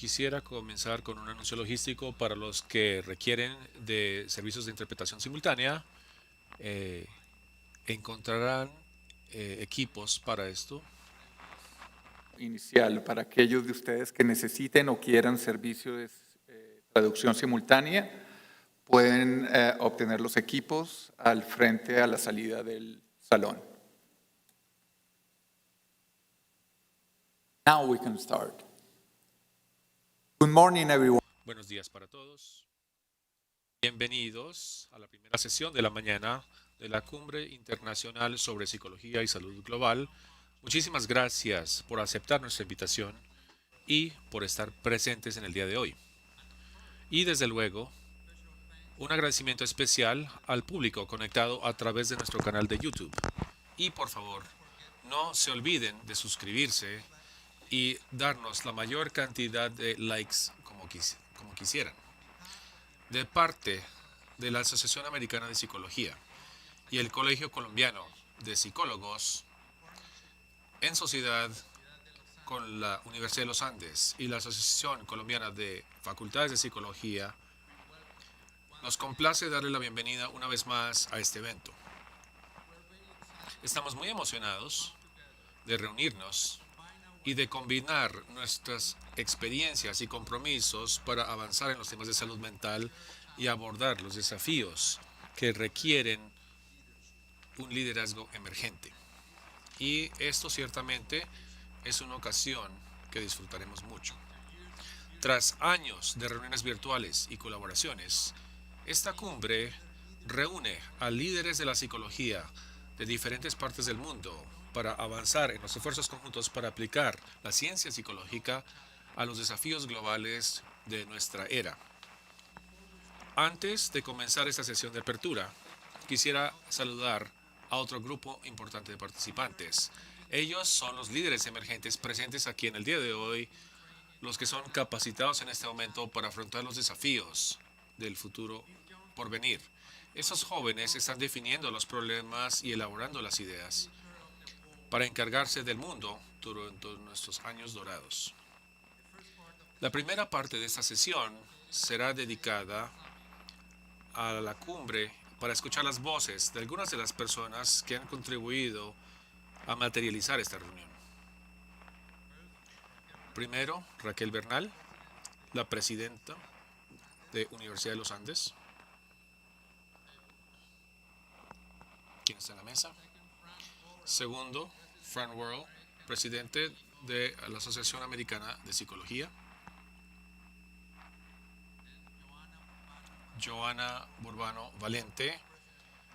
Quisiera comenzar con un anuncio logístico para los que requieren de servicios de interpretación simultánea. Eh, encontrarán equipos para esto. Inicial, para aquellos de ustedes que necesiten o quieran servicio de traducción simultánea, pueden obtener los equipos al frente a la salida del salón. Now we can start. Good morning, everyone. Buenos días para todos. Bienvenidos a la primera sesión de la mañana de la Cumbre Internacional sobre Psicología y Salud Global. Muchísimas gracias por aceptar nuestra invitación y por estar presentes en el día de hoy. Y desde luego, un agradecimiento especial al público conectado a través de nuestro canal de YouTube. Y por favor, no se olviden de suscribirse y darnos la mayor cantidad de likes como quisieran. De parte de la Asociación Americana de Psicología y el Colegio Colombiano de Psicólogos, en sociedad con la Universidad de los Andes y la Asociación Colombiana de Facultades de Psicología, nos complace darle la bienvenida una vez más a este evento. Estamos muy emocionados de reunirnos y de combinar nuestras experiencias y compromisos para avanzar en los temas de salud mental y abordar los desafíos que requieren un liderazgo emergente. Y esto ciertamente es una ocasión que disfrutaremos mucho. Tras años de reuniones virtuales y colaboraciones, esta cumbre reúne a líderes de la psicología de diferentes partes del mundo para avanzar en los esfuerzos conjuntos para aplicar la ciencia psicológica a los desafíos globales de nuestra era. Antes de comenzar esta sesión de apertura, quisiera saludar a otro grupo importante de participantes. Ellos son los líderes emergentes presentes aquí en el día de hoy, los que son capacitados en este momento para afrontar los desafíos del futuro por venir. Esos jóvenes están definiendo los problemas y elaborando las ideas para encargarse del mundo durante nuestros años dorados. La primera parte de esta sesión será dedicada a la cumbre para escuchar las voces de algunas de las personas que han contribuido a materializar esta reunión. Primero, Raquel Bernal, la presidenta de Universidad de los Andes. ¿Quién está en la mesa? Segundo, Fran Worrell, presidente de la Asociación Americana de Psicología. Johanna Burbano Valente,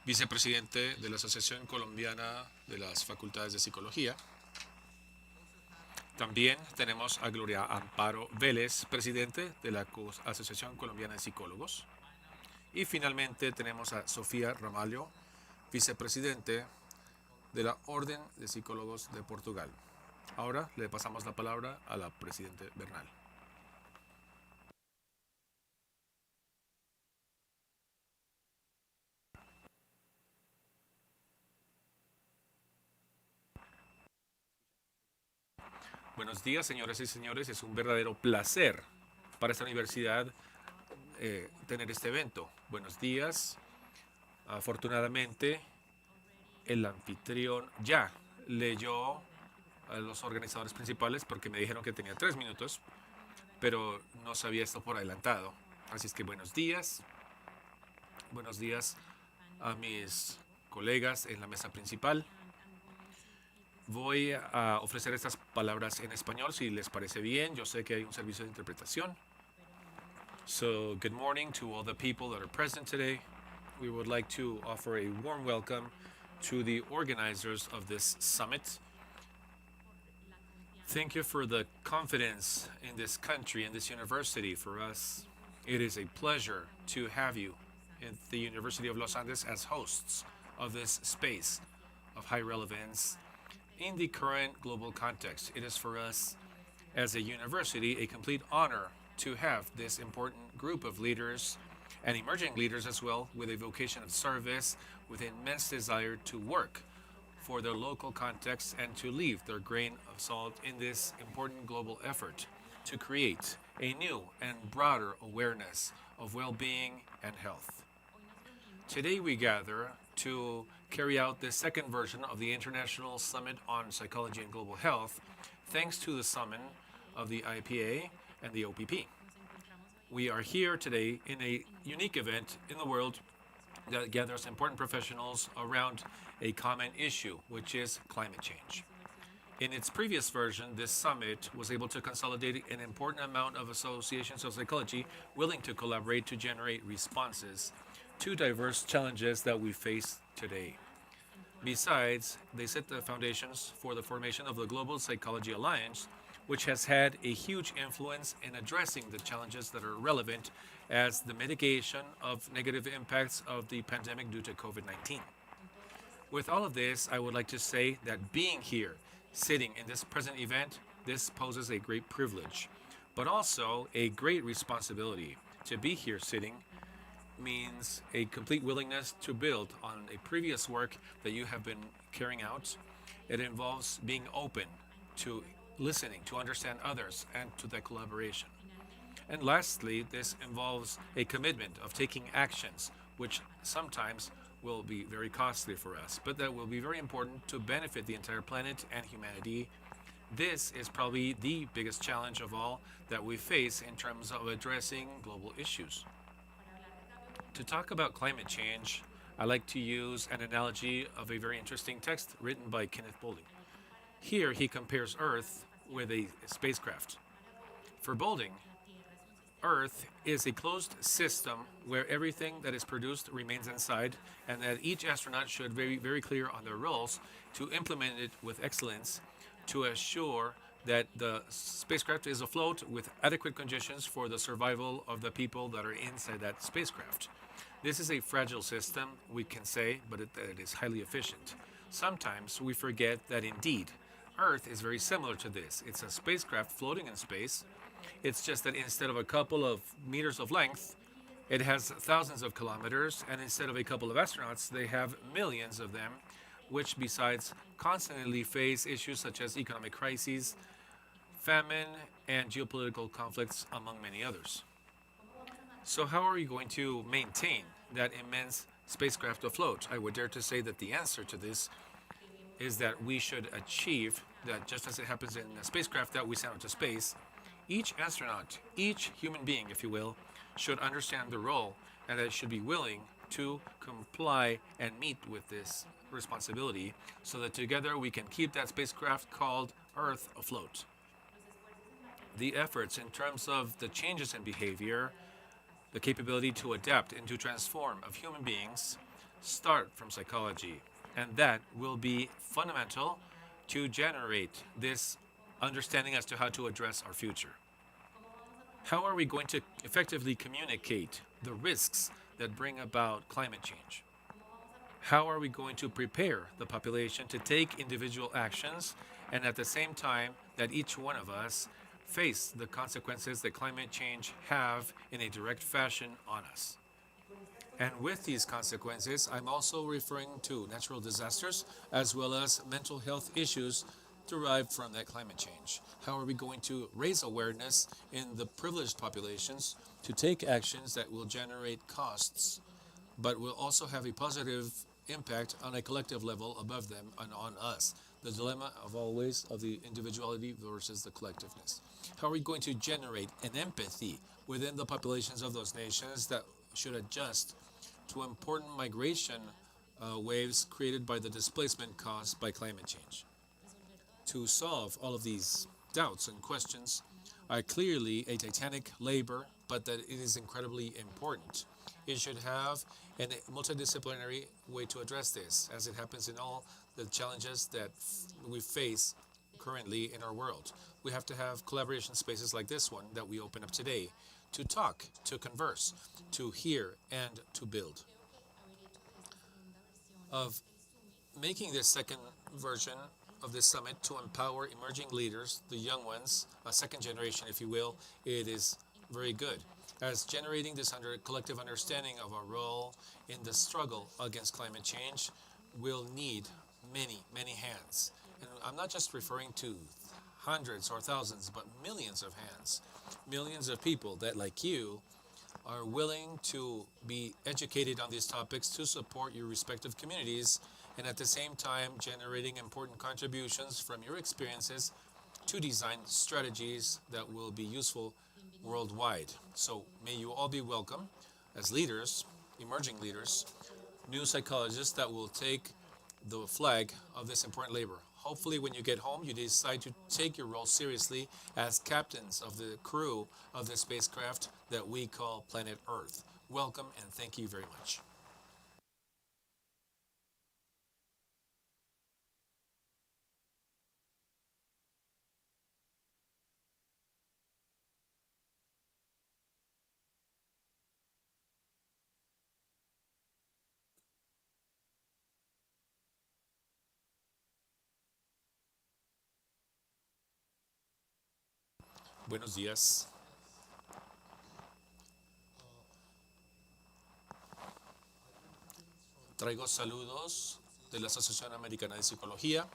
vicepresidente de la Asociación Colombiana de las Facultades de Psicología. También tenemos a Gloria Amparo Vélez, presidente de la Asociación Colombiana de Psicólogos. Y finalmente tenemos a Sofia Ramalho, vicepresidente de la Orden de Psicólogos de Portugal. Ahora le pasamos la palabra a la presidente Bernal. Buenos días, señoras y señores. Es un verdadero placer para esta universidad tener este evento. Buenos días. Afortunadamente, el anfitrión ya leyó a los organizadores principales porque me dijeron que tenía 3 minutos, pero no sabía esto por adelantado. Así es que buenos días. Buenos días a mis colegas en la mesa principal. Voy a ofrecer estas palabras en español si les parece bien. Yo sé que hay un servicio de interpretación. So, good morning to all the people that are present today. We would like to offer a warm welcome to the organizers of this summit. Thank you for the confidence in this country and this university. For us, it is a pleasure to have you at the University of Los Andes as hosts of this space of high relevance in the current global context. It is for us as a university a complete honor to have this important group of leaders and emerging leaders as well, with a vocation of service, with immense desire to work for their local context and to leave their grain of salt in this important global effort to create a new and broader awareness of well-being and health. Today we gather to carry out the second version of the International Summit on Psychology and Global Health, thanks to the summon of the IPA and the OPP. We are here today in a unique event in the world that gathers important professionals around a common issue, which is climate change. In its previous version, this summit was able to consolidate an important amount of associations of psychology willing to collaborate to generate responses to diverse challenges that we face today. Besides, they set the foundations for the formation of the Global Psychology Alliance, which has had a huge influence in addressing the challenges that are relevant as the mitigation of negative impacts of the pandemic due to COVID-19. With all of this, I would like to say that being here, sitting in this present event, this poses a great privilege, but also a great responsibility. To be here sitting means a complete willingness to build on a previous work that you have been carrying out. It involves being open to listening, to understand others, and to the collaboration. And lastly, this involves a commitment of taking actions, which sometimes will be very costly for us, but that will be very important to benefit the entire planet and humanity. This is probably the biggest challenge of all that we face in terms of addressing global issues. To talk about climate change, I like to use an analogy of a very interesting text written by Kenneth Boulding. Here he compares Earth with a spacecraft. For Boulding, Earth is a closed system where everything that is produced remains inside, and that each astronaut should be very clear on their roles to implement it with excellence to assure that the spacecraft is afloat with adequate conditions for the survival of the people that are inside that spacecraft. This is a fragile system, we can say, but it is highly efficient. Sometimes we forget that indeed, Earth is very similar to this. It's a spacecraft floating in space. It's just that instead of a couple of meters of length, it has thousands of kilometers, and instead of a couple of astronauts, they have millions of them, which besides constantly face issues such as economic crises, famine, and geopolitical conflicts, among many others. So how are we going to maintain that immense spacecraft afloat? I would dare to say that the answer to this is that we should achieve that, just as it happens in a spacecraft that we send into space, each astronaut, each human being, if you will, should understand the role and that it should be willing to comply and meet with this responsibility so that together we can keep that spacecraft called Earth afloat. The efforts in terms of the changes in behavior, the capability to adapt and to transform of human beings start from psychology, and that will be fundamental to generate this understanding as to how to address our future. How are we going to effectively communicate the risks that bring about climate change? How are we going to prepare the population to take individual actions and at the same time that each one of us face the consequences that climate change have in a direct fashion on us? And with these consequences, I'm also referring to natural disasters as well as mental health issues derived from that climate change. How are we going to raise awareness in the privileged populations to take actions that will generate costs, but will also have a positive impact on a collective level above them and on us? The dilemma of always of the individuality versus the collectiveness. How are we going to generate an empathy within the populations of those nations that should adjust to important migration waves created by the displacement caused by climate change? To solve all of these doubts and questions are clearly a titanic labor, but that it is incredibly important. It should have a multidisciplinary way to address this, as it happens in all the challenges that we face currently in our world. We have to have collaboration spaces like this one that we open up today to talk, to converse, to hear, and to build. Of making this second version of this summit to empower emerging leaders, the young ones, a second generation, if you will, it is very good. As generating this collective understanding of our role in the struggle against climate change will need many, many hands. And I'm not just referring to hundreds or thousands, but millions of hands, millions of people that, like you, are willing to be educated on these topics to support your respective communities and at the same time generating important contributions from your experiences to design strategies that will be useful worldwide. So may you all be welcome as leaders, emerging leaders, new psychologists that will take the flag of this important labor. Hopefully, when you get home, you decide to take your role seriously as captains of the crew of the spacecraft that we call Planet Earth. Welcome and thank you very much. Buenos días. Traigo saludos de la Asociación Americana de Psicología.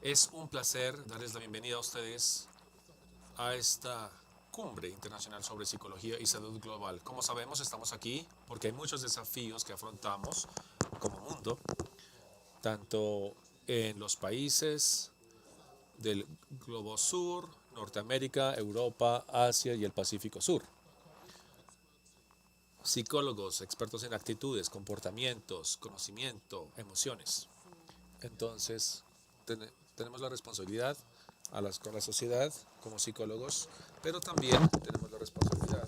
Es un placer darles la bienvenida a ustedes a esta cumbre internacional sobre psicología y salud global. Como sabemos, estamos aquí porque hay muchos desafíos que afrontamos como mundo, tanto en los países del globo sur, Norteamérica, Europa, Asia y el Pacífico Sur. Psicólogos, expertos en actitudes, comportamientos, conocimiento, emociones. Entonces, tenemos la responsabilidad con la sociedad como psicólogos, pero también tenemos la responsabilidad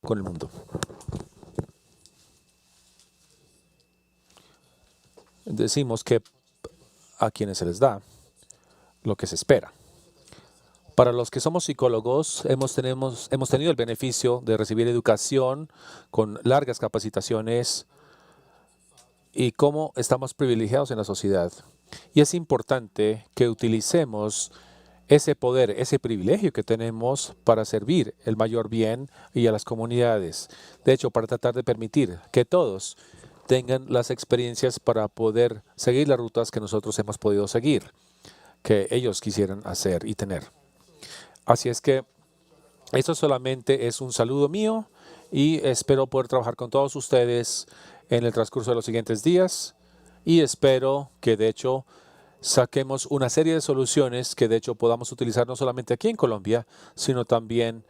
con el mundo. Decimos que a quienes se les da lo que se espera. Para los que somos psicólogos, hemos tenido el beneficio de recibir educación con largas capacitaciones y cómo estamos privilegiados en la sociedad. Y es importante que utilicemos ese poder, ese privilegio que tenemos para servir el mayor bien y a las comunidades. De hecho, para tratar de permitir que todos tengan las experiencias para poder seguir las rutas que nosotros hemos podido seguir, que ellos quisieran hacer y tener. Así es que esto solamente es un saludo mío y espero poder trabajar con todos ustedes en el transcurso de los siguientes días y espero que de hecho saquemos una serie de soluciones que de hecho podamos utilizar no solamente aquí en Colombia, sino también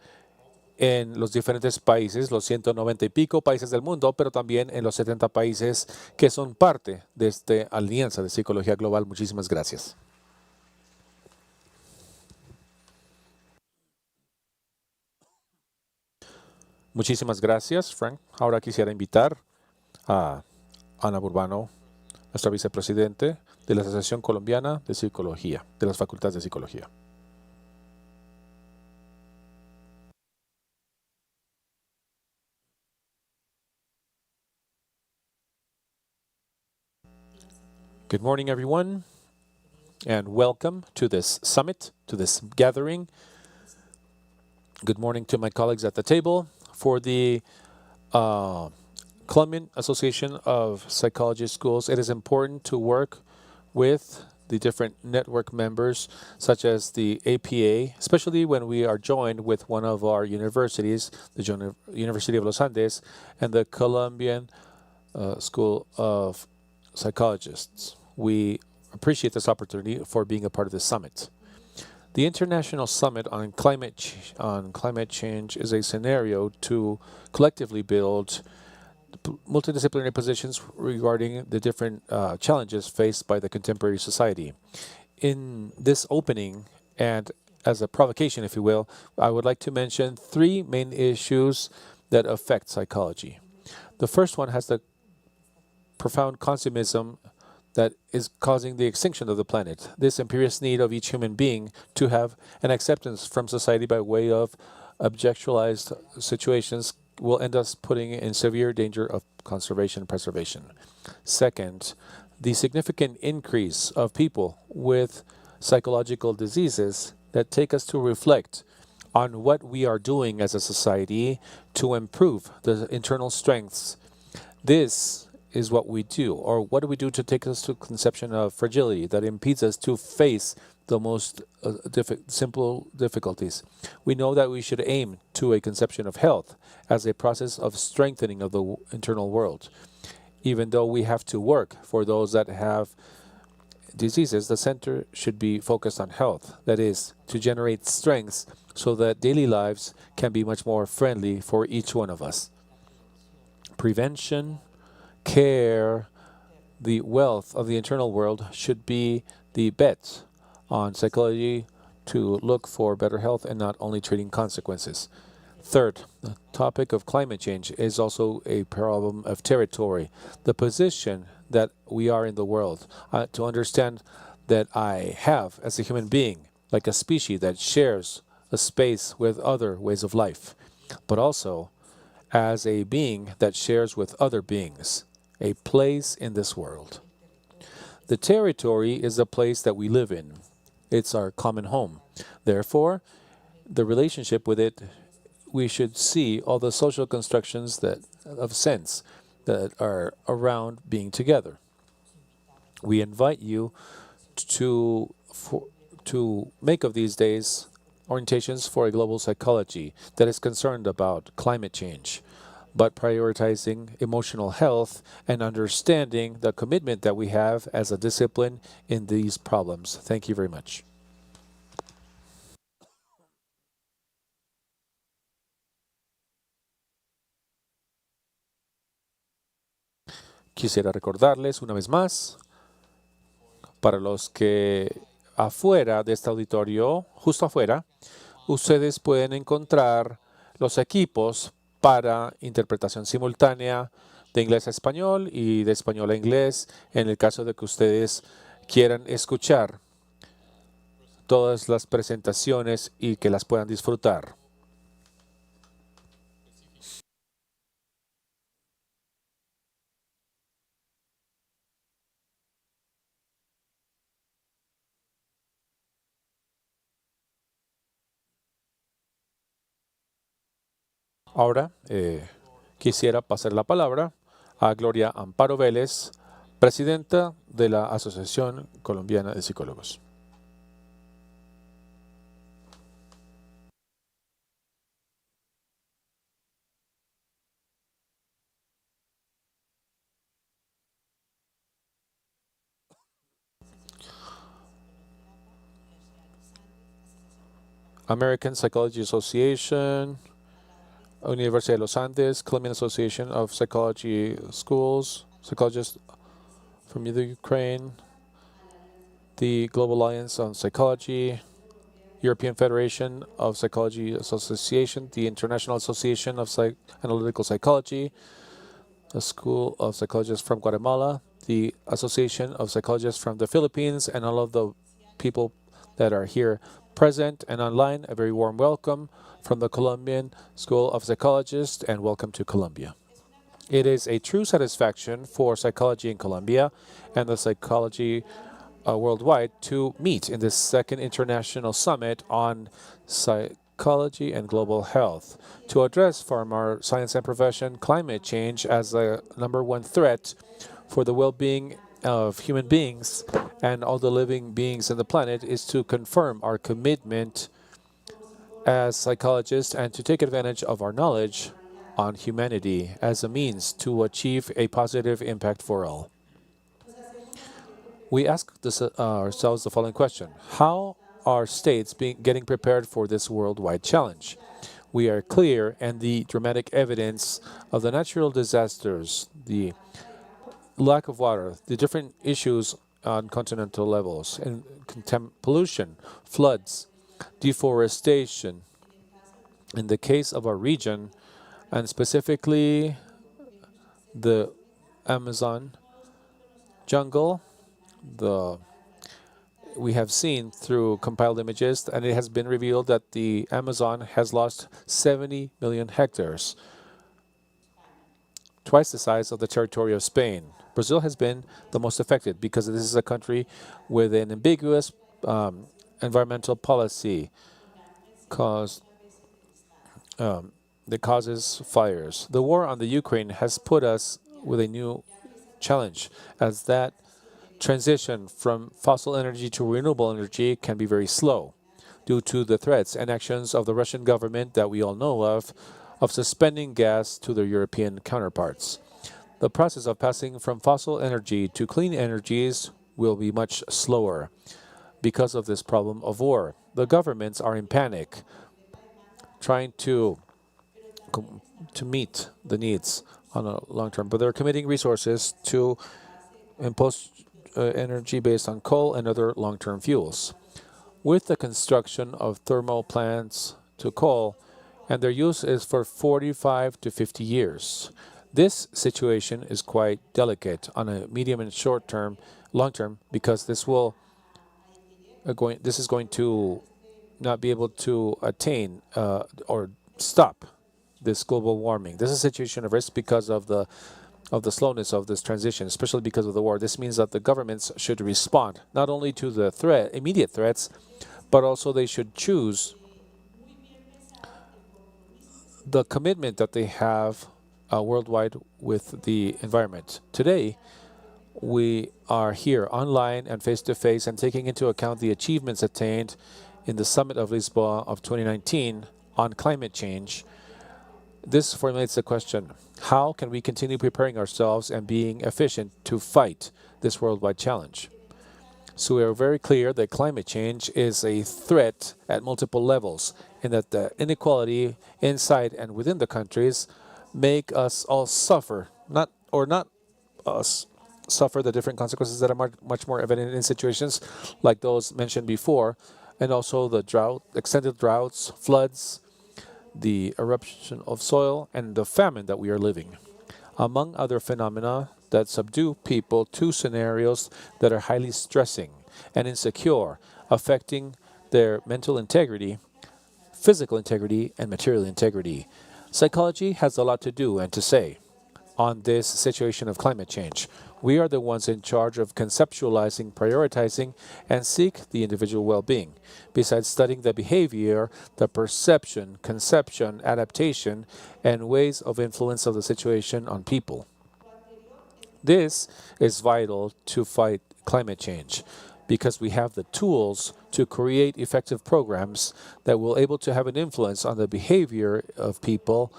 en los diferentes países, los 190 y pico países del mundo, pero también en los 70 países que son parte de esta alianza de psicología global. Muchísimas gracias. Muchísimas gracias, Frank. Ahora quisiera invitar a Ana Burbano, nuestra vicepresidente de la Asociación Colombiana de Psicología, de las Facultades de Psicología. Good morning, everyone, and welcome to this summit, to this gathering. Good morning to my colleagues at the table. For the Colombian Association of Psychology Schools, it is important to work with the different network members, such as the APA, especially when we are joined with one of our universities, the University of Los Andes, and the Colombian School of Psychologists. We appreciate this opportunity for being a part of this summit. The International Summit on Climate Change is a scenario to collectively build multidisciplinary positions regarding the different challenges faced by the contemporary society. In this opening, and as a provocation, if you will, I would like to mention three main issues that affect psychology. The first one has the profound consumism that is causing the extinction of the planet. This imperious need of each human being to have an acceptance from society by way of objectualized situations will end us putting in severe danger of conservation and preservation. Second, the significant increase of people with psychological diseases that take us to reflect on what we are doing as a society to improve the internal strengths. This is what we do, or what do we do to take us to conception of fragility that impedes us to face the most simple difficulties. We know that we should aim to a conception of health as a process of strengthening of the internal world. Even though we have to work for those that have diseases, the center should be focused on health. That is, to generate strengths so that daily lives can be much more friendly for each one of us. Prevention, care, the wealth of the internal world should be the bet on psychology to look for better health and not only treating consequences. Third, the topic of climate change is also a problem of territory. The position that we are in the world, to understand that I have, as a human being, like a species that shares a space with other ways of life, but also as a being that shares with other beings, a place in this world. The territory is the place that we live in. It's our common home. Therefore, the relationship with it, we should see all the social constructions that of sense that are around being together. We invite you to make of these days orientations for a global psychology that is concerned about climate change, but prioritizing emotional health and understanding the commitment that we have as a discipline in these problems. Thank you very much. Quisiera recordarles una vez más, para los que afuera de este auditorio, justo afuera, ustedes pueden encontrar los equipos para interpretación simultánea de inglés a español y de español a inglés, en el caso de que ustedes quieran escuchar todas las presentaciones y que las puedan disfrutar. Ahora quisiera pasar la palabra a Gloria Amparo Vélez, presidenta de la Asociación Colombiana de Psicólogos. American Psychology Association, University of Los Andes, Colombian Association of Psychology Schools, psychologists from the Ukraine, the Global Alliance on Psychology, European Federation of Psychology Association, the International Association of Analytical Psychology, the School of Psychologists from Guatemala, the Association of Psychologists from the Philippines, and all of the people that are here present and online. A very warm welcome from the Colombian School of Psychologists, and welcome to Colombia. It is a true satisfaction for psychology in Colombia and the psychology worldwide to meet in this second international summit on psychology and global health to address from our science and profession climate change as the #1 threat for the well-being of human beings and all the living beings on the planet is to confirm our commitment as psychologists and to take advantage of our knowledge on humanity as a means to achieve a positive impact for all. We ask ourselves the following question: how are states getting prepared for this worldwide challenge? We are clear in the dramatic evidence of the natural disasters, the lack of water, the different issues on continental levels, and pollution, floods, deforestation. In the case of our region, and specifically the Amazon jungle, we have seen through compiled images, and it has been revealed that the Amazon has lost 70 million hectares, twice the size of the territory of Spain. Brazil has been the most affected because this is a country with an ambiguous environmental policy that causes fires. The war on the Ukraine has put us with a new challenge, as that transition from fossil energy to renewable energy can be very slow due to the threats and actions of the Russian government that we all know of suspending gas to their European counterparts. The process of passing from fossil energy to clean energies will be much slower because of this problem of war. The governments are in panic, trying to meet the needs on a long term, but they're committing resources to impose energy based on coal and other long-term fuels. With the construction of thermal plants to coal, and their use is for 45 to 50 years. This situation is quite delicate on a medium and short term, long term, because this is going to not be able to attain or stop this global warming. This is a situation of risk because of the slowness of this transition, especially because of the war. This means that the governments should respond not only to the immediate threats, but also they should choose the commitment that they have worldwide with the environment. Today, we are here online and face-to-face and taking into account the achievements attained in the Summit of Lisboa of 2019 on climate change. This formulates the question, how can we continue preparing ourselves and being efficient to fight this worldwide challenge? So we are very clear that climate change is a threat at multiple levels, and that the inequality inside and within the countries make us all suffer, not us suffer the different consequences that are much more evident in situations like those mentioned before, and also the extended droughts, floods, the eruption of soil, and the famine that we are living. Among other phenomena that subdue people to scenarios that are highly stressing and insecure, affecting their mental integrity, physical integrity, and material integrity. Psychology has a lot to do and to say on this situation of climate change. We are the ones in charge of conceptualizing, prioritizing, and seek the individual well-being, besides studying the behavior, the perception, conception, adaptation, and ways of influence of the situation on people. This is vital to fight climate change because we have the tools to create effective programs that will able to have an influence on the behavior of people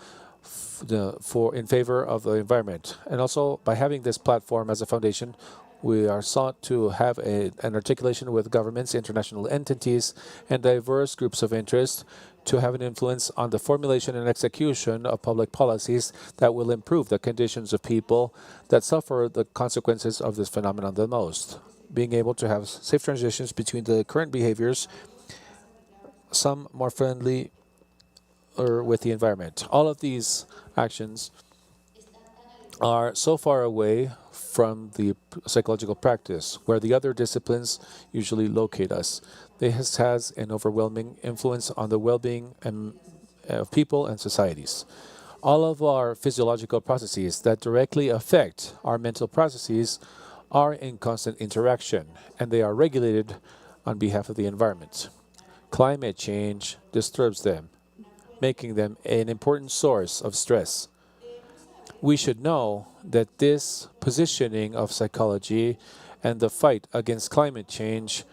in favor of the environment. And also, by having this platform as a foundation, we are sought to have an articulation with governments, international entities, and diverse groups of interest to have an influence on the formulation and execution of public policies that will improve the conditions of people that suffer the consequences of this phenomenon the most. Being able to have safe transitions between the current behaviors, some more friendly or with the environment. All of these actions are so far away from the psychological practice, where the other disciplines usually locate us. This has an overwhelming influence on the well-being of people and societies. All of our physiological processes that directly affect our mental processes are in constant interaction, and they are regulated on behalf of the environment. Climate change disturbs them, making them an important source of stress. We should know that this positioning of psychology and the fight against climate change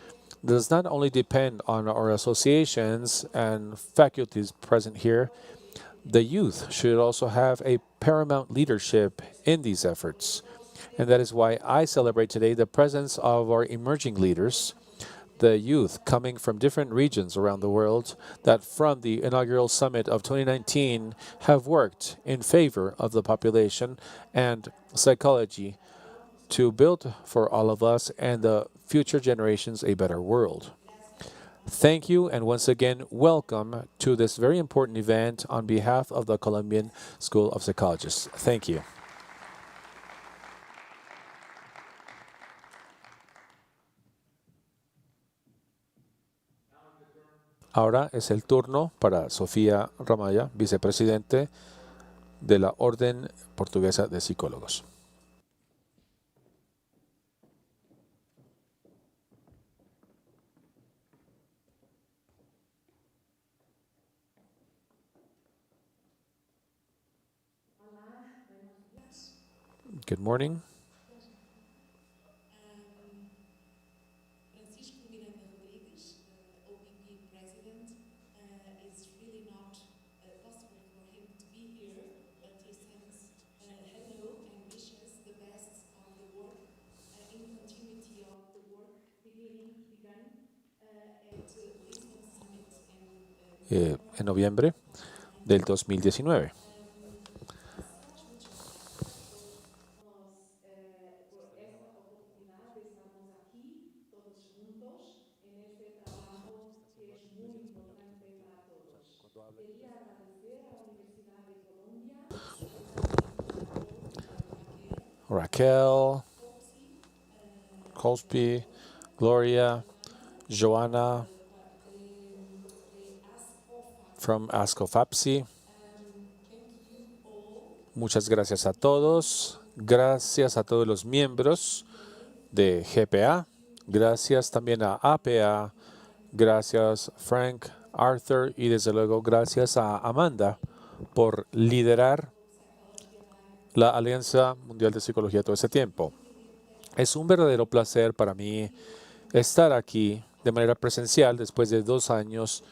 does not only depend on our associations and faculties present here. The youth should also have a paramount leadership in these efforts. And that is why I celebrate today the presence of our emerging leaders, the youth coming from different regions around the world that from the inaugural summit of 2019 have worked in favor of the population and psychology to build for all of us and the future generations a better world. Thank you, and once again, welcome to this very important event on behalf of the Colombian School of Psychologists. Thank you. Ahora es el turno para Sofía Ramalho, vicepresidente de la Orden Portuguesa de Psicólogos. Good morning. en noviembre del 2019. Raquel, Colsby, Gloria, Johanna from ASCOFAPSI. Muchas gracias a todos. Gracias a todos los miembros de GPA. Gracias también a APA. Gracias Frank, Arthur y desde luego gracias a Amanda por liderar la Alianza Mundial de Psicología todo ese tiempo. Es un verdadero placer para mí estar aquí de manera presencial después de 2 años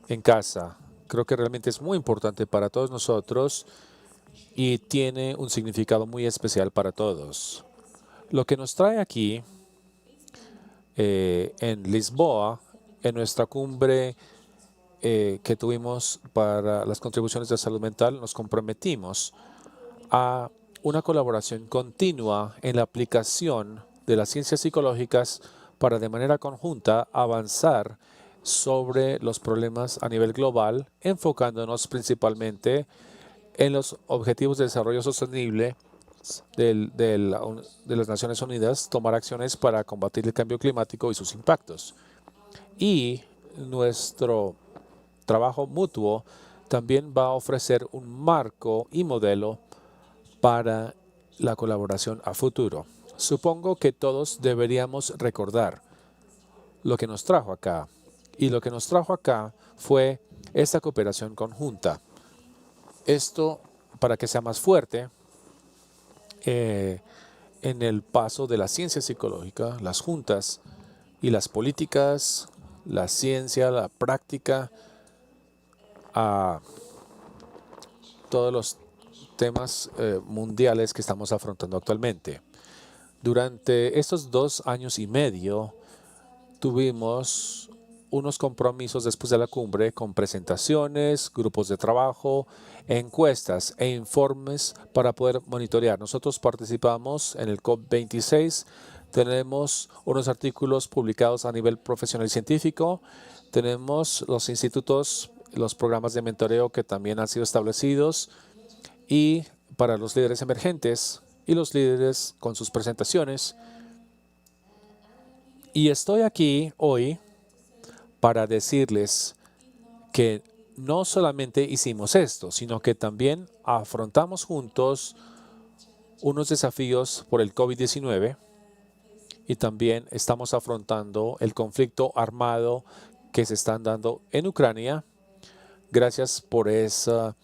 en casa. Creo que realmente es muy importante para todos nosotros y tiene un significado muy especial para todos. Lo que nos trae aquí en Lisboa, en nuestra cumbre que tuvimos para las contribuciones de salud mental, nos comprometimos a una colaboración continua en la aplicación de las ciencias psicológicas para de manera conjunta avanzar sobre los problemas a nivel global, enfocándonos principalmente en los objetivos de desarrollo sostenible de las Naciones Unidas, tomar acciones para combatir el cambio climático y sus impactos. Y nuestro trabajo mutuo también va a ofrecer un marco y modelo para la colaboración a futuro. Supongo que todos deberíamos recordar lo que nos trajo acá. Y lo que nos trajo acá fue esta cooperación conjunta. Esto, para que sea más fuerte, en el paso de la ciencia psicológica, las juntas y las políticas, la ciencia, la práctica, a todos los temas mundiales que estamos afrontando actualmente. Durante estos 2 años y medio tuvimos unos compromisos después de la cumbre con presentaciones, grupos de trabajo, encuestas e informes para poder monitorear. Nosotros participamos en el COP26, tenemos unos artículos publicados a nivel profesional y científico, tenemos los institutos, los programas de mentoreo que también han sido establecidos y para los líderes emergentes y los líderes con sus presentaciones. Y estoy aquí hoy para decirles que no solamente hicimos esto, sino que también afrontamos juntos unos desafíos por el COVID-19 y también estamos afrontando el conflicto armado que se están dando en Ucrania. Gracias por esa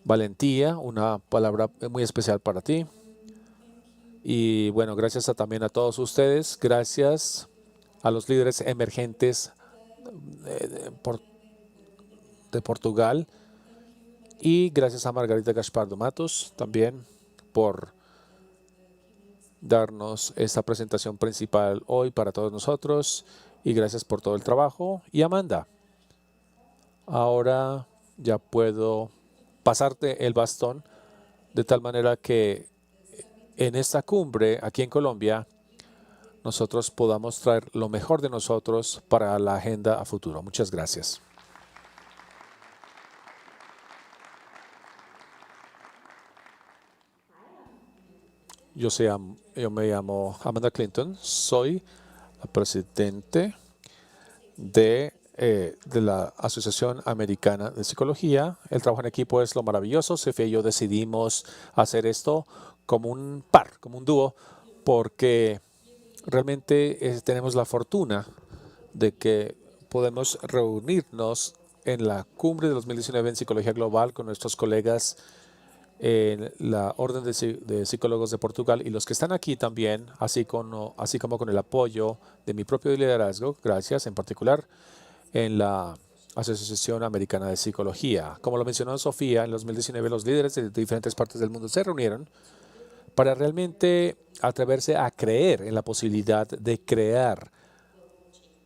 valentía, una palabra muy especial para ti. Y bueno, gracias también a todos ustedes. Gracias a los líderes emergentes de Portugal y gracias a Margarita Gaspardo Matos también por darnos esta presentación principal hoy para todos nosotros y gracias por todo el trabajo. Y Amanda, ahora ya puedo pasarte el bastón de tal manera que en esta cumbre aquí en Colombia nosotros podamos traer lo mejor de nosotros para la agenda a futuro. Muchas gracias. Yo me llamo Amanda Clinton, soy la presidente de la Asociación Americana de Psicología. El trabajo en equipo es lo maravilloso. Sofia y yo decidimos hacer esto como un par, como un dúo, porque realmente tenemos la fortuna de que podemos reunirnos en la cumbre de 2019 en Psicología Global con nuestros colegas en la Orden de Psicólogos de Portugal y los que están aquí también, así como con el apoyo de mi propio liderazgo, gracias en particular, en la Asociación Americana de Psicología. Como lo mencionó Sofía, en 2019 los líderes de diferentes partes del mundo se reunieron para realmente atreverse a creer en la posibilidad de crear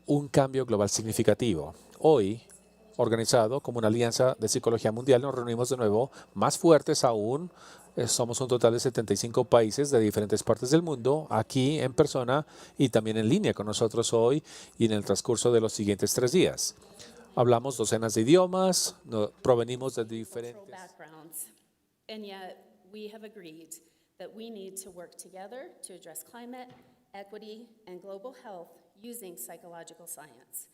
un cambio global significativo. Hoy organizado como una alianza de psicología mundial. Nos reunimos de nuevo más fuertes aún. Somos un total de 75 países de diferentes partes del mundo, aquí en persona y también en línea con nosotros hoy y en el transcurso de los siguientes 3 días. Hablamos docenas de idiomas, provenimos de diferentes backgrounds, and yet we have agreed that we need to work together to address climate, equity, and global health using psychological science.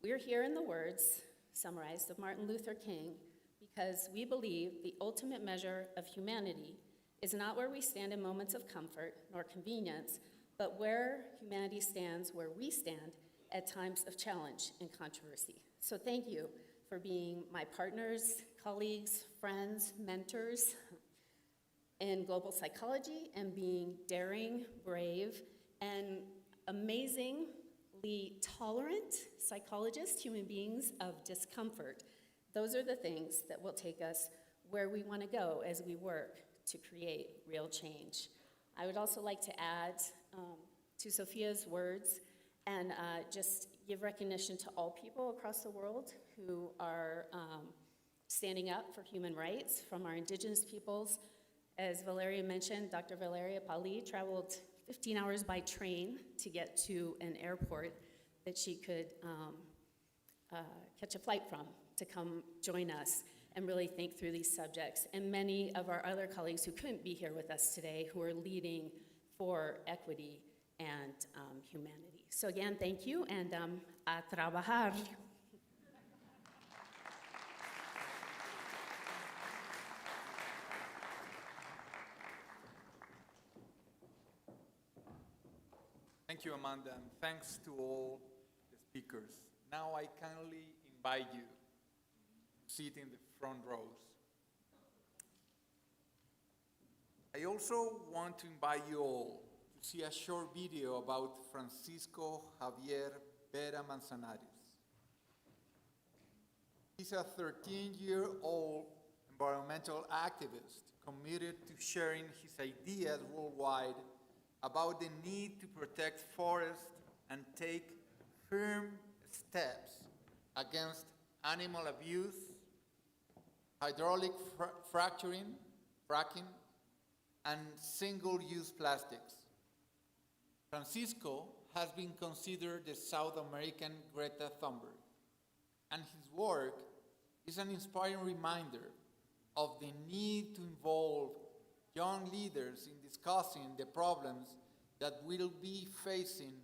We're here in the words summarized of Martin Luther King because we believe the ultimate measure of humanity is not where we stand in moments of comfort nor convenience, but where humanity stands where we stand at times of challenge and controversy. So thank you for being my partners, colleagues, friends, mentors in global psychology, and being daring, brave, and amazingly tolerant psychologists, human beings of discomfort. Those are the things that will take us where we want to go as we work to create real change. I would also like to add to Sofia's words and just give recognition to all people across the world who are standing up for human rights, from our indigenous peoples. As Valeria mentioned, Dr. Valeria Pali traveled 15 hours by train to get to an airport that she could catch a flight from to come join us and really think through these subjects. And many of our other colleagues who couldn't be here with us today who are leading for equity and humanity. So again, thank you, and a trabajar. Thank you, Amanda, and thanks to all the speakers. Now I kindly invite you to sit in the front rows. I also want to invite you all to see a short video about Francisco Javier Vera Manzanares. He's a 13-year-old environmental activist committed to sharing his ideas worldwide about the need to protect forests and take firm steps against animal abuse, hydraulic fracking, and single-use plastics. Francisco has been considered the South American Greta Thunberg, and his work is an inspiring reminder of the need to involve young leaders in discussing the problems that we will be facing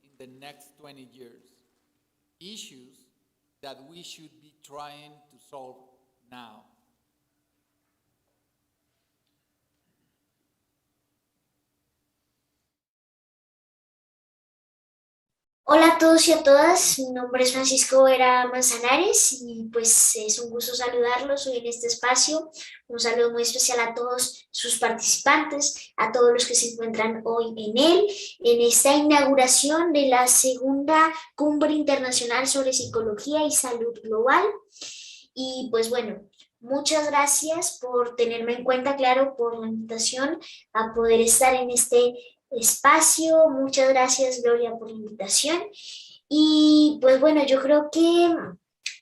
in the next 20 years. Issues that we should be trying to solve now. Hola a todos y a todas, mi nombre es Francisco Vera Manzanares y pues es un gusto saludarlos hoy en este espacio. Un saludo muy especial a todos sus participantes, a todos los que se encuentran hoy en él, en esta inauguración de la segunda Cumbre Internacional sobre Psicología y Salud Global. Y pues bueno, muchas gracias por tenerme en cuenta, claro, por la invitación a poder estar en este espacio. Muchas gracias, Gloria, por la invitación. Y pues bueno, yo creo que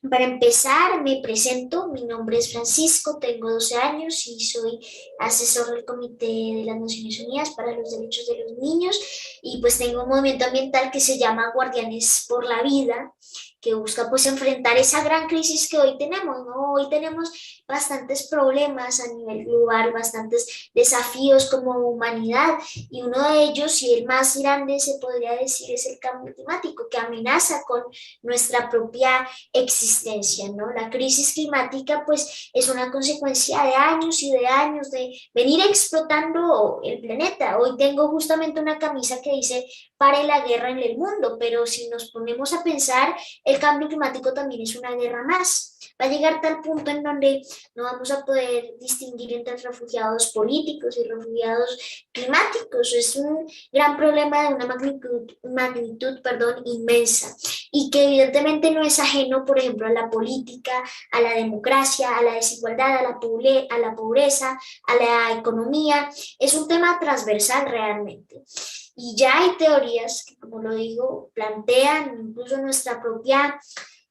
para empezar me presento. Mi nombre es Francisco, tengo 12 años y soy asesor del Comité de las Naciones Unidas para los Derechos de los Niños, y pues tengo un movimiento ambiental que se llama Guardianes por la Vida, que busca pues enfrentar esa gran crisis que hoy tenemos, ¿no? Hoy tenemos bastantes problemas a nivel global, bastantes desafíos como humanidad, y uno de ellos, y el más grande se podría decir, es el cambio climático, que amenaza con nuestra propia existencia, ¿no? La crisis climática pues es una consecuencia de años y de años de venir explotando el planeta. Hoy tengo justamente una camisa que dice "Pare la guerra en el mundo", pero si nos ponemos a pensar, el cambio climático también es una guerra más. Va a llegar tal punto en donde no vamos a poder distinguir entre refugiados políticos y refugiados climáticos. Es un gran problema de una magnitud, inmensa, y que evidentemente no es ajeno, por ejemplo, a la política, a la democracia, a la desigualdad, a la pobreza, a la economía. Es un tema transversal realmente. Y ya hay teorías que, como lo digo, plantean incluso nuestra propia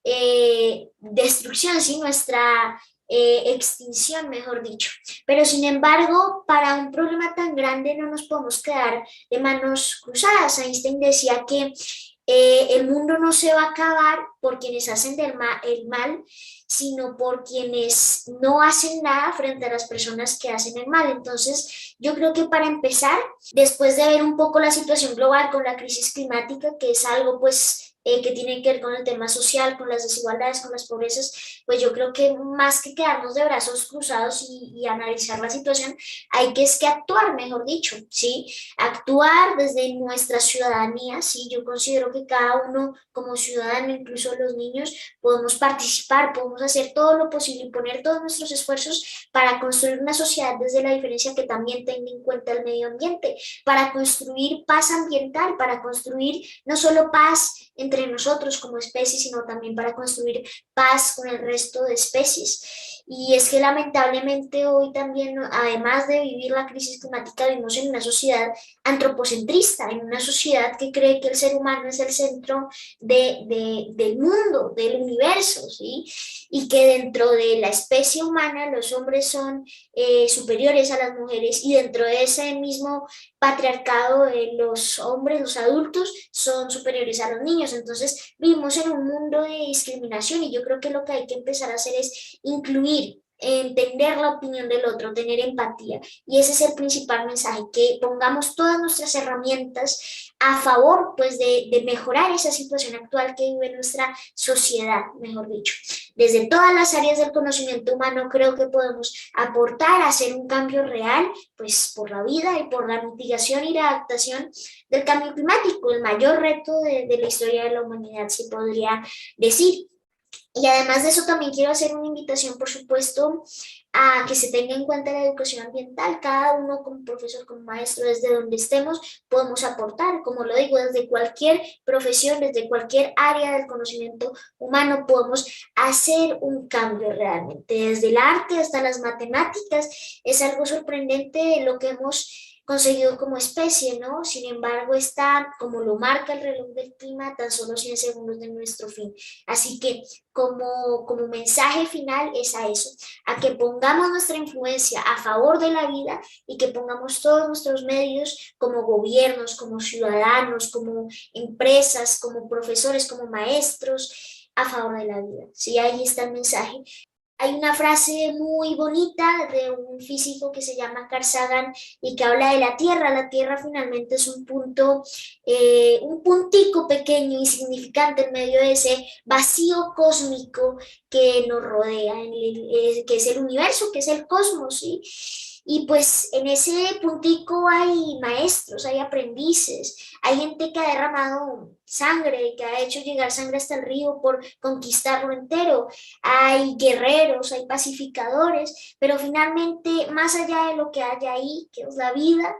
destrucción, ¿sí? Nuestra extinción, mejor dicho. Pero sin embargo, para un problema tan grande no nos podemos quedar de manos cruzadas. Einstein decía que el mundo no se va a acabar por quienes hacen el mal, sino por quienes no hacen nada frente a las personas que hacen el mal. Entonces, yo creo que para empezar, después de ver un poco la situación global con la crisis climática, que es algo pues que tiene que ver con el tema social, con las desigualdades, con las pobrezas, pues yo creo que más que quedarnos de brazos cruzados y analizar la situación, hay que es que actuar, mejor dicho, ¿sí? Actuar desde nuestra ciudadanía, ¿sí? Yo considero que cada uno como ciudadano, incluso los niños, podemos participar, podemos hacer todo lo posible y poner todos nuestros esfuerzos para construir una sociedad desde la diferencia que también tenga en cuenta el medio ambiente, para construir paz ambiental, para construir no solo paz entre nosotros como especies, sino también para construir paz con el resto de especies. Y es que lamentablemente hoy también, además de vivir la crisis climática, vivimos en una sociedad antropocentrista, en una sociedad que cree que el ser humano es el centro del mundo, del universo, ¿sí? Y que dentro de la especie humana los hombres son superiores a las mujeres y dentro de ese mismo patriarcado los hombres, los adultos, son superiores a los niños. Entonces vivimos en un mundo de discriminación y yo creo que lo que hay que empezar a hacer es incluir, entender la opinión del otro, tener empatía. Y ese es el principal mensaje, que pongamos todas nuestras herramientas a favor pues de mejorar esa situación actual que vive nuestra sociedad, mejor dicho. Desde todas las áreas del conocimiento humano creo que podemos aportar a hacer un cambio real, pues por la vida y por la mitigación y la adaptación del cambio climático, el mayor reto de la historia de la humanidad, se podría decir. Y además de eso también quiero hacer una invitación, por supuesto, a que se tenga en cuenta la educación ambiental. Cada uno como profesor, como maestro, desde donde estemos, podemos aportar, como lo digo, desde cualquier profesión, desde cualquier área del conocimiento humano, podemos hacer un cambio realmente. Desde el arte hasta las matemáticas, es algo sorprendente lo que hemos conseguido como especie, ¿no? Sin embargo, está, como lo marca el reloj del clima, tan solo 100 segundos de nuestro fin. Así que como mensaje final es a eso, a que pongamos nuestra influencia a favor de la vida y que pongamos todos nuestros medios como gobiernos, como ciudadanos, como empresas, como profesores, como maestros, a favor de la vida. Sí, ahí está el mensaje. Hay una frase muy bonita de un físico que se llama Carl Sagan y que habla de la Tierra. La Tierra finalmente es un punto, un puntico pequeño, insignificante en medio de ese vacío cósmico que nos rodea, que es el universo, que es el cosmos, ¿sí? Y pues en ese puntico hay maestros, hay aprendices, hay gente que ha derramado sangre, que ha hecho llegar sangre hasta el río por conquistarlo entero, hay guerreros, hay pacificadores, pero finalmente, más allá de lo que hay ahí, que es la vida,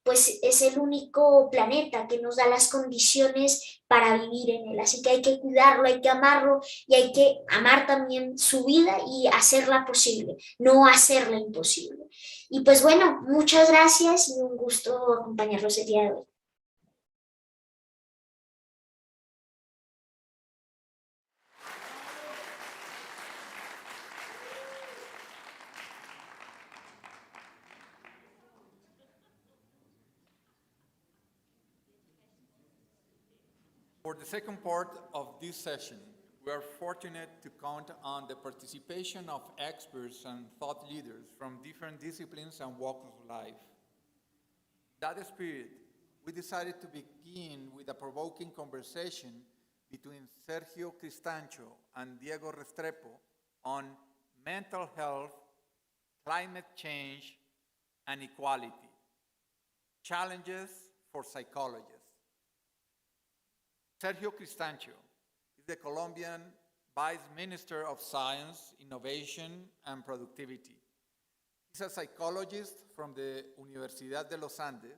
pues es el único planeta que nos da las condiciones para vivir en él. Así que hay que cuidarlo, hay que amarlo y hay que amar también su vida y hacerla posible, no hacerla imposible. Y pues bueno, muchas gracias y un gusto acompañarlos el día de hoy. For the second part of this session, we are fortunate to count on the participation of experts and thought leaders from different disciplines and walks of life. In that spirit, we decided to begin with a provoking conversation between Sergio Cristancho and Diego Restrepo on mental health, climate change, and equality, challenges for psychologists. Sergio Cristancho is the Colombian Vice Minister of Science, Innovation, and Productivity. He's a psychologist from the Universidad de los Andes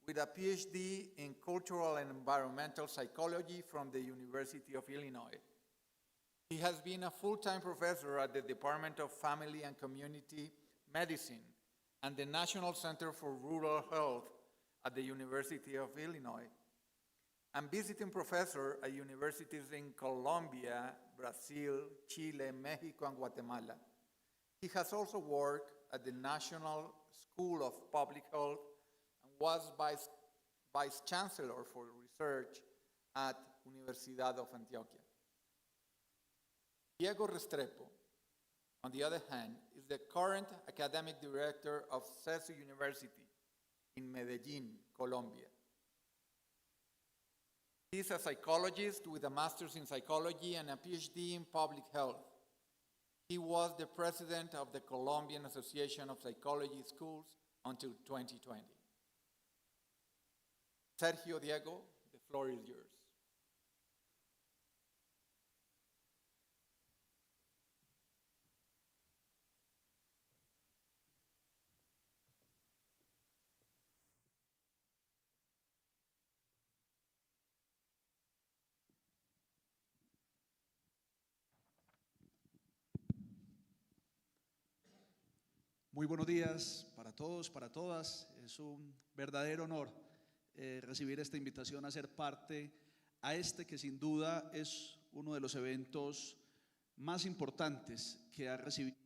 with a PhD in Cultural and Environmental Psychology from the University of Illinois. He has been a full-time professor at the Department of Family and Community Medicine and the National Center for Rural Health at the University of Illinois. and visiting professor at universities in Colombia, Brazil, Chile, Mexico, and Guatemala. He has also worked at the National School of Public Health and was Vice Chancellor for Research at Universidad of Antioquia. Diego Restrepo, on the other hand, is the current academic director of CESU University in Medellin, Colombia. He is a psychologist with a master's in psychology and a PhD in public health. He was the president of the Colombian Association of Psychology Schools until 2020. Sergio, Diego, the floor is yours. Muy buenos días para todos, para todas. Es un verdadero honor recibir esta invitación a ser parte a este que sin duda es uno de los eventos más importantes que ha recibido.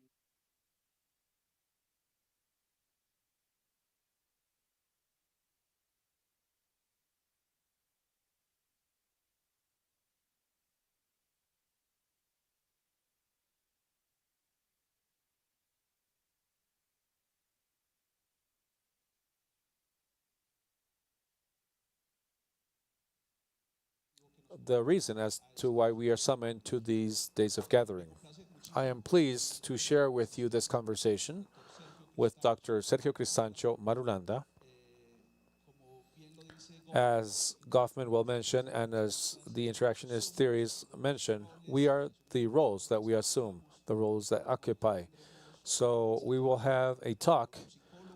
The reason as to why we are summoned to these days of gathering. I am pleased to share with you this conversation with Dr. Sergio Cristancho Marulanda. As Goffman well mentioned, and as the interactionist theories mention, we are the roles that we assume, the roles that occupy. So we will have a talk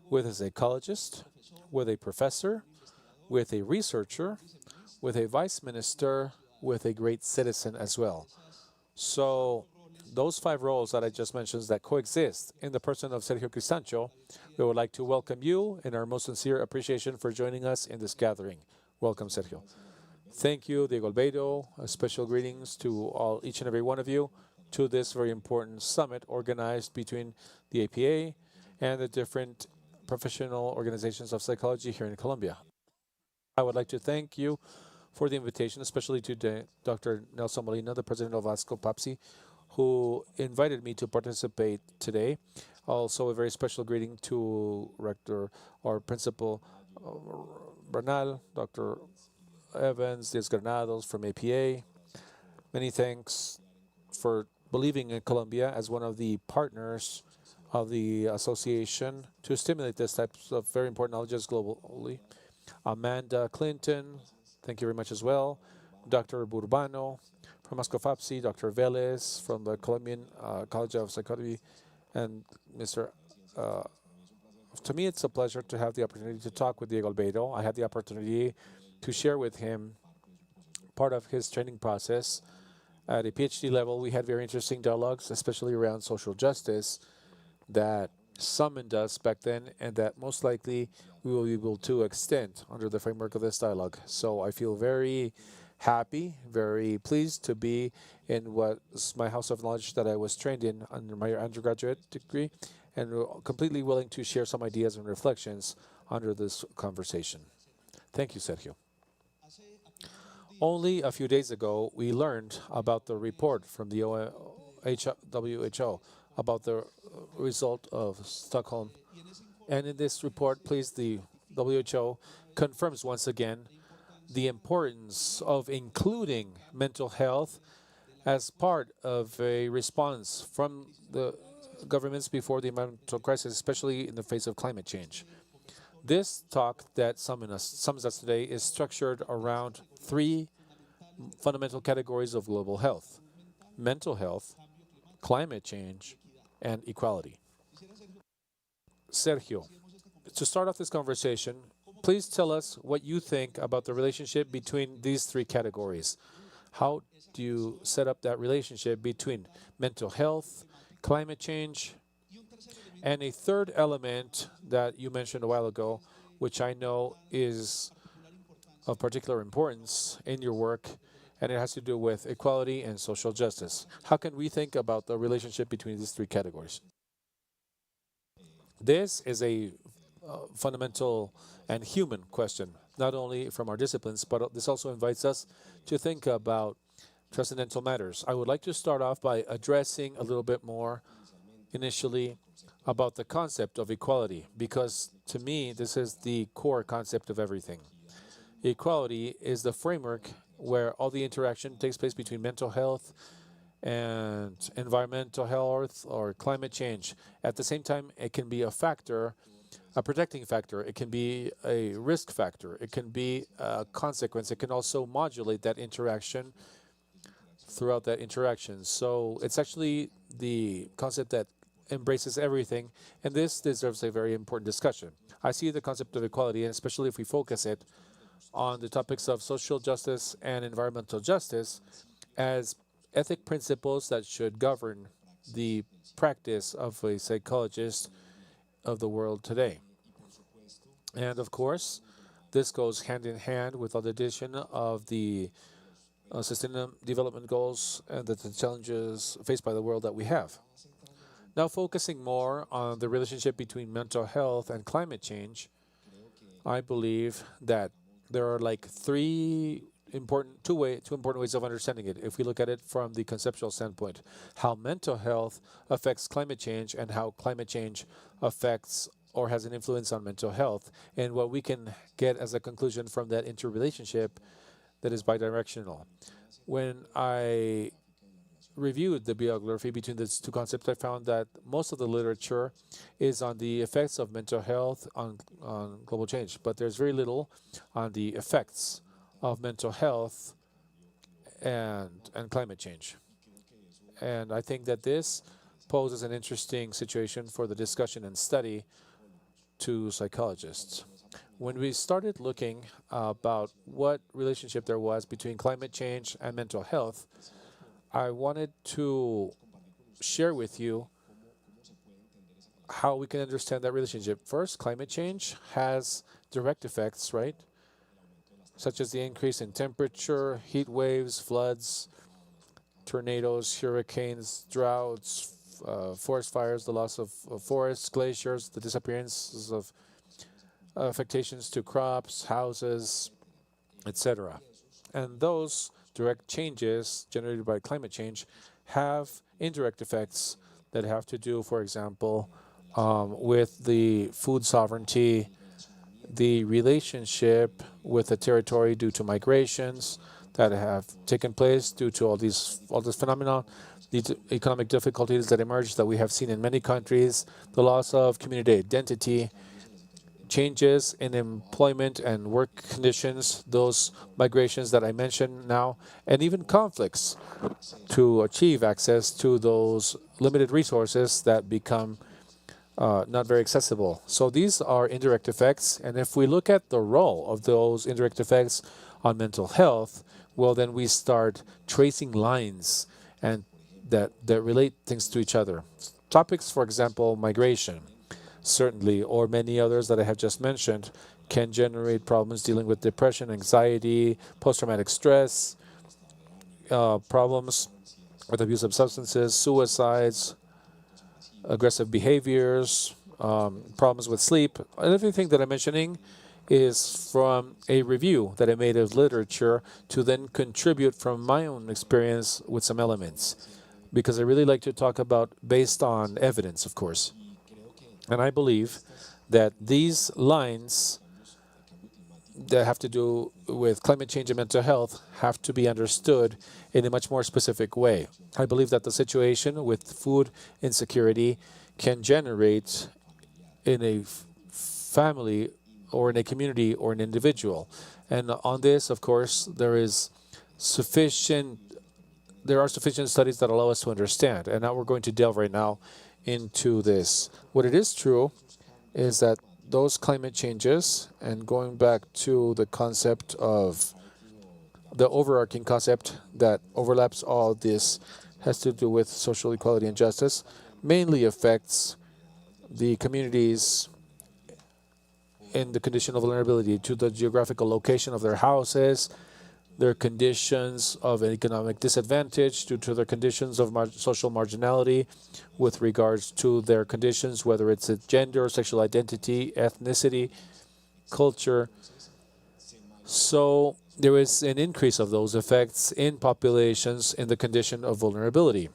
with a psychologist, with a professor, with a researcher, with a vice minister, with a great citizen as well. So those 5 roles that I just mentioned that coexist in the person of Sergio Cristancho, we would like to welcome you in our most sincere appreciation for joining us in this gathering. Welcome, Sergio. Thank you, Diego Alveiro. Special greetings to each and every one of you to this very important summit organized between the APA and the different professional organizations of psychology here in Colombia. I would like to thank you for the invitation, especially to Dr. Nelson Molina, the president of ASCOFAPSI, who invited me to participate today. Also, a very special greeting to Rector or Principal Bernal, Dr. Evans, Diaz Granados from APA. Many thanks for believing in Colombia as one of the partners of the association to stimulate this types of very important knowledges globally. Amanda Clinton, thank you very much as well. Dr. Burbano from ASCOFAPSI, Dr. Vélez from the Colombian College of Psychology, and Mr. To me, it's a pleasure to have the opportunity to talk with Diego Albeiro. I had the opportunity to share with him part of his training process. At a PhD level, we had very interesting dialogues, especially around social justice, that summoned us back then and that most likely we will be able to extend under the framework of this dialogue. So I feel very happy, very pleased to be in what's my house of knowledge that I was trained in under my undergraduate degree, and completely willing to share some ideas and reflections under this conversation. Thank you, Sergio. Only a few days ago, we learned about the report from the WHO about the result of Stockholm. And in this report, please, the WHO confirms once again the importance of including mental health as part of a response from the governments before the environmental crisis, especially in the face of climate change. This talk that summons us today is structured around 3 fundamental categories of global health: mental health, climate change, and equality. Sergio, to start off this conversation, please tell us what you think about the relationship between these 3 categories. How do you set up that relationship between mental health, climate change, and a third element that you mentioned a while ago, which I know is of particular importance in your work, and it has to do with equality and social justice. How can we think about the relationship between these three categories? This is a fundamental and human question, not only from our disciplines, but this also invites us to think about transcendental matters. I would like to start off by addressing a little bit more initially about the concept of equality, because to me, this is the core concept of everything. Equality is the framework where all the interaction takes place between mental health and environmental health or climate change. At the same time, it can be a factor, a protecting factor. It can be a risk factor. It can be a consequence. It can also modulate that interaction throughout that interaction. So it's actually the concept that embraces everything, and this deserves a very important discussion. I see the concept of equality, and especially if we focus it on the topics of social justice and environmental justice, as ethic principles that should govern the practice of a psychologist of the world today. And of course, this goes hand in hand with the addition of the Sustainable Development Goals and the challenges faced by the world that we have. Now, focusing more on the relationship between mental health and climate change, I believe that there are like two important ways of understanding it. If we look at it from the conceptual standpoint, how mental health affects climate change and how climate change affects or has an influence on mental health, and what we can get as a conclusion from that interrelationship that is bidirectional. When I reviewed the biography between these two concepts, I found that most of the literature is on the effects of mental health on global change, but there's very little on the effects of mental health and climate change. And I think that this poses an interesting situation for the discussion and study to psychologists. When we started looking about what relationship there was between climate change and mental health, I wanted to share with you how we can understand that relationship. First, climate change has direct effects, right? Such as the increase in temperature, heat waves, floods, tornadoes, hurricanes, droughts, forest fires, the loss of forests, glaciers, the disappearances of affectations to crops, houses, etc. And those direct changes generated by climate change have indirect effects that have to do, for example, with the food sovereignty, the relationship with the territory due to migrations that have taken place due to all this phenomena, the economic difficulties that emerge that we have seen in many countries, the loss of community identity, changes in employment and work conditions, those migrations that I mentioned now, and even conflicts to achieve access to those limited resources that become not very accessible. So these are indirect effects, and if we look at the role of those indirect effects on mental health, well, then we start tracing lines and that relate things to each other. Topics, for example, migration, certainly, or many others that I have just mentioned, can generate problems dealing with depression, anxiety, post-traumatic stress, problems with abuse of substances, suicides, aggressive behaviors, problems with sleep. And everything that I'm mentioning is from a review that I made of literature to then contribute from my own experience with some elements, because I really like to talk about based on evidence, of course. And I believe that these lines that have to do with climate change and mental health have to be understood in a much more specific way. I believe that the situation with food insecurity can generate in a family or in a community or an individual. And on this, of course, there are sufficient studies that allow us to understand. And now we're going to delve right now into this. What it is true is that those climate changes, and going back to the concept of the overarching concept that overlaps all this, has to do with social equality and justice, mainly affects the communities in the condition of vulnerability to the geographical location of their houses, their conditions of economic disadvantage due to their conditions of social marginality with regards to their conditions, whether it's a gender, sexual identity, ethnicity, culture. So there is an increase of those effects in populations in the condition of vulnerability.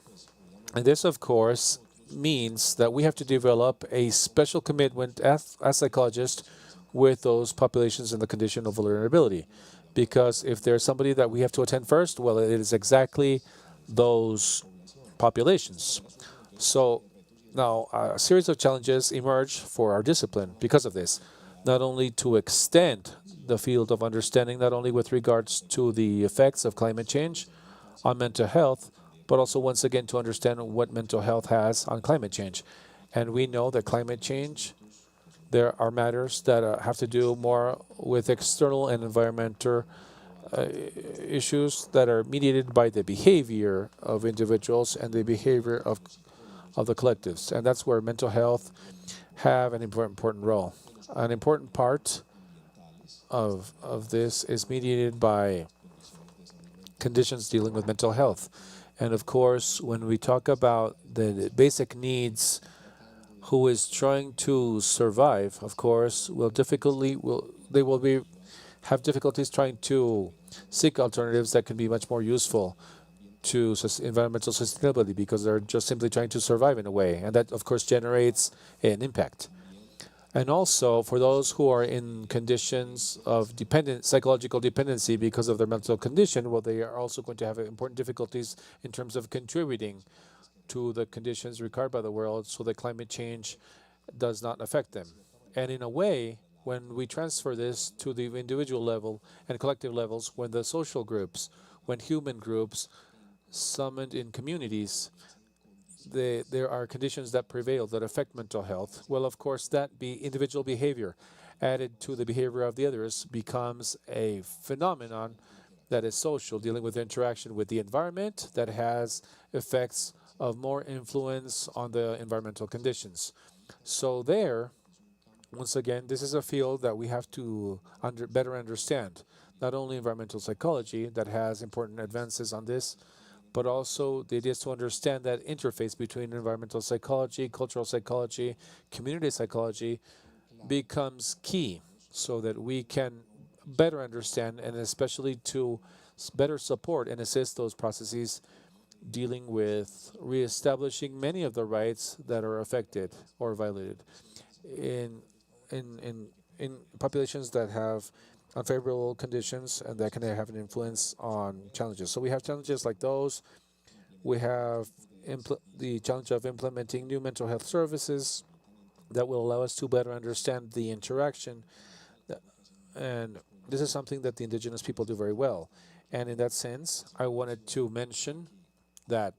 And this, of course, means that we have to develop a special commitment as psychologists with those populations in the condition of vulnerability. Because if there's somebody that we have to attend first, well, it is exactly those populations. So now a series of challenges emerge for our discipline because of this, not only to extend the field of understanding, not only with regards to the effects of climate change on mental health, but also once again to understand what mental health has on climate change. And we know that climate change, there are matters that have to do more with external and environmental issues that are mediated by the behavior of individuals and the behavior of the collectives. And that's where mental health have an important role. An important part of this is mediated by conditions dealing with mental health. And of course, when we talk about the basic needs, who is trying to survive, of course, have difficulties trying to seek alternatives that can be much more useful to environmental sustainability because they're just simply trying to survive in a way, and that of course generates an impact. And also for those who are in conditions of psychological dependency because of their mental condition, well, they are also going to have important difficulties in terms of contributing to the conditions required by the world so that climate change does not affect them. And in a way, when we transfer this to the individual level and collective levels, when the social groups, when human groups summoned in communities, there are conditions that prevail that affect mental health. Well, of course, that individual behavior added to the behavior of the others becomes a phenomenon that is social, dealing with interaction with the environment that has effects of more influence on the environmental conditions. So there, once again, this is a field that we have to better understand. Not only environmental psychology that has important advances on this, but also the idea is to understand that interface between environmental psychology, cultural psychology, community psychology becomes key so that we can better understand and especially to better support and assist those processes dealing with reestablishing many of the rights that are affected or violated in populations that have unfavorable conditions and that can have an influence on challenges. So we have challenges like those. We have the challenge of implementing new mental health services that will allow us to better understand the interaction. And this is something that the indigenous people do very well. And in that sense, I wanted to mention that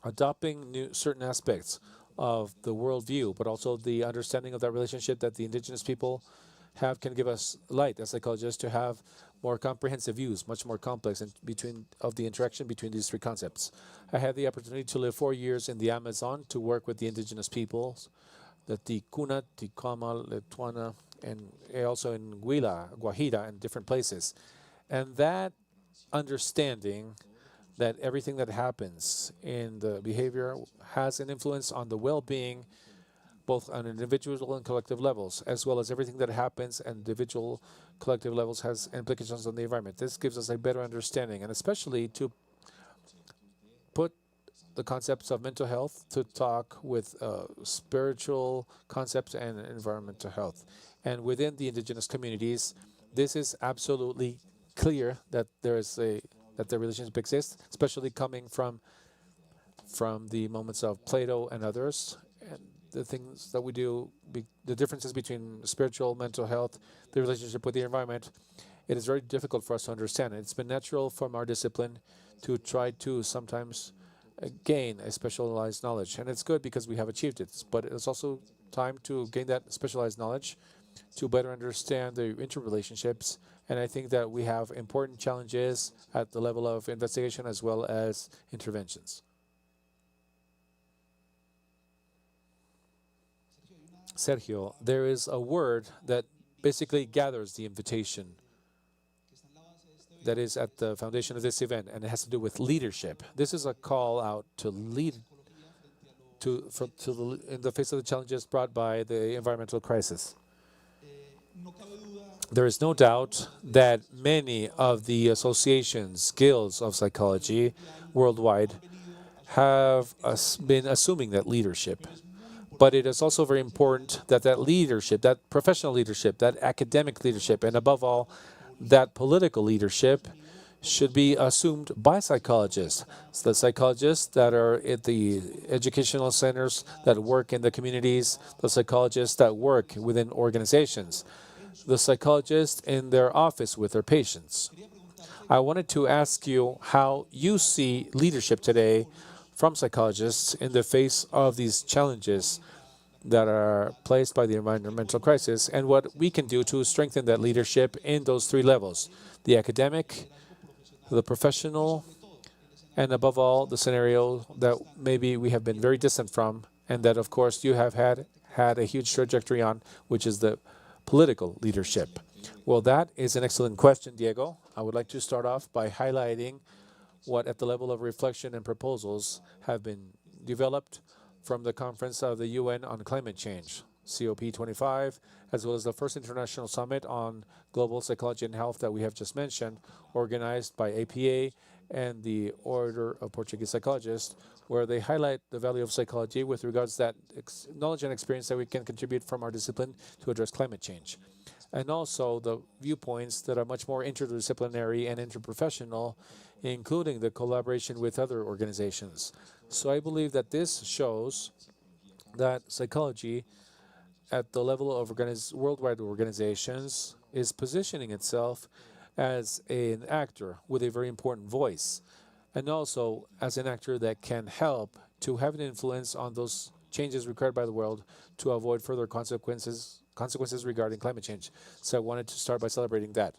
adopting certain aspects of the worldview, but also the understanding of that relationship that the indigenous people have can give us light as psychologists to have more comprehensive views, much more complex of the interaction between these three concepts. I had the opportunity to live 4 years in the Amazon to work with the indigenous peoples, the Ticuna, Ticamal, Letuana, and also in Guajira, and different places. And that understanding that everything that happens in the behavior has an influence on the well-being, both on individual and collective levels, as well as everything that happens at individual, collective levels has implications on the environment. This gives us a better understanding, and especially to put the concepts of mental health to talk with spiritual concepts and environmental health. And within the indigenous communities, this is absolutely clear that that the relationship exists, especially coming from the moments of Plato and others, and the things that we do, the differences between spiritual, mental health, the relationship with the environment. It is very difficult for us to understand. It's been natural from our discipline to try to sometimes gain a specialized knowledge, and it's good because we have achieved it, but it's also time to gain that specialized knowledge to better understand the interrelationships. And I think that we have important challenges at the level of investigation as well as interventions. Sergio, there is a word that basically gathers the invitation that is at the foundation of this event, and it has to do with leadership. This is a call out to lead in the face of the challenges brought by the environmental crisis. There is no doubt that many of the associations, guilds of psychology worldwide have been assuming that leadership. But it is also very important that that leadership, that professional leadership, that academic leadership, and above all, that political leadership should be assumed by psychologists. So the psychologists that are at the educational centers, that work in the communities, the psychologists that work within organizations, the psychologists in their office with their patients. I wanted to ask you how you see leadership today from psychologists in the face of these challenges that are placed by the environmental crisis, and what we can do to strengthen that leadership in those three levels: the academic, the professional, and above all, the scenario that maybe we have been very distant from, and that, of course, you have had a huge trajectory on, which is the political leadership. Well, that is an excellent question, Diego. I would like to start off by highlighting what, at the level of reflection and proposals, have been developed from the conference of the UN on climate change, COP25, as well as the first international summit on global psychology and health that we have just mentioned, organized by APA and the Order of Portuguese Psychologists, where they highlight the value of psychology with regards to that knowledge and experience that we can contribute from our discipline to address climate change. And also the viewpoints that are much more interdisciplinary and interprofessional, including the collaboration with other organizations. So I believe that this shows that psychology at the level of worldwide organizations is positioning itself as an actor with a very important voice, and also as an actor that can help to have an influence on those changes required by the world to avoid further consequences regarding climate change. So I wanted to start by celebrating that.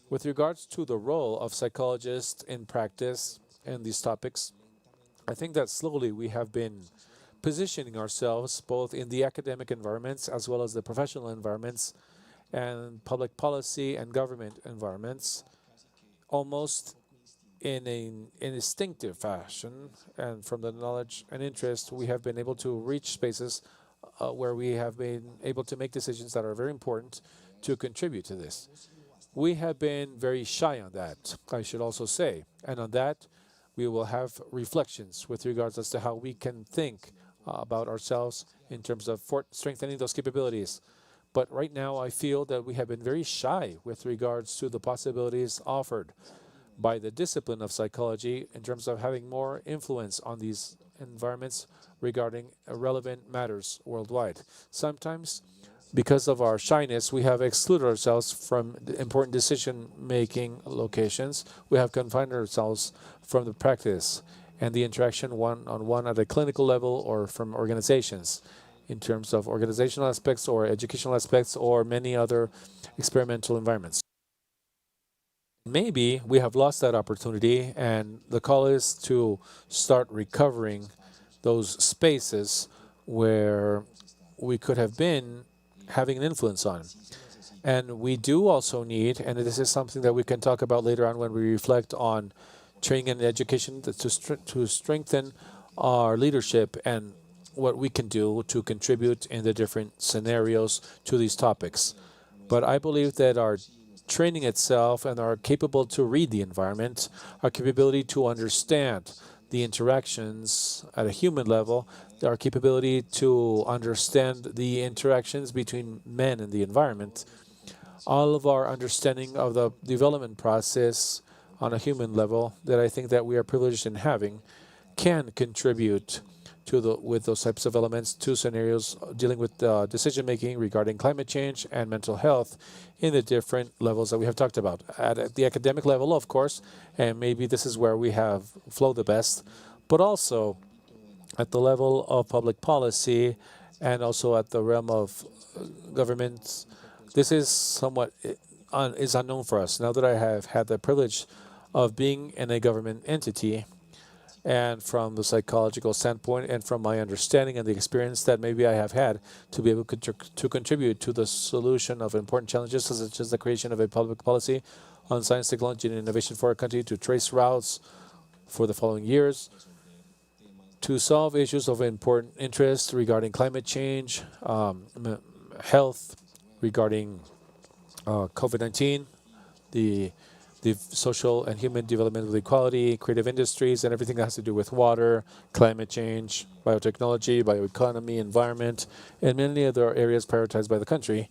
With regards to the role of psychologists in practice and these topics, I think that slowly we have been positioning ourselves both in the academic environments as well as the professional environments and public policy and government environments, almost in an instinctive fashion. And from the knowledge and interest, we have been able to reach spaces where we have been able to make decisions that are very important to contribute to this. We have been very shy on that, I should also say. And on that, we will have reflections with regards as to how we can think about ourselves in terms of strengthening those capabilities. But right now, I feel that we have been very shy with regards to the possibilities offered by the discipline of psychology in terms of having more influence on these environments regarding relevant matters worldwide. Sometimes, because of our shyness, we have excluded ourselves from the important decision-making locations. We have confined ourselves from the practice and the interaction one-on-one at a clinical level or from organizations in terms of organizational aspects or educational aspects or many other experimental environments. Maybe we have lost that opportunity, and the call is to start recovering those spaces where we could have been having an influence on. And we do also need, and this is something that we can talk about later on when we reflect on training and education, to strengthen our leadership and what we can do to contribute in the different scenarios to these topics. But I believe that our training itself and our capable to read the environment, our capability to understand the interactions at a human level, our capability to understand the interactions between men and the environment, all of our understanding of the development process on a human level that I think that we are privileged in having can contribute to with those types of elements to scenarios dealing with decision making regarding climate change and mental health in the different levels that we have talked about. At the academic level, of course, and maybe this is where we have flowed the best, but also at the level of public policy and also at the realm of governments. This is somewhat is unknown for us. Now that I have had the privilege of being in a government entity and from the psychological standpoint and from my understanding and the experience that maybe I have had to be able to contribute to the solution of important challenges such as the creation of a public policy on science, technology, and innovation for our country, to trace routes for the following years, to solve issues of important interest regarding climate change, health, regarding COVID-19, the social and human development of equality, creative industries, and everything that has to do with water, climate change, biotechnology, bioeconomy, environment, and many other areas prioritized by the country.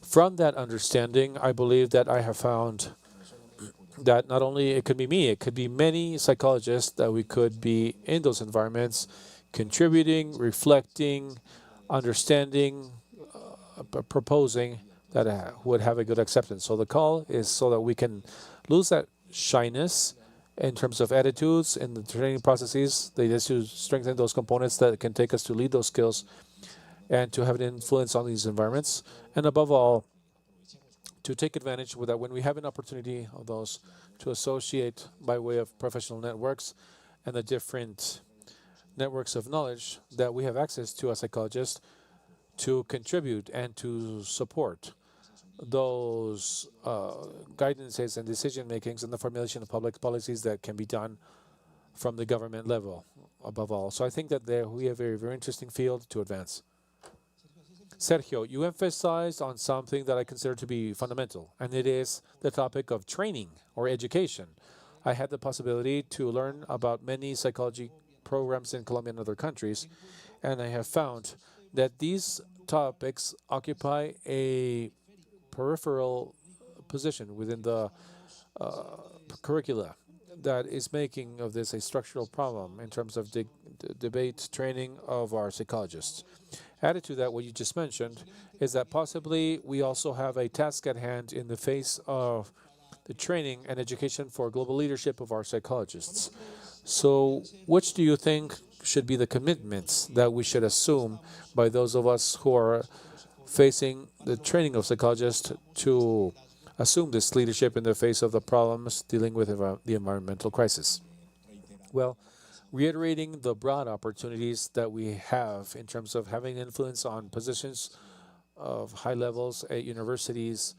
From that understanding, I believe that I have found that not only it could be me, it could be many psychologists that we could be in those environments, contributing, reflecting, understanding, proposing that would have a good acceptance. So the call is so that we can lose that shyness in terms of attitudes in the training processes. They just to strengthen those components that can take us to lead those skills and to have an influence on these environments. And above all, to take advantage with that when we have an opportunity of those to associate by way of professional networks and the different networks of knowledge that we have access to as psychologists, to contribute and to support those guidances and decision makings and the formulation of public policies that can be done from the government level above all. So I think that there we have a very interesting field to advance. Sergio, you emphasized on something that I consider to be fundamental, and it is the topic of training or education. I had the possibility to learn about many psychology programs in Colombia and other countries, and I have found that these topics occupy a peripheral position within the curricula that is making of this a structural problem in terms of debate training of our psychologists. Added to that, what you just mentioned is that possibly we also have a task at hand in the face of the training and education for global leadership of our psychologists. So which do you think should be the commitments that we should assume by those of us who are facing the training of psychologists to assume this leadership in the face of the problems dealing with the environmental crisis? Well, reiterating the broad opportunities that we have in terms of having influence on positions of high levels at universities,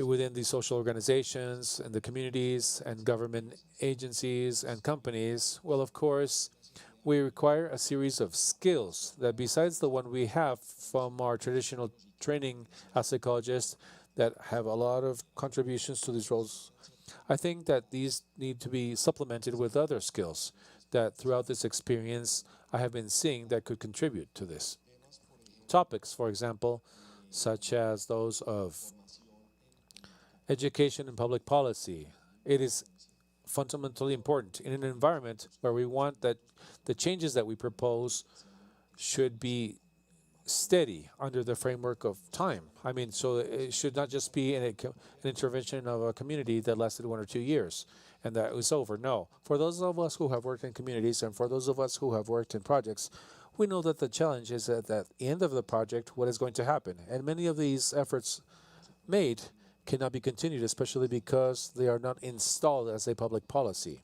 within the social organizations and the communities and government agencies and companies, well, of course, we require a series of skills that besides the one we have from our traditional training as psychologists that have a lot of contributions to these roles. I think that these need to be supplemented with other skills that throughout this experience I have been seeing that could contribute to this. Topics, for example, such as those of education and public policy. It is fundamentally important in an environment where we want that the changes that we propose should be steady under the framework of time. I mean, so it should not just be an intervention of a community that lasted 1 or 2 years and that was over. No. For those of us who have worked in communities and for those of us who have worked in projects, we know that the challenge is that at the end of the project, what is going to happen? And many of these efforts made cannot be continued, especially because they are not installed as a public policy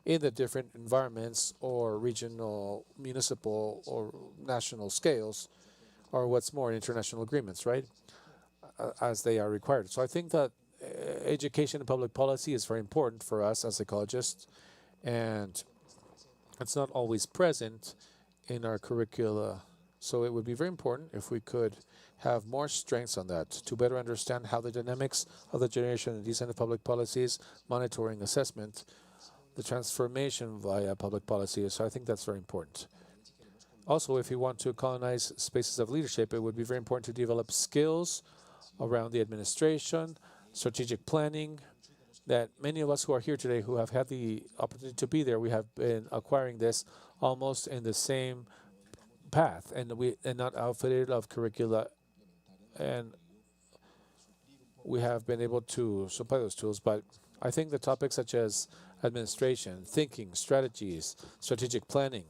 in the different environments or regional, municipal, or national scales, or what's more, international agreements, right, as they are required. So I think that education and public policy is very important for us as psychologists, and it's not always present in our curricula. So it would be very important if we could have more strengths on that to better understand how the dynamics of the generation and design of public policies, monitoring, assessment, the transformation via public policy. So I think that's very important. Also, if you want to colonize spaces of leadership, it would be very important to develop skills around the administration, strategic planning, that many of us who are here today who have had the opportunity to be there, we have been acquiring this almost in the same path, and not outfitted of curricula, and we have been able to supply those tools. But I think the topics such as administration, thinking, strategies, strategic planning,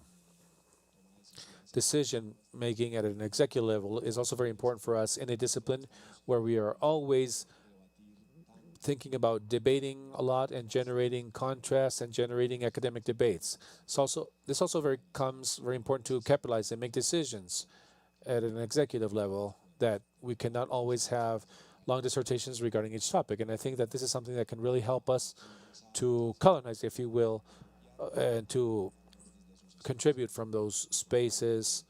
decision making at an executive level is also very important for us in a discipline where we are always thinking about debating a lot and generating contrasts and generating academic debates. This also becomes very important to capitalize and make decisions at an executive level, that we cannot always have long dissertations regarding each topic. And I think that this is something that can really help us to colonize, if you will, and to contribute from those spaces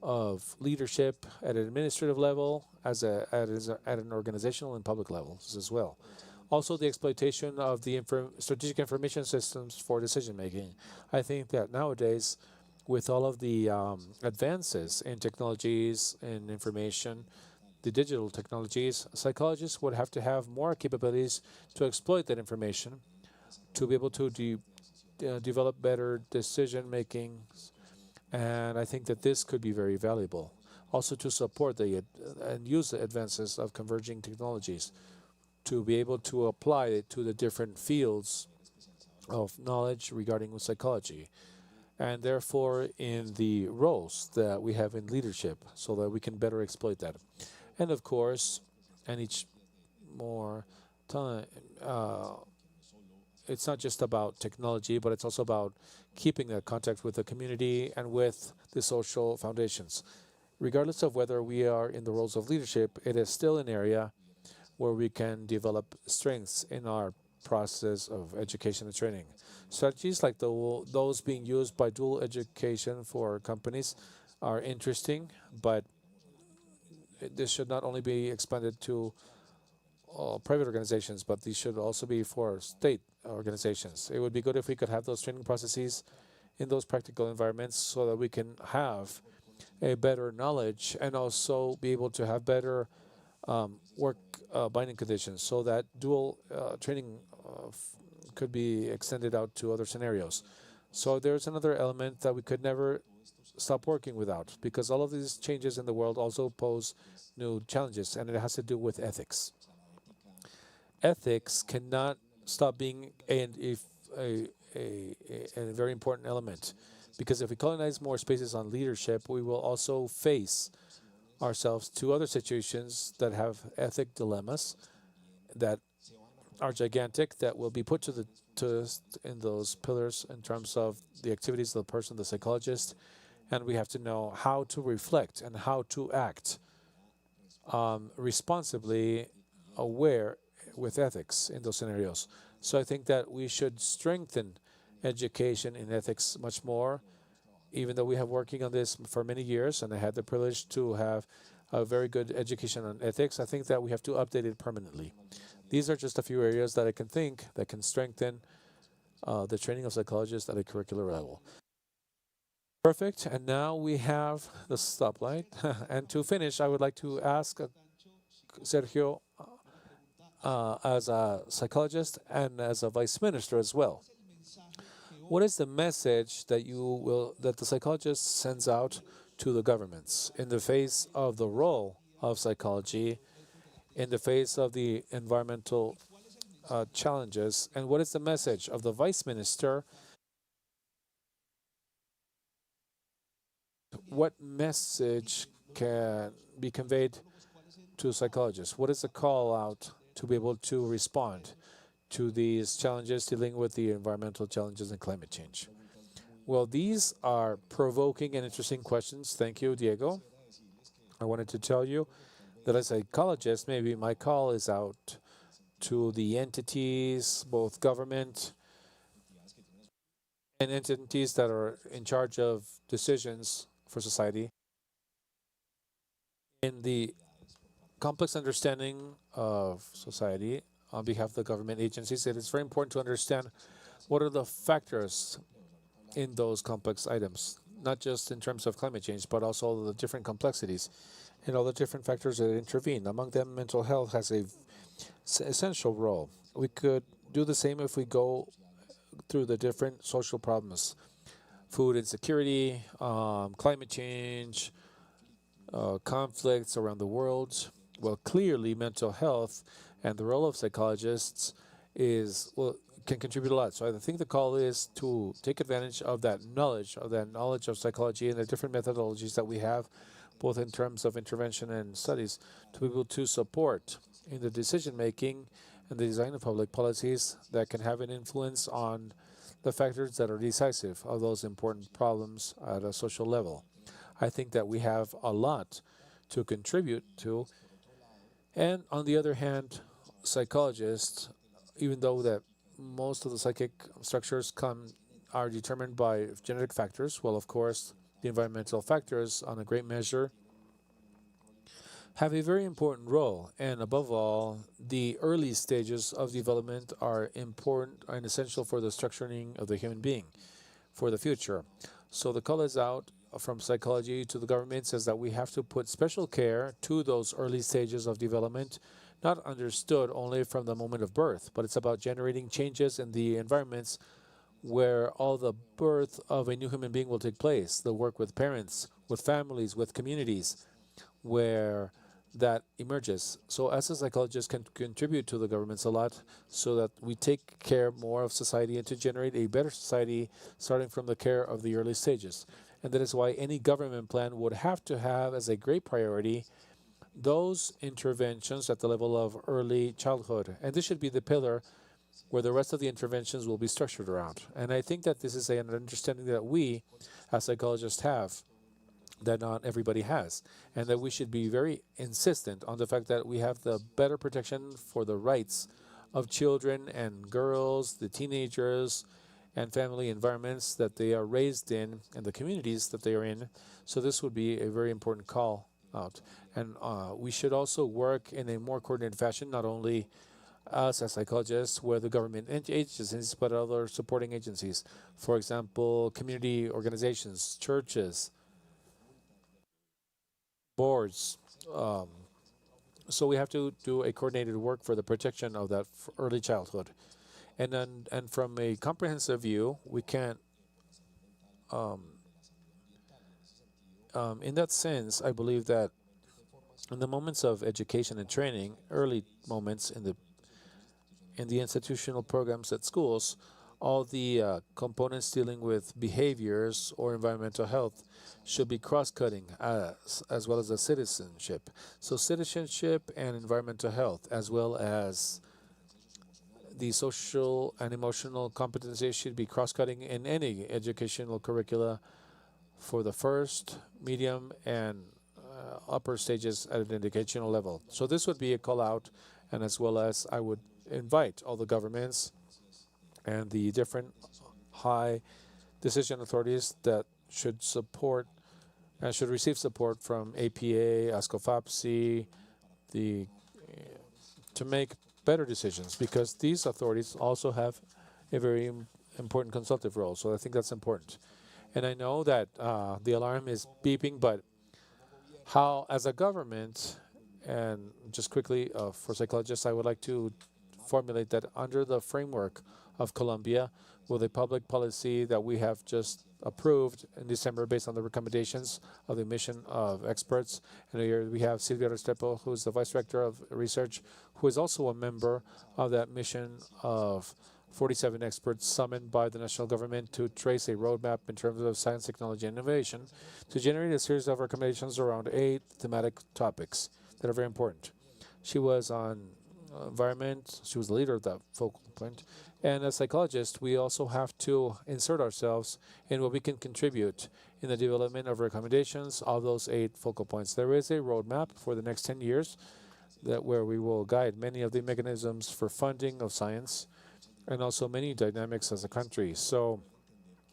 of leadership at an administrative level, at an organizational and public levels as well. Also, the exploitation of the strategic information systems for decision making. I think that nowadays, with all of the advances in technologies and information, the digital technologies, psychologists would have to have more capabilities to exploit that information, to be able to develop better decision making. And I think that this could be very valuable. Also to support and use the advances of converging technologies, to be able to apply it to the different fields of knowledge regarding psychology, and therefore in the roles that we have in leadership, so that we can better exploit that. And of course, and each more time, it's not just about technology, but it's also about keeping a contact with the community and with the social foundations. Regardless of whether we are in the roles of leadership, it is still an area where we can develop strengths in our process of education and training. Strategies like those being used by dual education for companies are interesting, but this should not only be expanded to private organizations, but these should also be for state organizations. It would be good if we could have those training processes in those practical environments, so that we can have a better knowledge and also be able to have better work binding conditions, so that dual training could be extended out to other scenarios. So there's another element that we could never stop working without, because all of these changes in the world also pose new challenges, and it has to do with ethics. Ethics cannot stop being a very important element, because if we colonize more spaces on leadership, we will also face ourselves to other situations that have ethic dilemmas that are gigantic, that will be put to in those pillars in terms of the activities of the person, the psychologist, and we have to know how to reflect and how to act responsibly, aware with ethics in those scenarios. So I think that we should strengthen education in ethics much more, even though we have working on this for many years, and I had the privilege to have a very good education on ethics. I think that we have to update it permanently. These are just a few areas that I can think that can strengthen the training of psychologists at a curricular level. Perfect, and now we have the stoplight. And to finish, I would like to ask Sergio, as a psychologist and as a vice minister as well, what is the message that the psychologist sends out to the governments in the face of the role of psychology, in the face of the environmental challenges, and what is the message of the vice minister? What message can be conveyed to psychologists? What is the call out to be able to respond to these challenges dealing with the environmental challenges and climate change? Well, these are provoking and interesting questions. Thank you, Diego. I wanted to tell you that as a psychologist, maybe my call is out to the entities, both government and entities that are in charge of decisions for society, in the complex understanding of society on behalf of the government agencies. It is very important to understand what are the factors in those complex items, not just in terms of climate change, but also the different complexities and all the different factors that intervene. Among them, mental health has a essential role. We could do the same if we go through the different social problems: food insecurity, climate change, conflicts around the world. Well, clearly mental health and the role of psychologists can contribute a lot. So I think the call is to take advantage of that knowledge of psychology and the different methodologies that we have, both in terms of intervention and studies, to be able to support in the decision making and the design of public policies that can have an influence on the factors that are decisive of those important problems at a social level. I think that we have a lot to contribute to. And on the other hand, psychologists, even though that most of the psychic structures are determined by genetic factors, well, of course, the environmental factors on a great measure have a very important role. And above all, the early stages of development are important and essential for the structuring of the human being for the future. So the call is out from psychology to the government says that we have to put special care to those early stages of development, not understood only from the moment of birth, but it's about generating changes in the environments where all the birth of a new human being will take place. The work with parents, with families, with communities, where that emerges. So as a psychologist can contribute to the governments a lot so that we take care more of society and to generate a better society starting from the care of the early stages. And that is why any government plan would have to have as a great priority those interventions at the level of early childhood. And this should be the pillar where the rest of the interventions will be structured around. And I think that this is an understanding that we as psychologists have that not everybody has, and that we should be very insistent on the fact that we have the better protection for the rights of children and girls, the teenagers, and family environments that they are raised in and the communities that they are in. So this would be a very important call out. And we should also work in a more coordinated fashion, not only us as psychologists, where the government agencies, but other supporting agencies. For example, community organizations, churches, boards. So we have to do a coordinated work for the protection of that early childhood. And from a comprehensive view, we can't, in that sense, I believe that in the moments of education and training, early moments in the institutional programs at schools, all the components dealing with behaviors or environmental health should be cross-cutting as well as the citizenship. So citizenship and environmental health, as well as the social and emotional competencies, should be cross-cutting in any educational curricula for the first, medium, and upper stages at an educational level. So this would be a call out, and as well as I would invite all the governments and the different high decision authorities that should support and should receive support from APA, ASCOFAPSI, to make better decisions, because these authorities also have a very important consultative role. So I think that's important. And I know that the alarm is beeping, but how, as a government, and just quickly for psychologists, I would like to formulate that under the framework of Colombia, with a public policy that we have just approved in December based on the recommendations of the mission of experts. And here we have Silvia Restrepo, who is the Vice Director of Research, who is also a member of that mission of 47 experts summoned by the national government to trace a roadmap in terms of science, technology, and innovation to generate a series of recommendations around 8 thematic topics that are very important. She was on environment, she was the leader of that focal point. And as psychologists, we also have to insert ourselves in what we can contribute in the development of recommendations of those 8 focal points. There is a roadmap for the next 10 years where we will guide many of the mechanisms for funding of science and also many dynamics as a country. So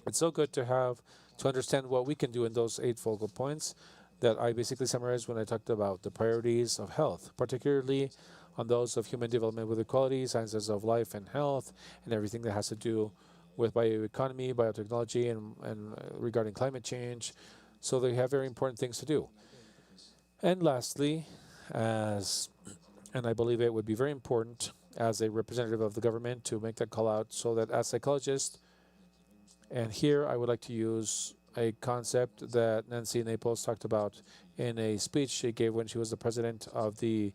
it's so good to understand what we can do in those 8 focal points that I basically summarized when I talked about the priorities of health, particularly on those of human development with equality, sciences of life and health, and everything that has to do with bioeconomy, biotechnology, and regarding climate change. So they have very important things to do. And lastly, and I believe it would be very important as a representative of the government to make that call out, so that as psychologists, and here I would like to use a concept that Nancy Naples talked about in a speech she gave when she was the president of the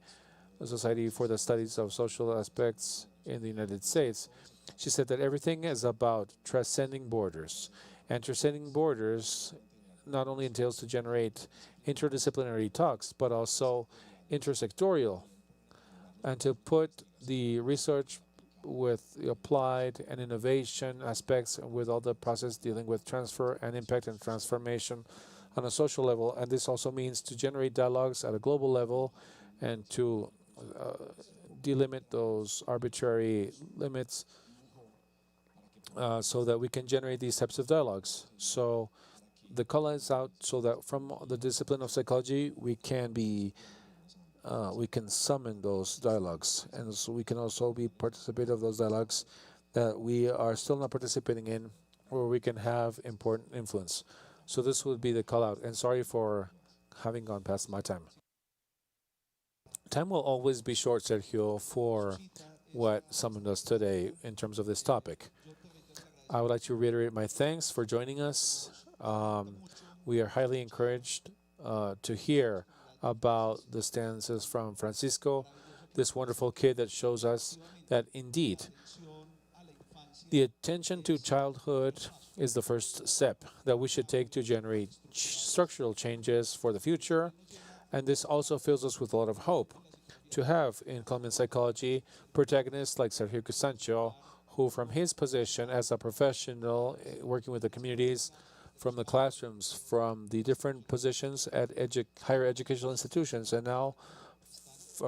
Society for the Studies of Social Aspects in the United States. She said that everything is about transcending borders. And transcending borders not only entails to generate interdisciplinary talks, but also intersectorial, and to put the research with the applied and innovation aspects, and with all the process dealing with transfer and impact and transformation on a social level. And this also means to generate dialogues at a global level and to delimit those arbitrary limits so that we can generate these types of dialogues. So the call is out so that from the discipline of psychology, we can summon those dialogues, and so we can also be participate of those dialogues that we are still not participating in, where we can have important influence. So this would be the call out, and sorry for having gone past my time. Time will always be short, Sergio, for what summoned us today in terms of this topic. I would like to reiterate my thanks for joining us. We are highly encouraged to hear about the stances from Francisco, this wonderful kid that shows us that indeed the attention to childhood is the first step that we should take to generate structural changes for the future. And this also fills us with a lot of hope to have in Colombian psychology protagonists like Sergio Cristancho, who from his position as a professional working with the communities, from the classrooms, from the different positions at higher educational institutions, and now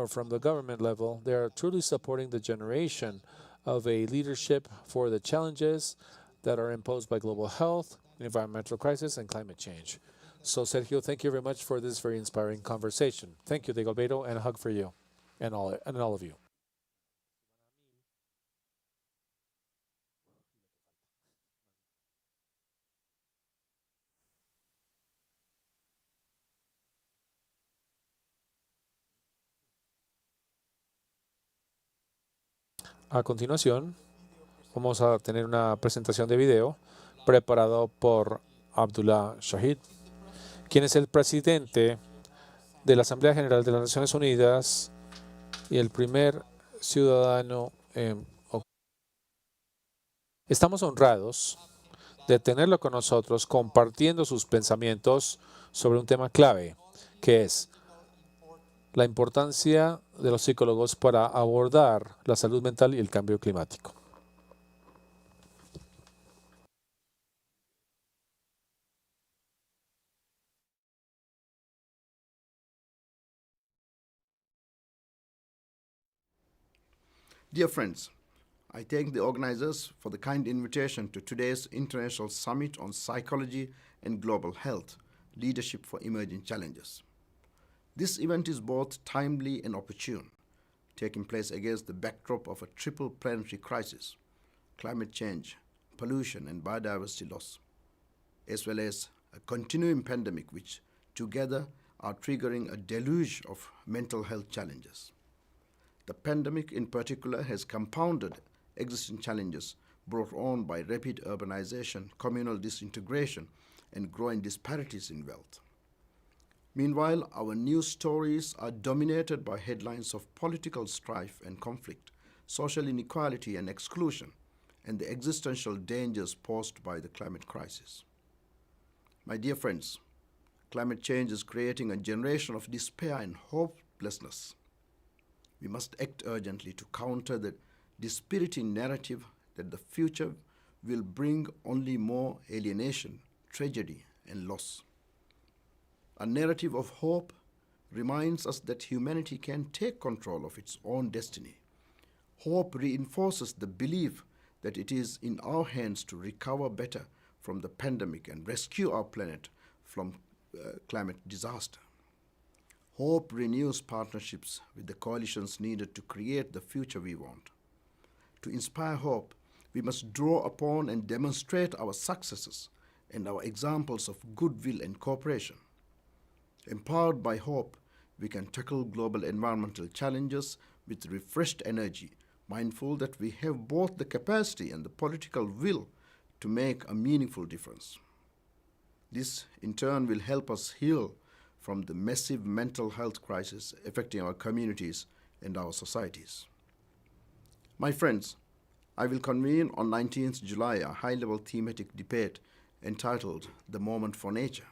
from the government level, they are truly supporting the generation of a leadership for the challenges that are imposed by global health, environmental crisis, and climate change. So, Sergio, thank you very much for this very inspiring conversation. Thank you, Alveiro, and a hug for you and all of you. A continuación, vamos a tener una presentación de video preparado por Abdulla Shahid, quien es el presidente de la Asamblea General de las Naciones Unidas y el primer ciudadano. Estamos honrados de tenerlo con nosotros compartiendo sus pensamientos sobre un tema clave, que es la importancia de los psicólogos para abordar la salud mental y el cambio climático. Dear friends, I thank the organizers for the kind invitation to today's International Summit on Psychology and Global Health, Leadership for Emerging Challenges. This event is both timely and opportune, taking place against the backdrop of a triple planetary crisis: climate change, pollution, and biodiversity loss, as well as a continuing pandemic which together are triggering a deluge of mental health challenges. The pandemic in particular has compounded existing challenges brought on by rapid urbanization, communal disintegration, and growing disparities in wealth. Meanwhile, our news stories are dominated by headlines of political strife and conflict, social inequality and exclusion, and the existential dangers posed by the climate crisis. My dear friends, climate change is creating a generation of despair and hopelessness. We must act urgently to counter the dispiriting narrative that the future will bring only more alienation, tragedy, and loss. A narrative of hope reminds us that humanity can take control of its own destiny. Hope reinforces the belief that it is in our hands to recover better from the pandemic and rescue our planet from climate disaster. Hope renews partnerships with the coalitions needed to create the future we want. To inspire hope, we must draw upon and demonstrate our successes and our examples of goodwill and cooperation. Empowered by hope, we can tackle global environmental challenges with refreshed energy, mindful that we have both the capacity and the political will to make a meaningful difference. This, in turn, will help us heal from the massive mental health crisis affecting our communities and our societies. My friends, I will convene on 19th July a high-level thematic debate entitled The Moment for Nature.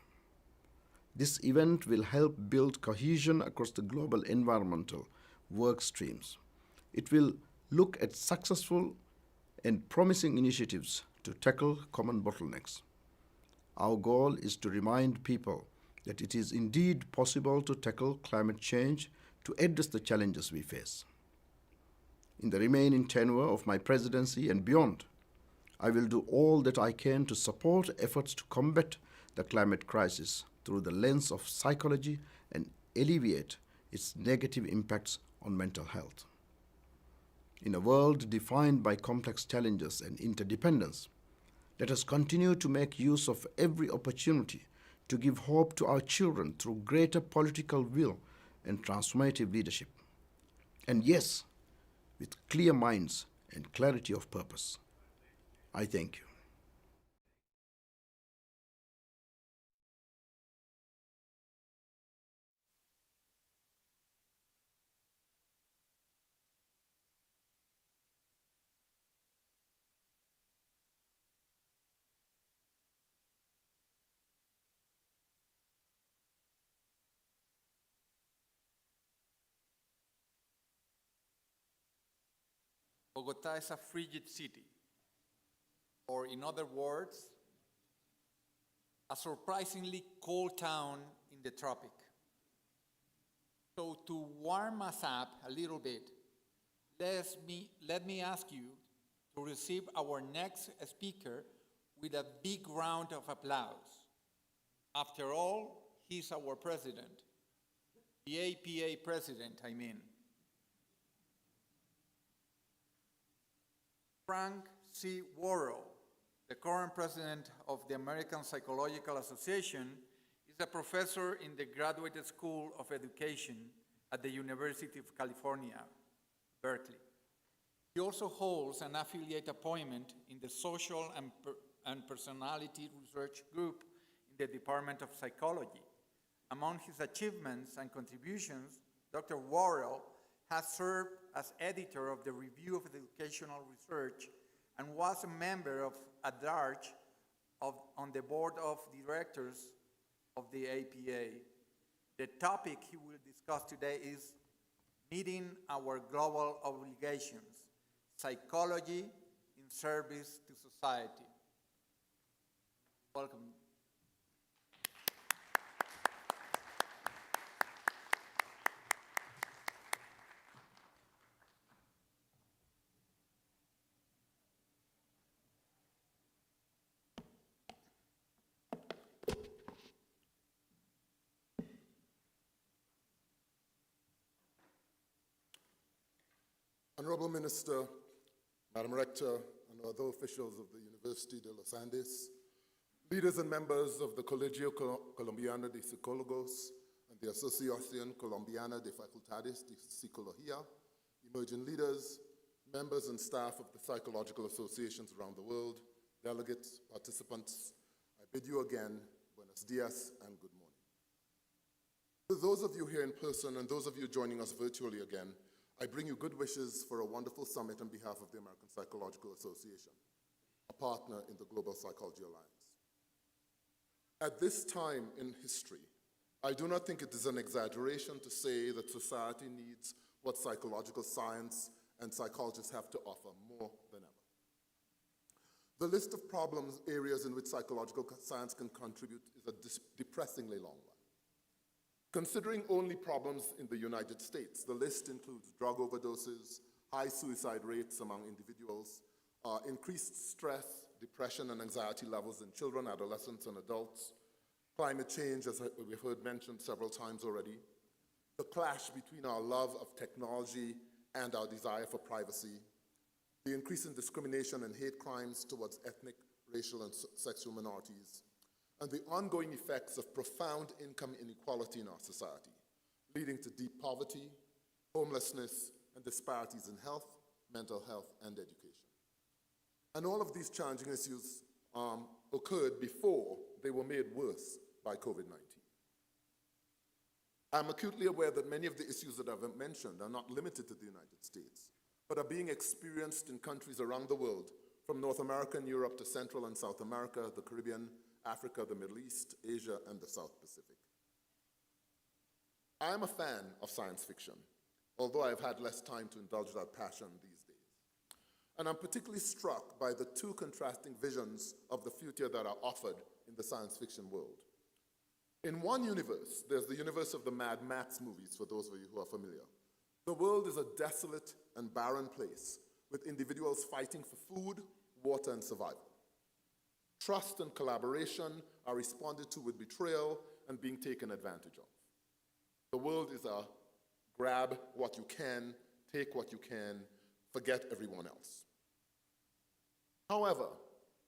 This event will help build cohesion across the global environmental work streams, It will look at successful and promising initiatives to tackle common bottlenecks. Our goal is to remind people that it is indeed possible to tackle climate change to address the challenges we face. In the remaining tenure of my presidency and beyond, I will do all that I can to support efforts to combat the climate crisis through the lens of psychology and alleviate its negative impacts on mental health. In a world defined by complex challenges and interdependence, let us continue to make use of every opportunity to give hope to our children through greater political will and transformative leadership. And yes, with clear minds and clarity of purpose. I thank you. Bogotá is a frigid city, or in other words, a surprisingly cold town in the tropic. So to warm us up a little bit, let me ask you to receive our next speaker with a big round of applause. After all, he's our president, the APA president, I mean. Frank C. Worrell, the current president of the American Psychological Association, is a professor in the Graduate School of Education at the University of California, Berkeley. He also holds an affiliate appointment in the Social and Personality Research Group in the Department of Psychology. Among his achievements and contributions, Dr. Worrell has served as editor of the Review of Educational Research and was a member of at large on the board of directors of the APA. The topic he will discuss today is meeting our global obligations, psychology in service to society. Welcome. Honorable Minister, Madam Rector, and other officials of the University de los Andes, leaders and members of the Colegio Colombiano de Psicólogos and the Asociación Colombiana de Facultades de Psicología, emerging leaders, members and staff of the psychological associations around the world, delegates, participants, I bid you again, buenos dias and good morning. To those of you here in person and those of you joining us virtually again, I bring you good wishes for a wonderful summit on behalf of the American Psychological Association, a partner in the Global Psychology Alliance. At this time in history, I do not think it is an exaggeration to say that society needs what psychological science and psychologists have to offer more than ever. The list of problems, areas in which psychological science can contribute is a depressingly long one. Considering only problems in the United States, the list includes drug overdoses, high suicide rates among individuals, increased stress, depression, and anxiety levels in children, adolescents, and adults, climate change, as we've heard mentioned several times already, the clash between our love of technology and our desire for privacy, the increase in discrimination and hate crimes towards ethnic, racial, and sexual minorities, and the ongoing effects of profound income inequality in our society, leading to deep poverty, homelessness, and disparities in health, mental health, and education. And all of these challenging issues occurred before they were made worse by COVID-19. I'm acutely aware that many of the issues that I've mentioned are not limited to the United States, but are being experienced in countries around the world, from North America and Europe to Central and South America, the Caribbean, Africa, the Middle East, Asia, and the South Pacific. I am a fan of science fiction, although I've had less time to indulge that passion these days. And I'm particularly struck by the two contrasting visions of the future that are offered in the science fiction world. In one universe, there's the universe of the Mad Max movies, for those of you who are familiar. The world is a desolate and barren place, with individuals fighting for food, water, and survival. Trust and collaboration are responded to with betrayal and being taken advantage of. The world is a grab what you can, take what you can, forget everyone else. However,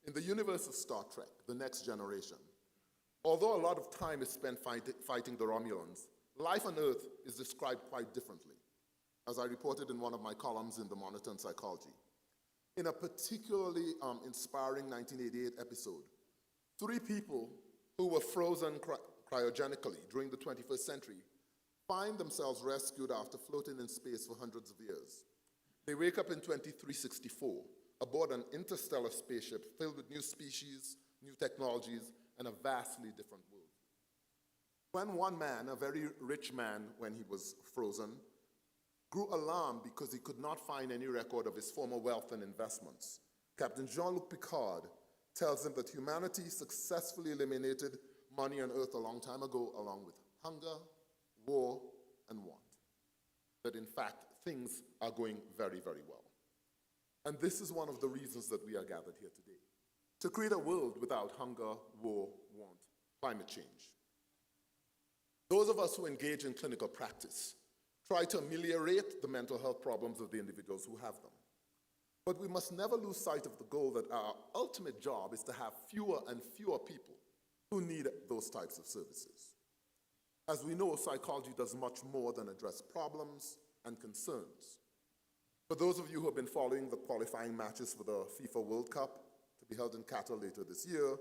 in the universe of Star Trek, The Next Generation, although a lot of time is spent fighting the Romulans, life on Earth is described quite differently, as I reported in one of my columns in the Monitor in Psychology. In a particularly inspiring 1988 episode, 3 people who were frozen cryogenically during the 21st century find themselves rescued after floating in space for hundreds of years. They wake up in 2364 aboard an interstellar spaceship filled with new species, new technologies, and a vastly different world. When one man, a very rich man when he was frozen, grew alarmed because he could not find any record of his former wealth and investments, Captain Jean-Luc Picard tells him that humanity successfully eliminated money on Earth a long time ago, along with hunger, war, and want. That in fact, things are going very, very well. And this is one of the reasons that we are gathered here today, to create a world without hunger, war, want, climate change. Those of us who engage in clinical practice try to ameliorate the mental health problems of the individuals who have them. But we must never lose sight of the goal that our ultimate job is to have fewer and fewer people who need those types of services. As we know, psychology does much more than address problems and concerns. For those of you who have been following the qualifying matches for the FIFA World Cup to be held in Qatar later this year,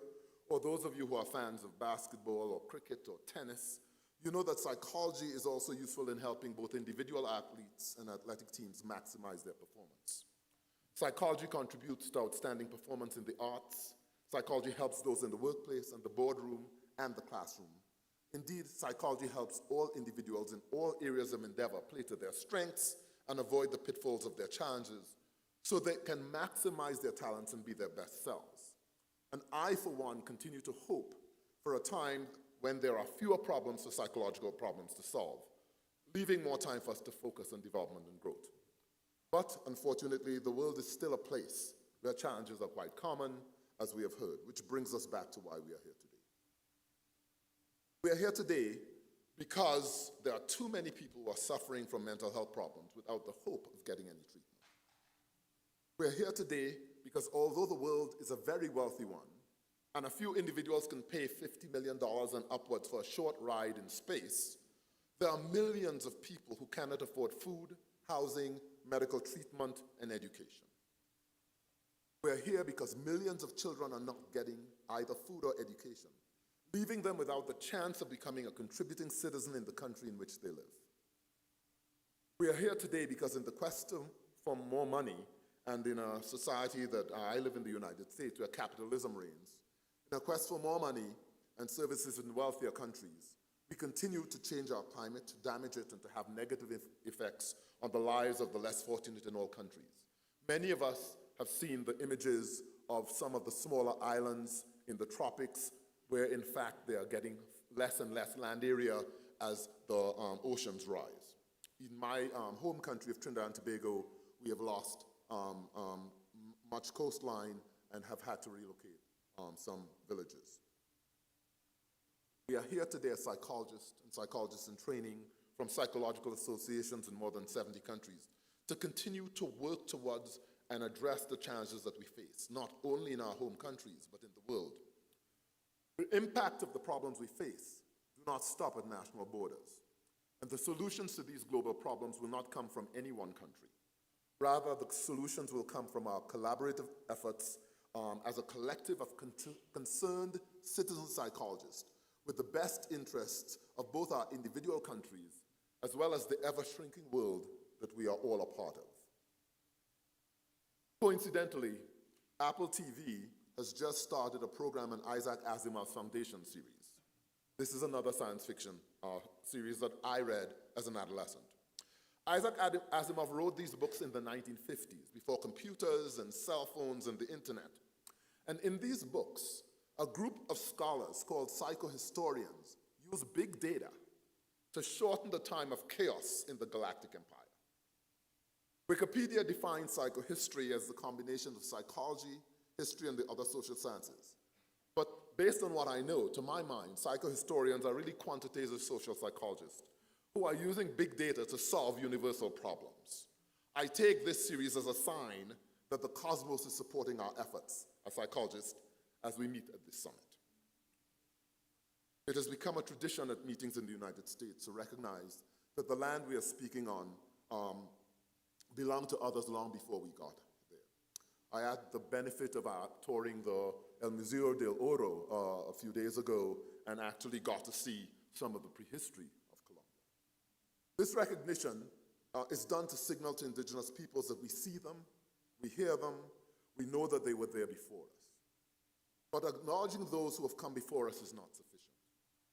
or those of you who are fans of basketball or cricket or tennis, you know that psychology is also useful in helping both individual athletes and athletic teams maximize their performance. Psychology contributes to outstanding performance in the arts. Psychology helps those in the workplace and the boardroom and the classroom. Indeed, psychology helps all individuals in all areas of endeavor play to their strengths and avoid the pitfalls of their challenges so they can maximize their talents and be their best selves. And I, for one, continue to hope for a time when there are fewer problems for psychological problems to solve, leaving more time for us to focus on development and growth. But unfortunately, the world is still a place where challenges are quite common, as we have heard, which brings us back to why we are here today. We are here today because there are too many people who are suffering from mental health problems without the hope of getting any treatment. We are here today because although the world is a very wealthy one, and a few individuals can pay $50 million and upwards for a short ride in space, there are millions of people who cannot afford food, housing, medical treatment, and education. We're here because millions of children are not getting either food or education, leaving them without the chance of becoming a contributing citizen in the country in which they live. We are here today because in the quest for more money, and in a society that I live in the United States where capitalism reigns, in a quest for more money and services in wealthier countries, we continue to change our climate, to damage it, and to have negative effects on the lives of the less fortunate in all countries. Many of us have seen the images of some of the smaller islands in the tropics where, in fact, they are getting less and less land area as the oceans rise. In my home country of Trinidad and Tobago, we have lost much coastline and have had to relocate some villages. We are here today as psychologists in training from psychological associations in more than 70 countries to continue to work towards and address the challenges that we face, not only in our home countries, but in the world. The impact of the problems we face do not stop at national borders, and the solutions to these global problems will not come from any one country. Rather, the solutions will come from our collaborative efforts as a collective of concerned citizen psychologists with the best interests of both our individual countries as well as the ever-shrinking world that we are all a part of. Coincidentally, Apple TV has just started a program on Isaac Asimov's Foundation series. This is another science fiction series that I read as an adolescent. Isaac Asimov wrote these books in the 1950s, before computers and cell phones and the internet. And in these books, a group of scholars called psychohistorians use big data to shorten the time of chaos in the galactic empire. Wikipedia defines psychohistory as the combination of psychology, history, and the other social sciences. But based on what I know, to my mind, psychohistorians are really quantitative social psychologists who are using big data to solve universal problems. I take this series as a sign that the cosmos is supporting our efforts as psychologists as we meet at this summit. It has become a tradition at meetings in the United States to recognize that the land we are speaking on belonged to others long before we got there. I had the benefit of touring the El Museo del Oro a few days ago and actually got to see some of the prehistory of Colombia. This recognition is done to signal to indigenous peoples that we see them, we hear them, we know that they were there before us. But acknowledging those who have come before us is not sufficient.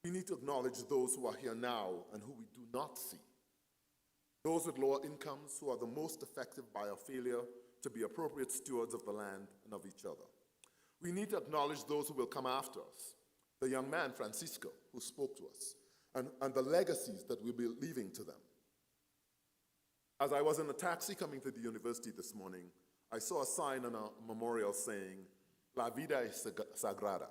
We need to acknowledge those who are here now and who we do not see. Those with lower incomes who are the most affected by our failure to be appropriate stewards of the land and of each other. We need to acknowledge those who will come after us, the young man, Francisco, who spoke to us, and the legacies that we'll be leaving to them. As I was in a taxi coming to the university this morning, I saw a sign on a memorial saying, "La vida es sagrada."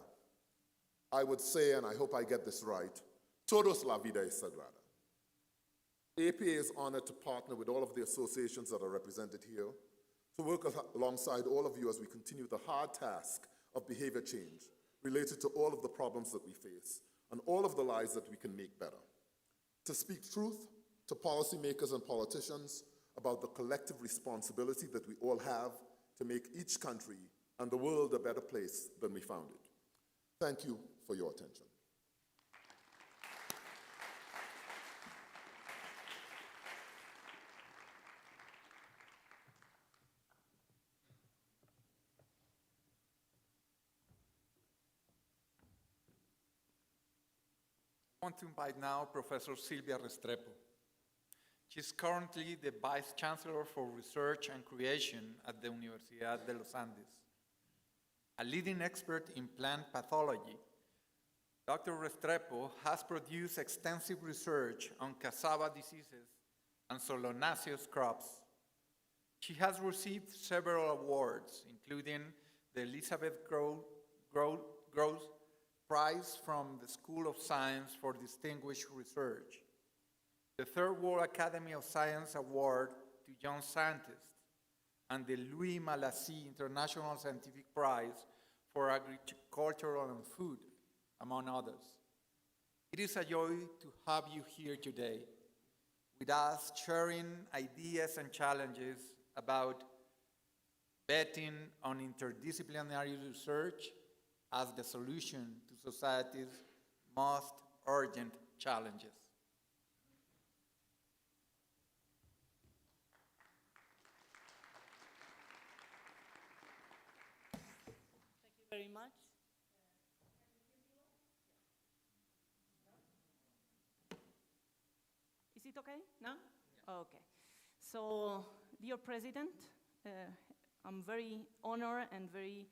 I would say, and I hope I get this right, todos la vida es sagrada. APA is honored to partner with all of the associations that are represented here, to work alongside all of you as we continue the hard task of behavior change related to all of the problems that we face and all of the lives that we can make better. To speak truth to policymakers and politicians about the collective responsibility that we all have to make each country and the world a better place than we found it. Thank you for your attention. I want to invite now Professor Silvia Restrepo. She's currently the Vice Chancellor for Research and Creation at the Universidad de los Andes. A leading expert in plant pathology, Dr. Restrepo has produced extensive research on cassava diseases and solanaceous crops. She has received several awards, including the Elizabeth Gross Prize from the School of Science for Distinguished Research, the Third World Academy of Science Award to Young Scientists, and the Louis Malassis International Scientific Prize for Agriculture and Food, among others. It is a joy to have you here today with us, sharing ideas and challenges about betting on interdisciplinary research as the solution to society's most urgent challenges. Thank you very much. Is it okay now? Yeah. Okay. So, dear President, I'm very honored and very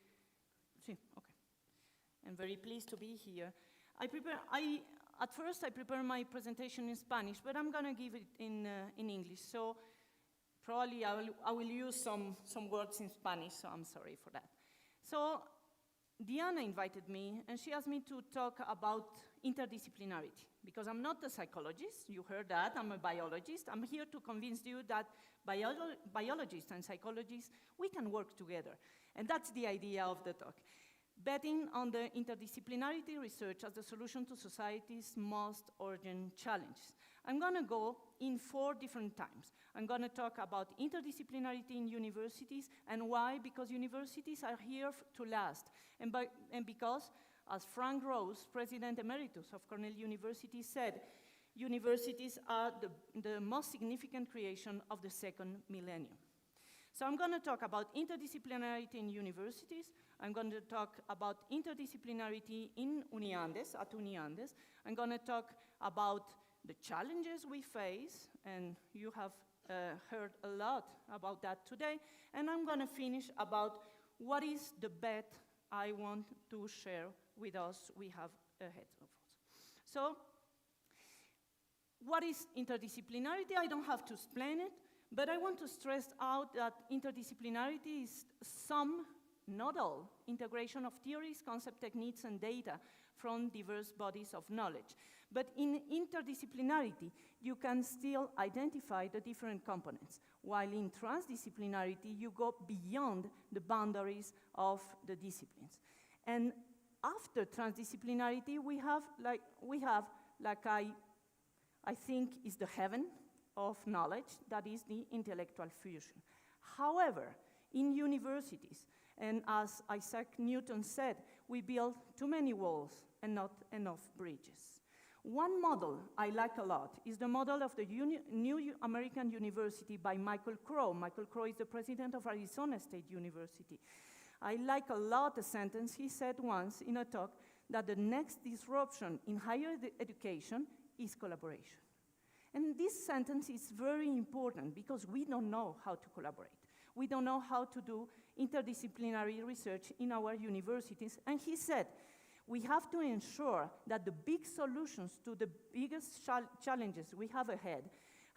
pleased to be here. At first I prepared my presentation in Spanish, but I'm going to give it in English. So probably I will use some words in Spanish, so I'm sorry for that. So Diana invited me, and she asked me to talk about interdisciplinarity, because I'm not a psychologist. You heard that. I'm a biologist. I'm here to convince you that biologists and psychologists, we can work together. And that's the idea of the talk. Betting on the interdisciplinarity research as the solution to society's most urgent challenges. I'm going to go in 4 different times. I'm going to talk about interdisciplinarity in universities and why, because universities are here to last. And because, as Frank Rose, President Emeritus of Cornell University, said, universities are the most significant creation of the second millennium. So I'm going to talk about interdisciplinarity in universities. I'm going to talk about interdisciplinarity in Uniandes, at Uniandes. I'm going to talk about the challenges we face, and you have heard a lot about that today, and I'm going to finish about what is the bet I want to share with us we have ahead of us. So, what is interdisciplinarity? I don't have to explain it, but I want to stress out that interdisciplinarity is some, not all, integration of theories, concept, techniques, and data from diverse bodies of knowledge. But in interdisciplinarity, you can still identify the different components, while in transdisciplinarity, you go beyond the boundaries of the disciplines. And after transdisciplinarity, we have like I think is the heaven of knowledge, that is the intellectual fusion. However, in universities, and as Isaac Newton said, we build too many walls and not enough bridges. One model I like a lot is the model of the New American University by Michael Crow. Michael Crow is the president of Arizona State University. I like a lot a sentence he said once in a talk, that the next disruption in higher education is collaboration. And this sentence is very important because we don't know how to collaborate. We don't know how to do interdisciplinary research in our universities. And he said, we have to ensure that the big solutions to the biggest challenges we have ahead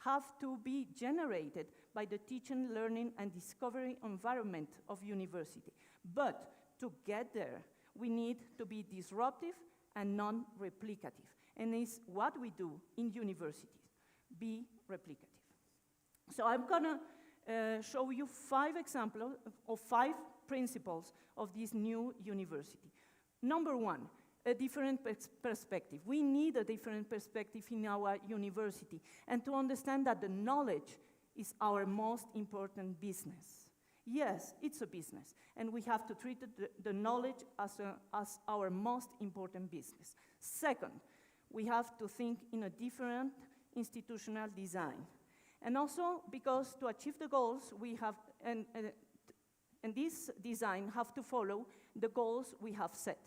have to be generated by the teaching, learning, and discovery environment of university. But to get there, we need to be disruptive and non-replicative. And it's what we do in universities, be replicative. So I'm gonna show you 5 examples of 5 principles of this new university. Number 1, a different perspective. We need a different perspective in our university, and to understand that the knowledge is our most important business. Yes, it's a business, and we have to treat the knowledge as our most important business. Second, we have to think in a different institutional design. And also because to achieve the goals, we have, and this design have to follow the goals we have set.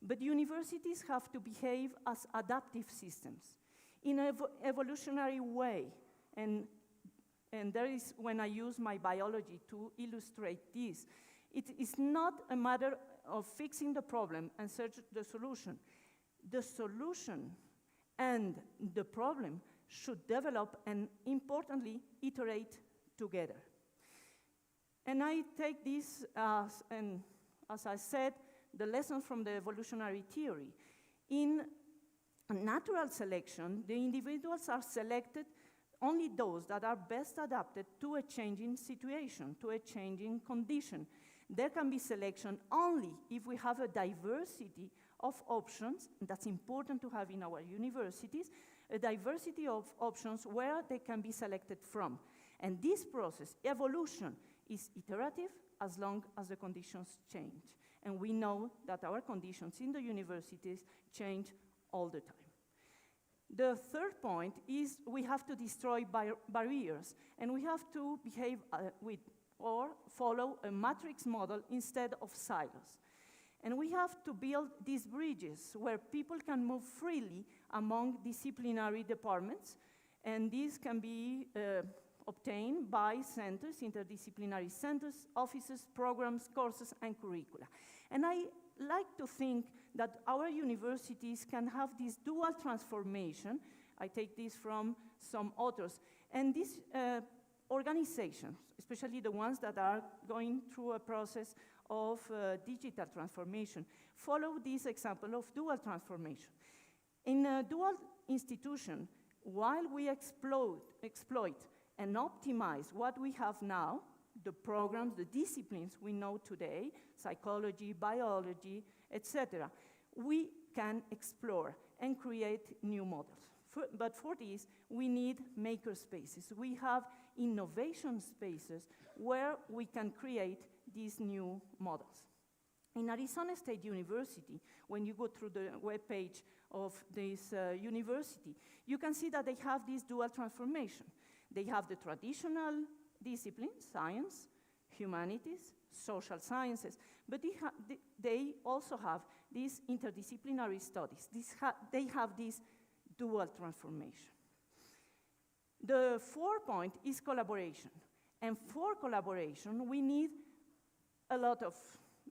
But universities have to behave as adaptive systems in an evolutionary way. And there is when I use my biology to illustrate this. It is not a matter of fixing the problem and search the solution. The solution and the problem should develop and, importantly, iterate together. And I take this as I said, the lessons from the evolutionary theory. In natural selection, the individuals are selected only those that are best adapted to a changing situation, to a changing condition. There can be selection only if we have a diversity of options, and that's important to have in our universities, a diversity of options where they can be selected from. And this process, evolution, is iterative as long as the conditions change. And we know that our conditions in the universities change all the time. The third point is we have to destroy barriers, and we have to behave with or follow a matrix model instead of silos. And we have to build these bridges where people can move freely among disciplinary departments, and these can be obtained by centers, interdisciplinary centers, offices, programs, courses, and curricula. And I like to think that our universities can have this dual transformation. I take this from some authors. And these organizations, especially the ones that are going through a process of digital transformation, follow this example of dual transformation. In a dual institution, while we exploit and optimize what we have now, the programs, the disciplines we know today, psychology, biology, etc., we can explore and create new models. But for this, we need maker spaces. We have innovation spaces where we can create these new models. In Arizona State University, when you go through the webpage of this university, you can see that they have this dual transformation. They have the traditional disciplines, science, humanities, social sciences, but they also have these interdisciplinary studies. They have this dual transformation. The fourth point is collaboration. And for collaboration, we need a lot of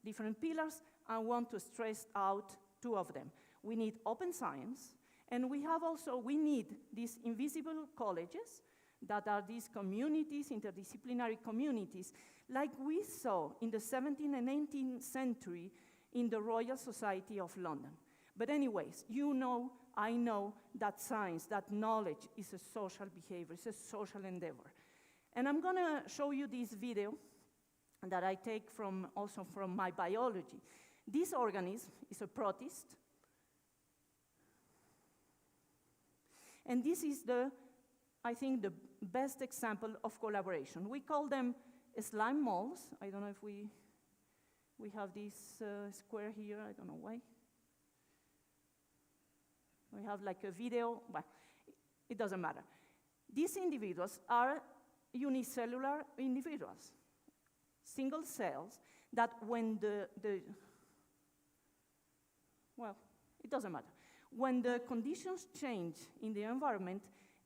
different pillars. I want to stress out two of them. We need open science, and we need these invisible colleges that are these communities, interdisciplinary communities, like we saw in the 17th and 18th century in the Royal Society of London. But anyways, you know, I know that science, that knowledge is a social behavior, it's a social endeavor. And I'm gonna show you this video that I take also from my biology. This organism is a protist. And this is I think, the best example of collaboration. We call them slime molds. I don't know if we have this square here, I don't know why. We have like a video, well, it doesn't matter. These individuals are unicellular individuals, single cells that when well, it doesn't matter. When the conditions change in the environment,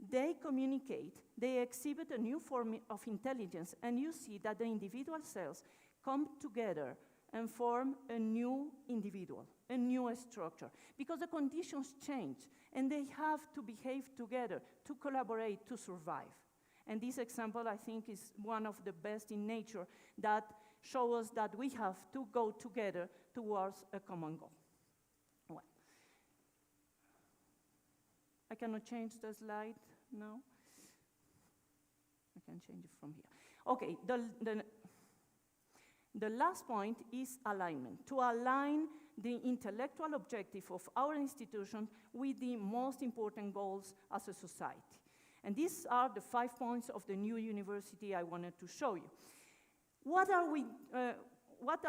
they communicate, they exhibit a new form of intelligence, and you see that the individual cells come together and form a new individual, a new structure, because the conditions change, and they have to behave together, to collaborate, to survive. And this example, I think, is one of the best in nature that shows us that we have to go together towards a common goal. Well, I cannot change the slide now. I can change it from here. Okay, the last point is alignment, to align the intellectual objective of our institution with the most important goals as a society. And these are the 5 points of the new university I wanted to show you. What are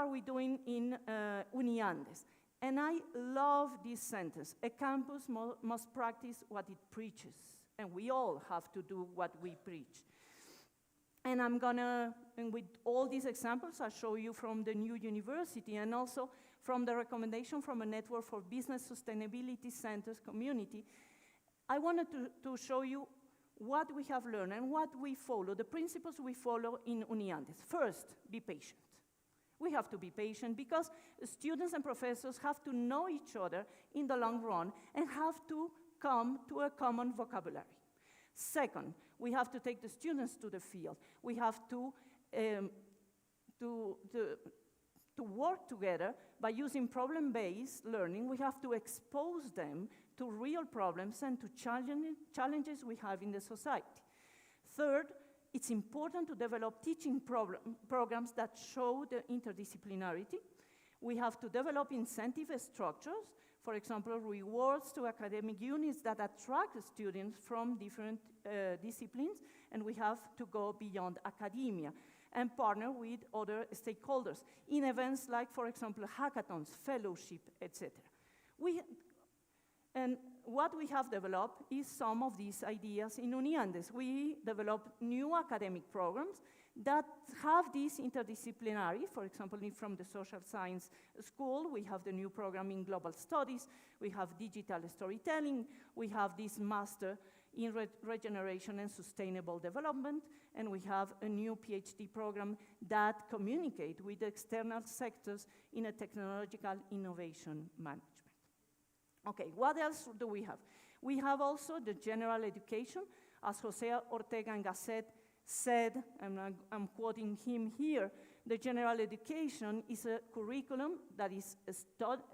we doing in Uniandes? And I love this sentence: a campus must practice what it preaches, and we all have to do what we preach. And and with all these examples, I'll show you from the new university and also from the recommendation from a network for business sustainability centers community. I wanted to show you what we have learned and what we follow, the principles we follow in Uniandes. First, be patient. We have to be patient because students and professors have to know each other in the long run and have to come to a common vocabulary. Second, we have to take the students to the field. We have to work together by using problem-based learning. We have to expose them to real problems and to challenges we have in the society. Third, it's important to develop teaching programs that show the interdisciplinarity. We have to develop incentive structures, for example, rewards to academic units that attract students from different disciplines, and we have to go beyond academia and partner with other stakeholders in events like, for example, hackathons, fellowship, etc. And what we have developed is some of these ideas in Uniandes. We developed new academic programs that have this interdisciplinary. For example, from the social science school, we have the new program in global studies, we have digital storytelling, we have this master in regeneration and sustainable development, and we have a new PhD program that communicate with external sectors in a technological innovation management. Okay, what else do we have? We have also the general education. As Jose Ortega and Gasset said, and I'm quoting him here, the general education is a curriculum that is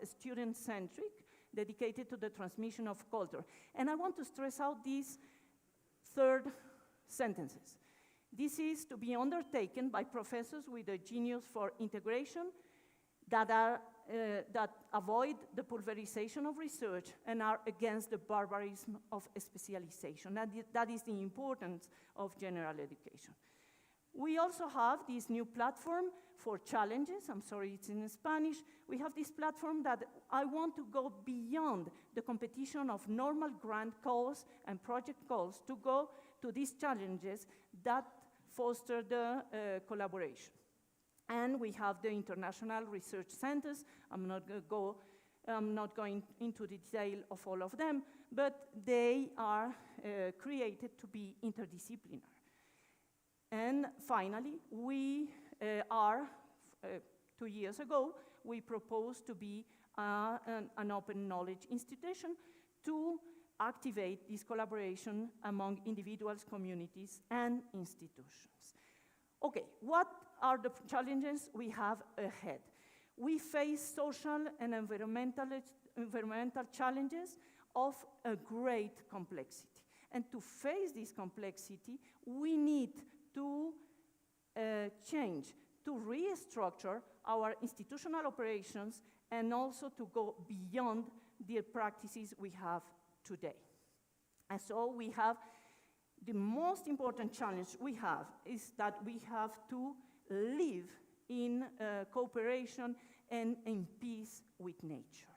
student-centric, dedicated to the transmission of culture. And I want to stress out these third sentences. This is to be undertaken by professors with a genius for integration that avoid the pulverization of research and are against the barbarism of specialization. That is the importance of general education. We also have this new platform for challenges. I'm sorry, it's in Spanish. We have this platform that I want to go beyond the competition of normal grant calls and project calls to go to these challenges that foster the collaboration. And we have the international research centers. I'm not going to go I'm not going into the detail of all of them, but they are created to be interdisciplinary. And finally, we 2 years ago, we proposed to be an open knowledge institution to activate this collaboration among individuals, communities, and institutions. Okay, what are the challenges we have ahead? We face social and environmental challenges of a great complexity. And to face this complexity, we need to change, to restructure our institutional operations and also to go beyond the practices we have today. And so we have, the most important challenge we have is that we have to live in cooperation and in peace with nature.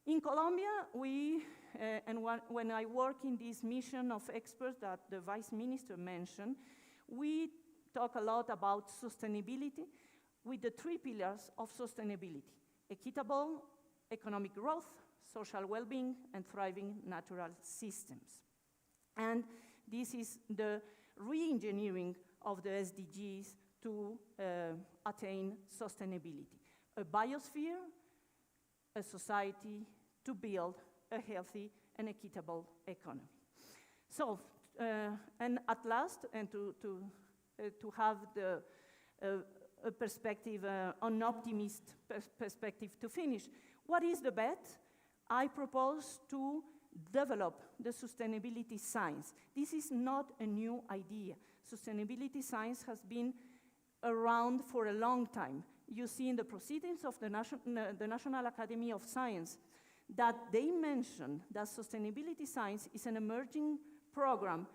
In Colombia, when I work in this mission of experts that the Vice Minister mentioned, we talk a lot about sustainability with the 3 pillars of sustainability: equitable economic growth, social well-being, and thriving natural systems. And this is the re-engineering of the SDGs to attain sustainability. A biosphere, a society to build a healthy and equitable economy. So, and at last, and to have a perspective, an optimist perspective to finish, what is the bet? I propose to develop the sustainability science. This is not a new idea. Sustainability science has been around for a long time. You see in the proceedings of the National Academy of Science that they mention that sustainability science is an emerging program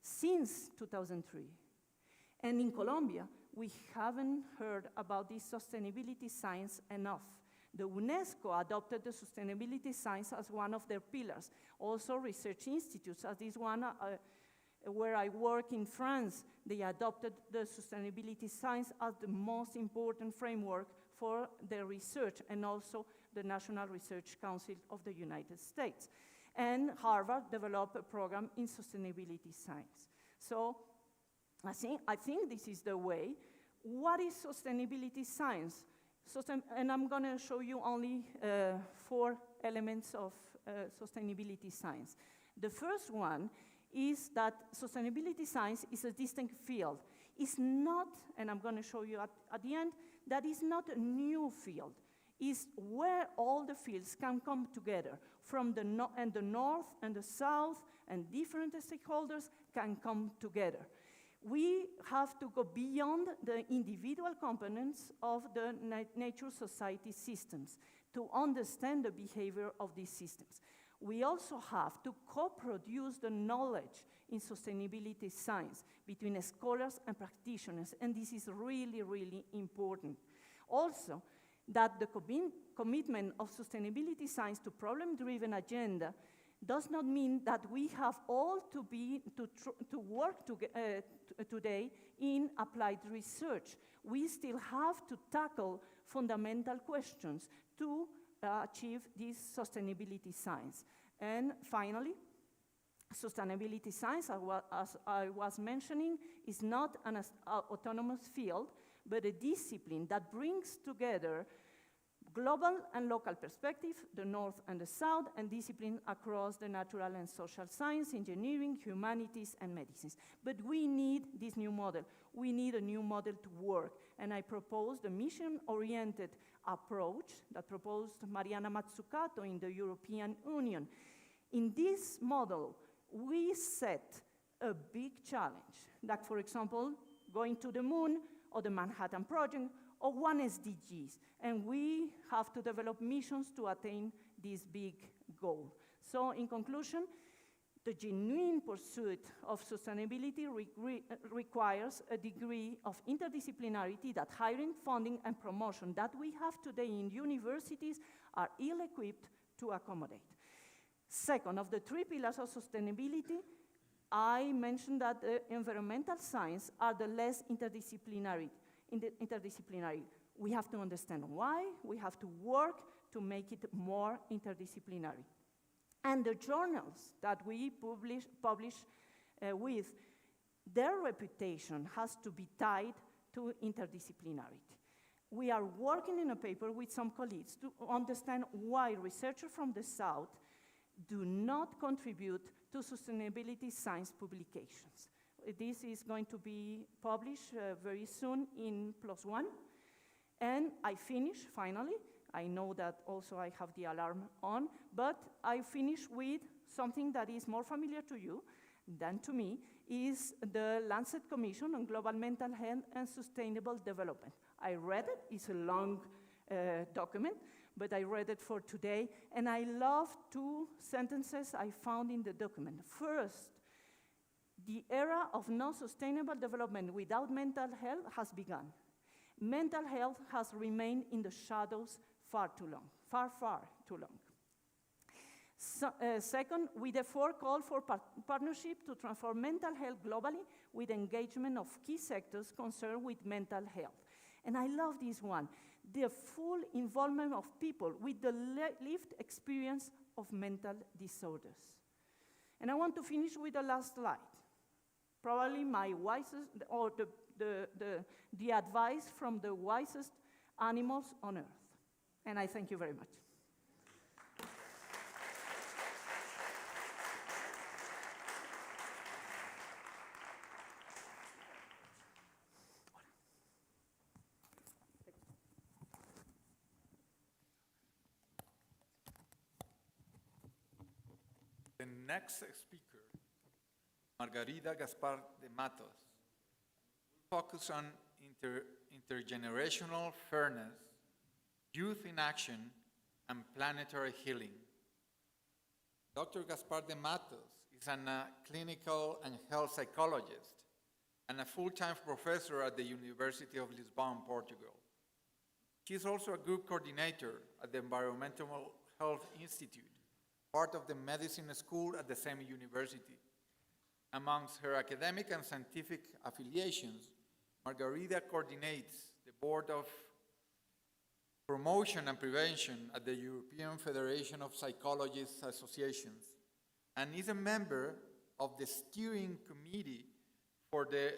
since 2003. And in Colombia, we haven't heard about this sustainability science enough. The UNESCO adopted the sustainability science as one of their pillars. Also, research institutes, as this one where I work in France, they adopted the sustainability science as the most important framework for their research, and also the National Research Council of the United States. And Harvard developed a program in sustainability science. So I think this is the way. What is sustainability science? And I'm going to show you only 4 elements of sustainability science. The first one is that sustainability science is a distinct field. It's not, and I'm going to show you at the end, that is not a new field. It's where all the fields can come together from the north and the south, and different stakeholders can come together. We have to go beyond the individual components of the nature society systems to understand the behavior of these systems. We also have to co-produce the knowledge in sustainability science between scholars and practitioners, and this is really, really important. Also, that the commitment of sustainability science to problem-driven agenda does not mean that we have all to work today in applied research. We still have to tackle fundamental questions to achieve this sustainability science. And finally, sustainability science, as I was mentioning, is not an autonomous field, but a discipline that brings together global and local perspective, the North and the South, and discipline across the natural and social science, engineering, humanities, and medicines. But we need this new model. We need a new model to work. And I propose the mission-oriented approach that proposed Mariana Mazzucato in the European Union. In this model, we set a big challenge, like, for example, going to the moon, or the Manhattan Project, or one SDGs, and we have to develop missions to attain this big goal. So in conclusion, the genuine pursuit of sustainability requires a degree of interdisciplinarity that hiring, funding, and promotion that we have today in universities are ill-equipped to accommodate. Second, of the 3 pillars of sustainability, I mentioned that the environmental science are the less interdisciplinary. We have to understand why, we have to work to make it more interdisciplinary. And the journals that we publish with, their reputation has to be tied to interdisciplinarity. We are working in a paper with some colleagues to understand why researchers from the South do not contribute to sustainability science publications. This is going to be published very soon in +1. And I finish, finally. I know that also I have the alarm on, but I finish with something that is more familiar to you than to me, is the Lancet Commission on Global Mental Health and Sustainable Development. I read it, it's a long document, but I read it for today, and I love 2 sentences I found in the document. First, the era of non-sustainable development without mental health has begun. Mental health has remained in the shadows far too long, far too long. So, second, we therefore call for partnership to transform mental health globally with engagement of key sectors concerned with mental health. And I love this one, the full involvement of people with the lived experience of mental disorders. And I want to finish with the last slide. Probably my wisest, or the advice from the wisest animals on earth. And I thank you very much. The next speaker, Margarida Gaspar de Matos, will focus on intergenerational fairness, youth in action, and planetary healing. Dr. Gaspar de Matos is a clinical and health psychologist and a full-time professor at the University of Lisbon, Portugal. She is also a group coordinator at the Environmental Health Institute, part of the medicine school at the same university. Amongst her academic and scientific affiliations, Margarida coordinates the Board of Promotion and Prevention at the European Federation of Psychologists Associations and is a member of the steering committee for the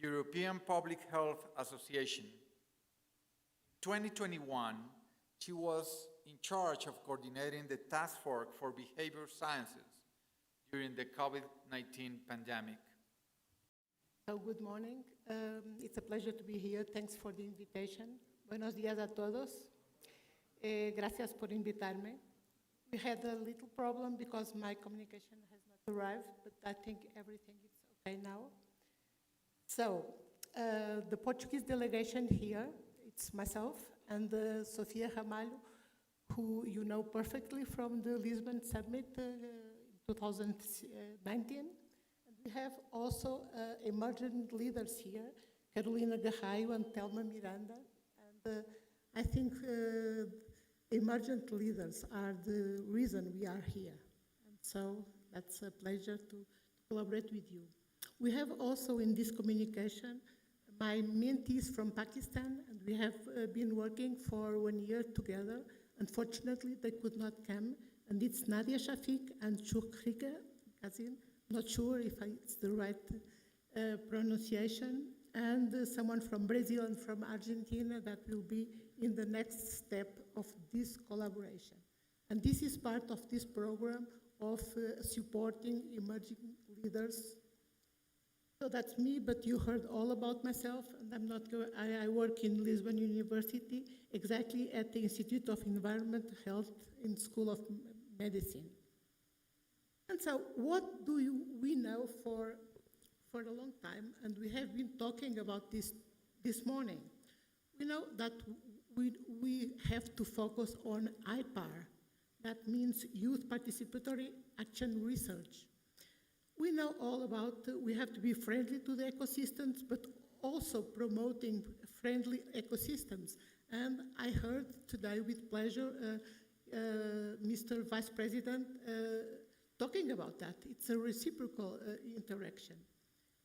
European Public Health Association. In 2021, she was in charge of coordinating the Task Force for Behavior Sciences during the COVID-19 pandemic. So good morning. It's a pleasure to be here. Thanks for the invitation. Buenos días a todos. Gracias por invitarme. We had a little problem because my communication has not arrived, but I think everything is okay now. So the Portuguese delegation here, it's myself and Sofia Ramalho, who you know perfectly from the Lisbon Summit 2019. And we have also emergent leaders here, Carolina Garraio and Thelma Miranda. And I think emergent leaders are the reason we are here. And so that's a pleasure to collaborate with you. We have also in this communication my mentees from Pakistan, and we have been working for 1 year together. Unfortunately, they could not come, and it's Nadia Shafiq and Shukrika Kazin, not sure if it's the right pronunciation, and someone from Brazil and from Argentina that will be in the next step of this collaboration. And this is part of this program of supporting emerging leaders. So that's me, but you heard all about myself, and I'm not going, I work in Lisbon University, exactly at the Institute of Environmental Health in School of Medicine. And so what do we know for a long time, and we have been talking about this morning. We know that we have to focus on IPAR. That means Youth Participatory Action Research. We know all about, we have to be friendly to the ecosystems, but also promoting friendly ecosystems. And I heard today with pleasure Mr. Vice President talking about that. It's a reciprocal interaction.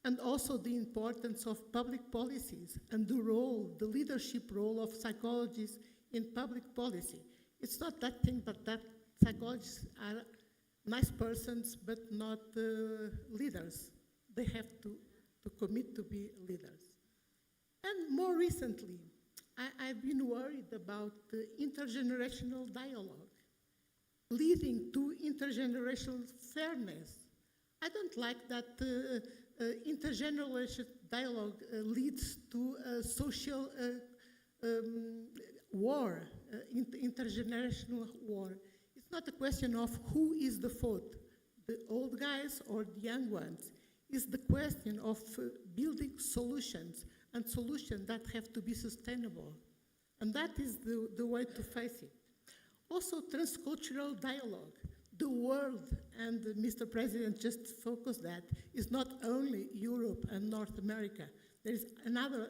And also the importance of public policies and the role, the leadership role of psychologists in public policy. It's not that thing, but that psychologists are nice persons, but not leaders. They have to commit to be leaders. And more recently, I've been worried about the intergenerational dialogue, leading to intergenerational fairness. I don't like that intergenerational dialogue leads to social war, intergenerational war. It's not a question of who is the fault, the old guys or the young ones. It's the question of building solutions, and solutions that have to be sustainable. And that is the way to face it. Also, transcultural dialogue. The world, and Mr. President just focused that, is not only Europe and North America. There is another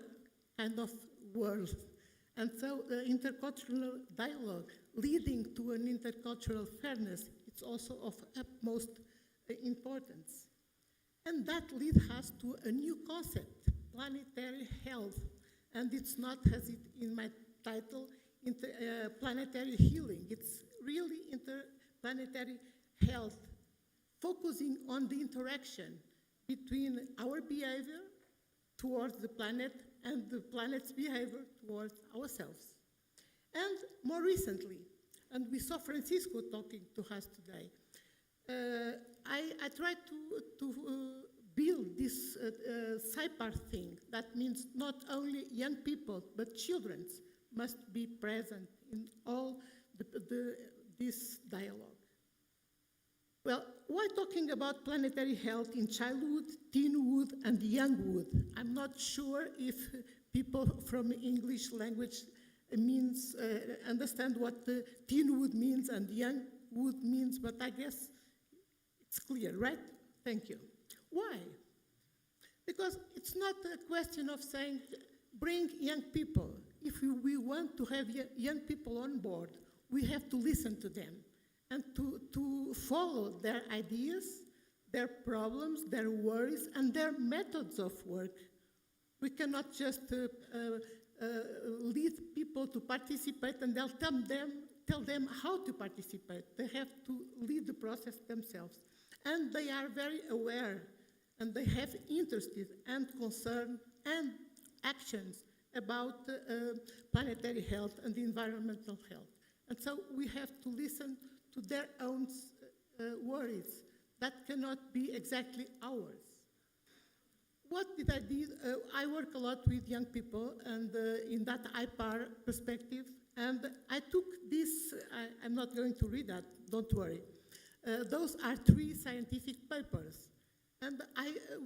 kind of world. And so intercultural dialogue leading to an intercultural fairness, it's also of utmost importance. And that leads us to a new concept, planetary health. And it's not, as it in my title, planetary healing. It's really interplanetary health, focusing on the interaction between our behavior towards the planet and the planet's behavior towards ourselves. And more recently, and we saw Francisco talking to us today, I tried to build this CYPAR thing. That means not only young people, but children must be present in all this dialogue. Well, why talking about planetary health in childhood, teenhood, and younghood? I'm not sure if people from English language understand what the teenhood means and younghood means, but I guess it's clear, right? Thank you. Why? Because it's not a question of saying, bring young people. If we want to have young people on board, we have to listen to them and to follow their ideas, their problems, their worries, and their methods of work. We cannot just lead people to participate and they'll tell them how to participate. They have to lead the process themselves. And they are very aware, and they have interested and concern and actions about planetary health and environmental health. And so we have to listen to their own worries. That cannot be exactly ours. What did I do? I work a lot with young people, and in that IPAR perspective, and I took this, I'm not going to read that, don't worry. Those are 3 scientific papers, and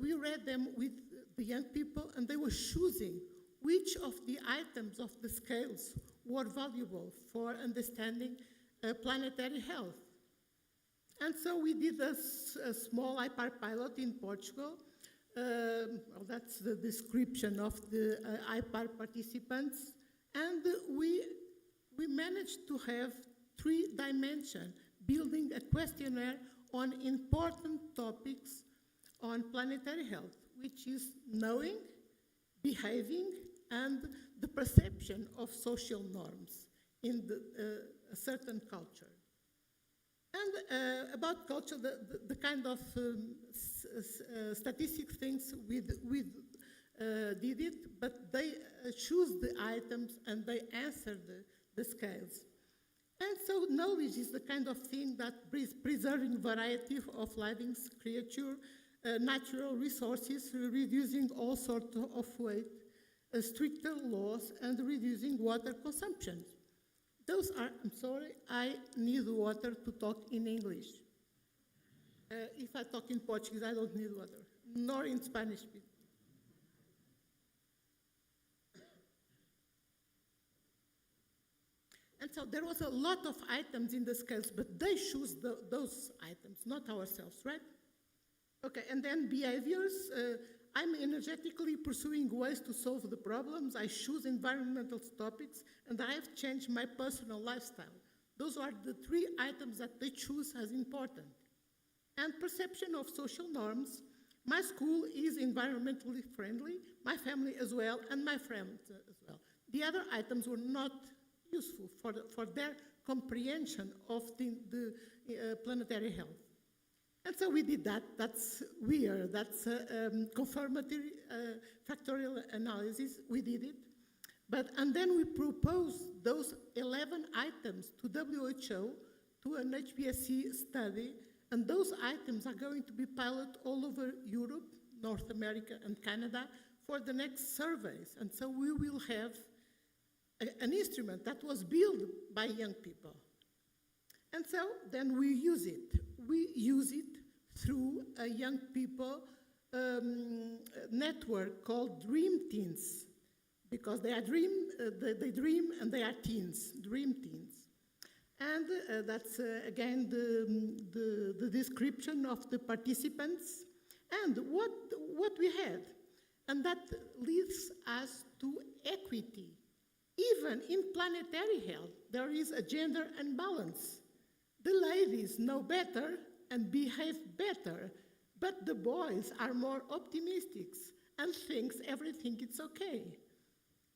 we read them with the young people, and they were choosing which of the items of the scales were valuable for understanding planetary health. And so we did a small IPAR pilot in Portugal. Well, that's the description of the IPAR participants. And we managed to have 3 dimensions, building a questionnaire on important topics on planetary health, which is knowing, behaving, and the perception of social norms in a certain culture. And about culture, the kind of statistic things we did it, but they choose the items and they answer the scales. And so knowledge is the kind of thing that preserving variety of living creature, natural resources, reducing all sorts of weight, stricter laws, and reducing water consumption. Those are, I'm sorry, I need water to talk in English. If I talk in Portuguese, I don't need water, nor in Spanish. And so there was a lot of items in the scales, but they choose those items, not ourselves, right? Okay, and then behaviors. I'm energetically pursuing ways to solve the problems. I choose environmental topics, and I have changed my personal lifestyle. Those are the 3 items that they choose as important. And perception of social norms. My school is environmentally friendly, my family as well, and my friends as well. The other items were not useful for their comprehension of the planetary health. And so we did that. That's weird. That's confirmatory factorial analysis. We did it. And then we proposed those 11 items to WHO, to an HBSC study, and those items are going to be piloted all over Europe, North America, and Canada for the next surveys. And so we will have an instrument that was built by young people. And so then we use it. We use it through a young people network called Dream Teens, because they dream and they are teens, dream teens. And that's again the description of the participants and what we had. And that leads us to equity. Even in planetary health, there is a gender imbalance. The ladies know better and behave better, but the boys are more optimistic and thinks everything is okay.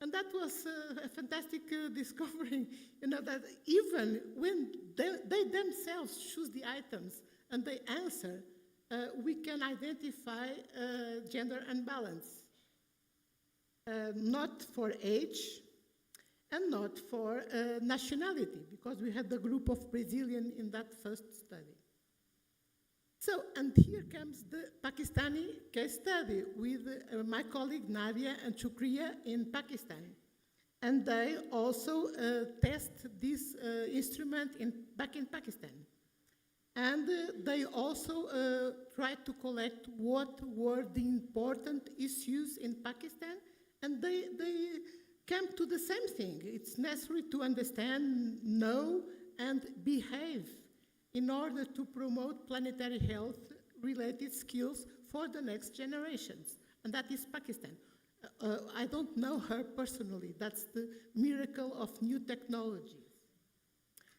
And that was a fantastic discovery, that even when they themselves choose the items and they answer, we can identify gender imbalance. Not for age and not for nationality, because we had the group of Brazilian in that first study. So, and here comes the Pakistani case study with my colleague Nadia and Shukriya in Pakistan. And they also test this instrument back in Pakistan. And they also tried to collect what were the important issues in Pakistan, and they came to the same thing. It's necessary to understand, know, and behave in order to promote planetary health-related skills for the next generations. And that is Pakistan. I don't know her personally. That's the miracle of new technologies.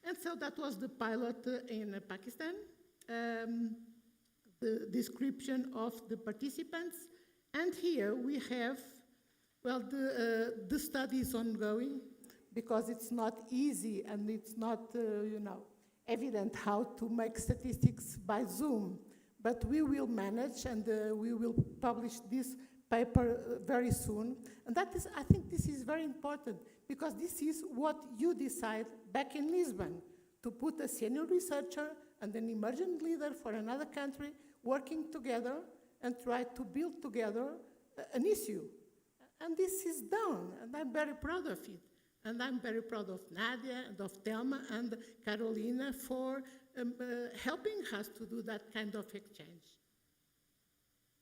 And so that was the pilot in Pakistan, the description of the participants. And here we have, well, the study is ongoing because it's not easy and it's not, evident how to make statistics by Zoom. But we will manage and we will publish this paper very soon. And that is, I think this is very important because this is what you decide back in Lisbon, to put a senior researcher and an emergent leader for another country working together and try to build together an issue. And this is done, and I'm very proud of it. And I'm very proud of Nadia and of Thelma and Carolina for helping us to do that kind of exchange.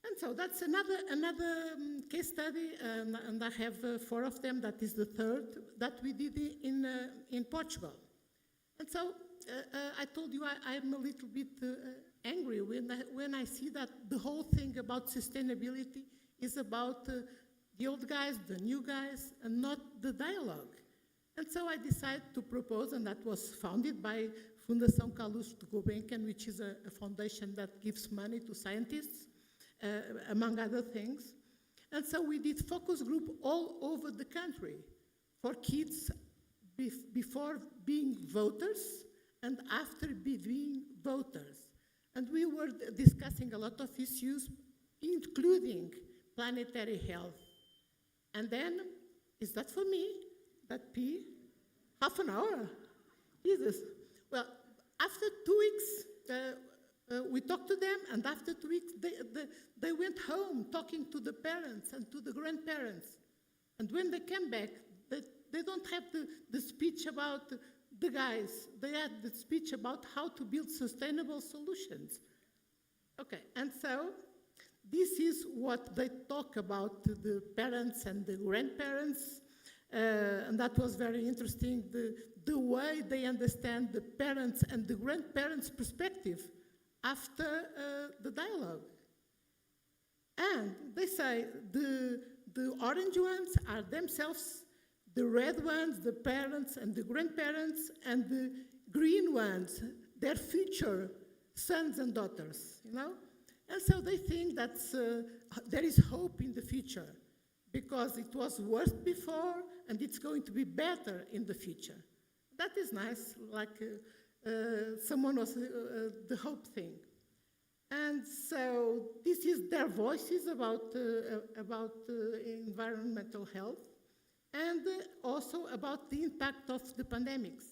And so that's another case study, and I have 4 of them. That is the third that we did in Portugal. And so I told you I'm a little bit angry when I see that the whole thing about sustainability is about the old guys, the new guys, and not the dialogue. And so I decided to propose, and that was founded by Fundação Carlos de Gulbenkian, which is a foundation that gives money to scientists, among other things. And so we did focus group all over the country for kids before being voters and after being voters. And we were discussing a lot of issues, including planetary health. And then, is that for me? That P? Half an hour? Jesus. Well, after 2 weeks, we talked to them, and after 2 weeks, they went home talking to the parents and to the grandparents. And when they came back, they don't have the speech about the guys. They had the speech about how to build sustainable solutions. Okay, and so this is what they talk about to the parents and the grandparents. And that was very interesting, the way they understand the parents and the grandparents' perspective after the dialogue. And they say the orange ones are themselves, the red ones, the parents and the grandparents, and the green ones, their future sons and daughters, And so they think that there is hope in the future, because it was worse before and it's going to be better in the future. that is nice, like someone was the hope thing. And so this is their voices about environmental health and also about the impact of the pandemics.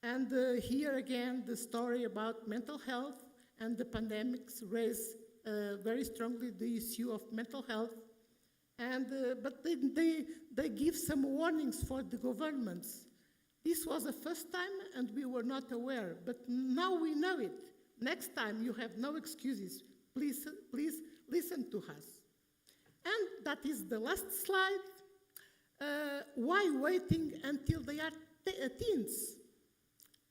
And here again, the story about mental health and the pandemics raise very strongly the issue of mental health. And, but they give some warnings for the governments. This was the first time and we were not aware, but now we know it. Next time you have no excuses. Please listen to us. And that is the last slide. Why waiting until they are teens?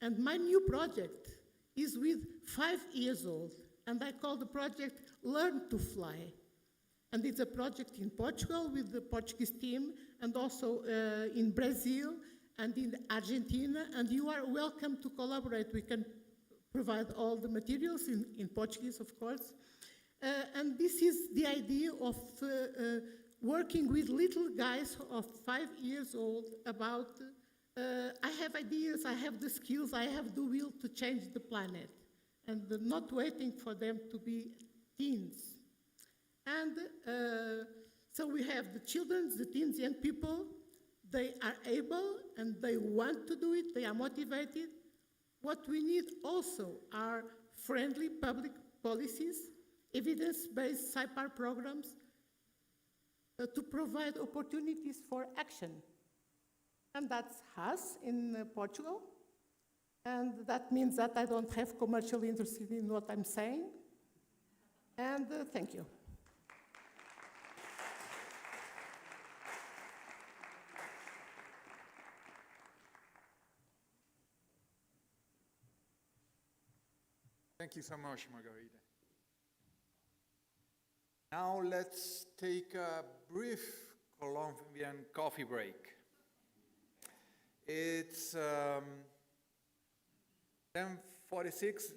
And my new project is with 5 years old, and I call the project Learn to Fly. And it's a project in Portugal with the Portuguese team, and also in Brazil and in Argentina, and you are welcome to collaborate. We can provide all the materials in Portuguese, of course. And this is the idea of working with little guys of 5 years old about, I have ideas, I have the skills, I have the will to change the planet, and not waiting for them to be teens. And so we have the children, the teens, young people. They are able and they want to do it, they are motivated. What we need also are friendly public policies, evidence-based SIPAR programs to provide opportunities for action. And that's us in Portugal. And that means that I don't have commercial interest in what I'm saying. And thank you. Thank you so much, Margarita. Now let's take a brief Colombian coffee break. It's 10:46.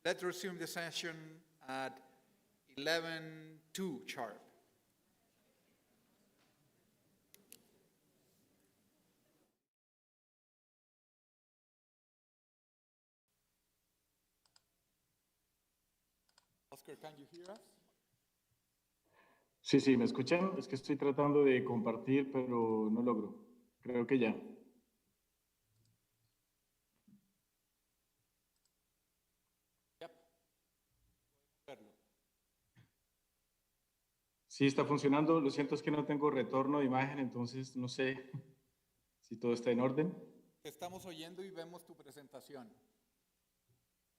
Let's resume the session at 11:02 sharp. Oscar, can you hear us? Sí, sí, ¿me escuchan? Es que estoy tratando de compartir, pero no logro. Creo que ya. Yep. Sí, está funcionando. Lo siento, es que no tengo retorno de imagen, entonces no sé si todo está en orden. Te estamos oyendo y vemos tu presentación.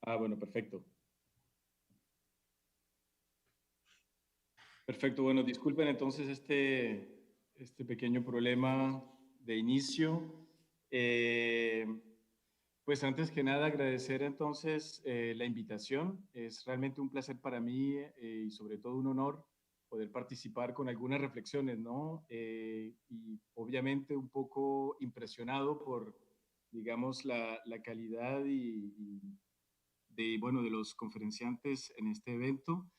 Ah, bueno, perfecto. Perfecto, bueno, disculpen entonces este pequeño problema de inicio. Pues antes que nada agradecer entonces la invitación. Es realmente un placer para mí y sobre todo un honor poder participar con algunas reflexiones, ¿no? Y obviamente un poco impresionado por, digamos, la calidad de los conferenciantes en este evento.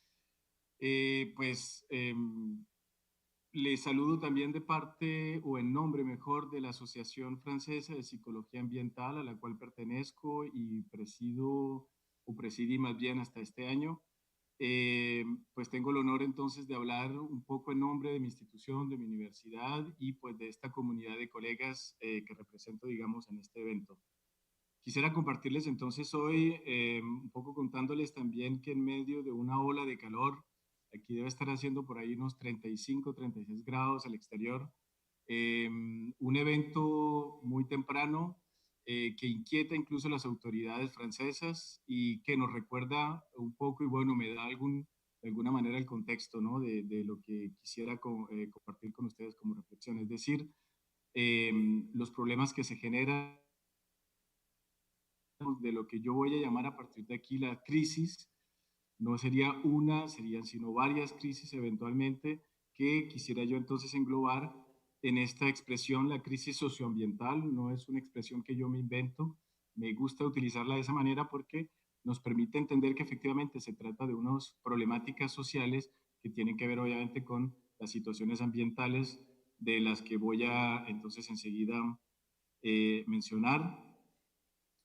Les saludo también de parte, o en nombre mejor, de la Asociación Francesa de Psicología Ambiental, a la cual pertenezco y presidí más bien hasta este año. Pues tengo el honor entonces de hablar un poco en nombre de mi institución, de mi universidad y pues de esta comunidad de colegas que represento, digamos, en este evento. Quisiera compartirles entonces hoy un poco contándoles también que en medio de una ola de calor, aquí debe estar haciendo por ahí unos 35, 36 grados al exterior, un evento muy temprano que inquieta incluso a las autoridades francesas y que nos recuerda un poco y bueno, me da de alguna manera el contexto, ¿no? de lo que quisiera compartir con ustedes como reflexión, es decir, los problemas que se generan de lo que yo voy a llamar a partir de aquí la crisis. No sería una, serían sino varias crisis eventualmente que quisiera yo entonces englobar en esta expresión, la crisis socioambiental. No es una expresión que yo me invento, me gusta utilizarla de esa manera porque nos permite entender que efectivamente se trata de unas problemáticas sociales que tienen que ver obviamente con las situaciones ambientales de las que voy a entonces enseguida mencionar.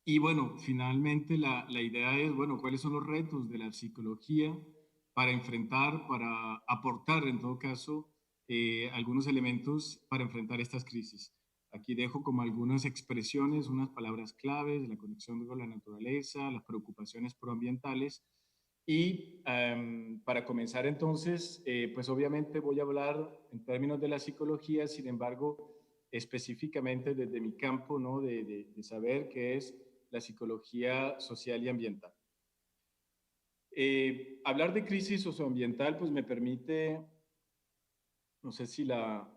Y bueno, finalmente la idea es, bueno, ¿cuáles son los retos de la psicología para enfrentar, para aportar en todo caso algunos elementos para enfrentar estas crisis? Aquí dejo como algunas expresiones, unas palabras claves, la conexión con la naturaleza, las preocupaciones proambientales. Y para comenzar entonces, pues obviamente voy a hablar en términos de la psicología, sin embargo, específicamente desde mi campo, ¿no? de saber qué es la psicología social y ambiental. Hablar de crisis socioambiental pues me permite, no sé si ya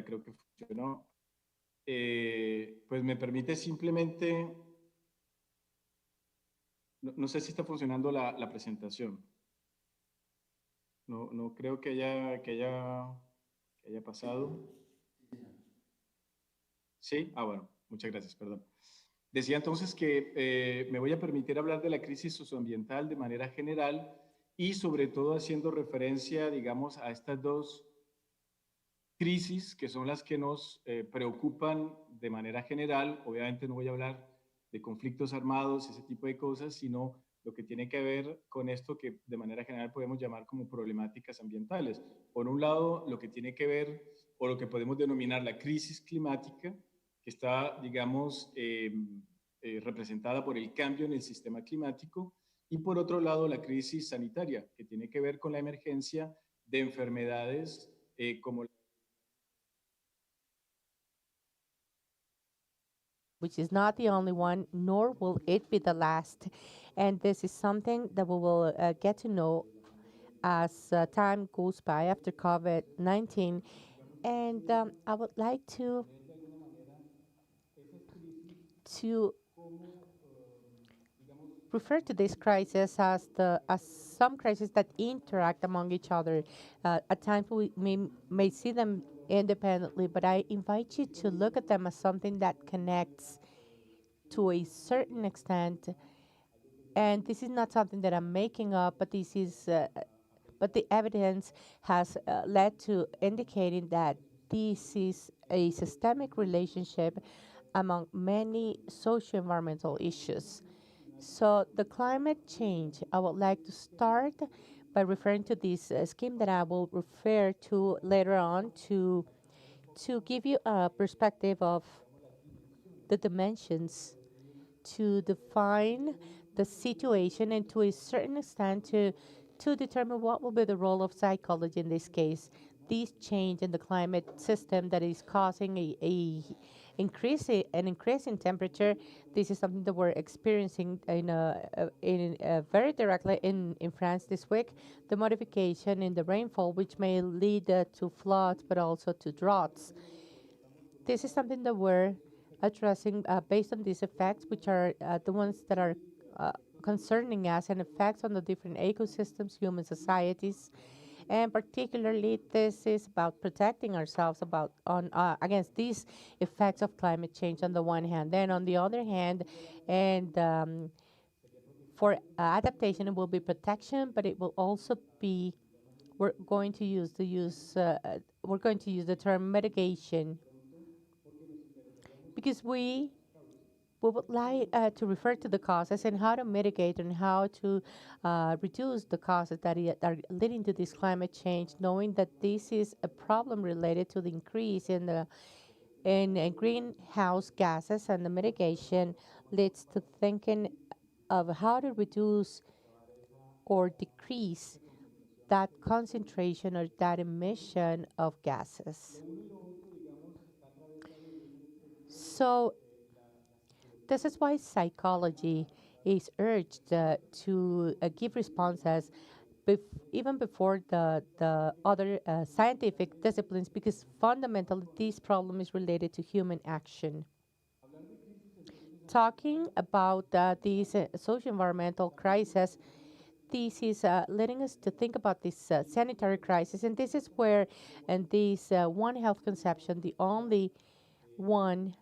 creo que funcionó, pues me permite simplemente, no sé si está funcionando la presentación. No creo que haya pasado. ¿Sí? Ah, bueno, muchas gracias, perdón. Decía entonces que me voy a permitir hablar de la crisis socioambiental de manera general y sobre todo haciendo referencia, digamos, a estas dos crisis que son las que nos preocupan de manera general. Obviamente no voy a hablar de conflictos armados, ese tipo de cosas, sino lo que tiene que ver con esto que de manera general podemos llamar como problemáticas ambientales. Por un lado, lo que tiene que ver o lo que podemos denominar la crisis climática, que está, digamos, representada por el cambio en el sistema climático, y por otro lado, la crisis sanitaria, que tiene que ver con la emergencia de enfermedades como which is not the only one, nor will it be the last. And this is something that we will get to know as time goes by after COVID 19. And I would like to refer to this crisis as some crises that interact among each other. At times we may see them independently, but I invite you to look at them as something that connects to a certain extent. And this is not something that I'm making up, but this is but the evidence has led to indicating that this is a systemic relationship among many socio-environmental issues. So the climate change, I would like to start by referring to this scheme that I will refer to later on to give you a perspective of the dimensions, to define the situation, and to a certain extent to determine what will be the role of psychology in this case. This change in the climate system that is causing an increase in temperature. This is something that we're experiencing very directly in France this week. The modification in the rainfall, which may lead to floods, but also to droughts. This is something that we're addressing based on these effects, which are the ones that are concerning us, and effects on the different ecosystems, human societies. And particularly, this is about protecting ourselves against these effects of climate change on the one hand. Then on the other hand, and for adaptation, it will be protection, but it will also be we're going to use the term mitigation, because we would like to refer to the causes and how to mitigate and how to reduce the causes that are leading to this climate change, knowing that this is a problem related to the increase in greenhouse gases, and the mitigation leads to thinking of how to reduce or decrease that concentration or that emission of gases. So this is why psychology is urged to give responses even before the other scientific disciplines, because fundamentally this problem is related to human action. Talking about these socio-environmental crises, this is leading us to think about this sanitary crisis, and this is where, in this One Health conception, the only one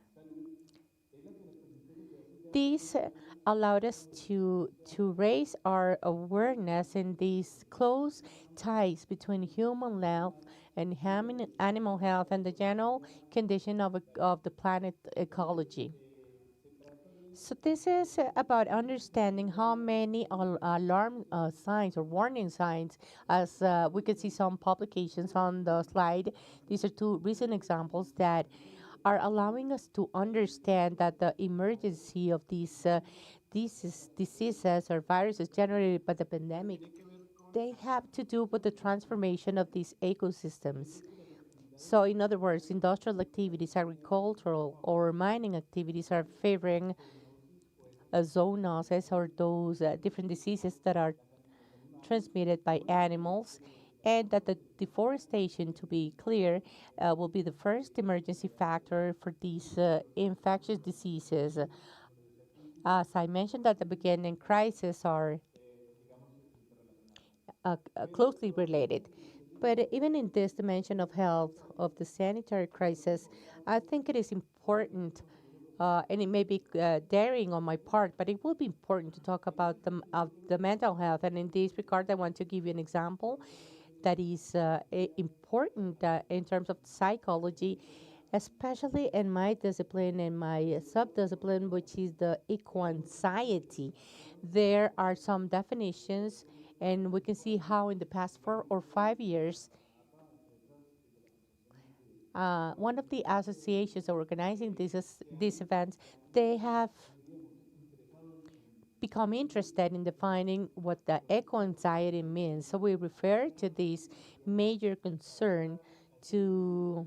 This allowed us to raise our awareness in these close ties between human health and animal health and the general condition of the planet ecology. So this is about understanding how many alarm signs or warning signs, as we could see some publications on the slide. These are two recent examples that are allowing us to understand that the emergency of these diseases or viruses generated by the pandemic, they have to do with the transformation of these ecosystems. So, in other words, industrial activities, agricultural or mining activities are favoring zoonoses or those different diseases that are transmitted by animals, and that the deforestation, to be clear, will be the first emergency factor for these infectious diseases. As I mentioned at the beginning, crises are closely related. But even in this dimension of health, of the sanitary crisis, I think it is important, and it may be daring on my part, but it will be important to talk about the mental health. And in this regard, I want to give you an example that is important in terms of psychology, especially in my discipline, in my sub-discipline, which is the eco-anxiety. There are some definitions, and we can see how in the past 4 or 5 years, one of the associations organizing these events, they have become interested in defining what the eco-anxiety means. So we refer to this major concern to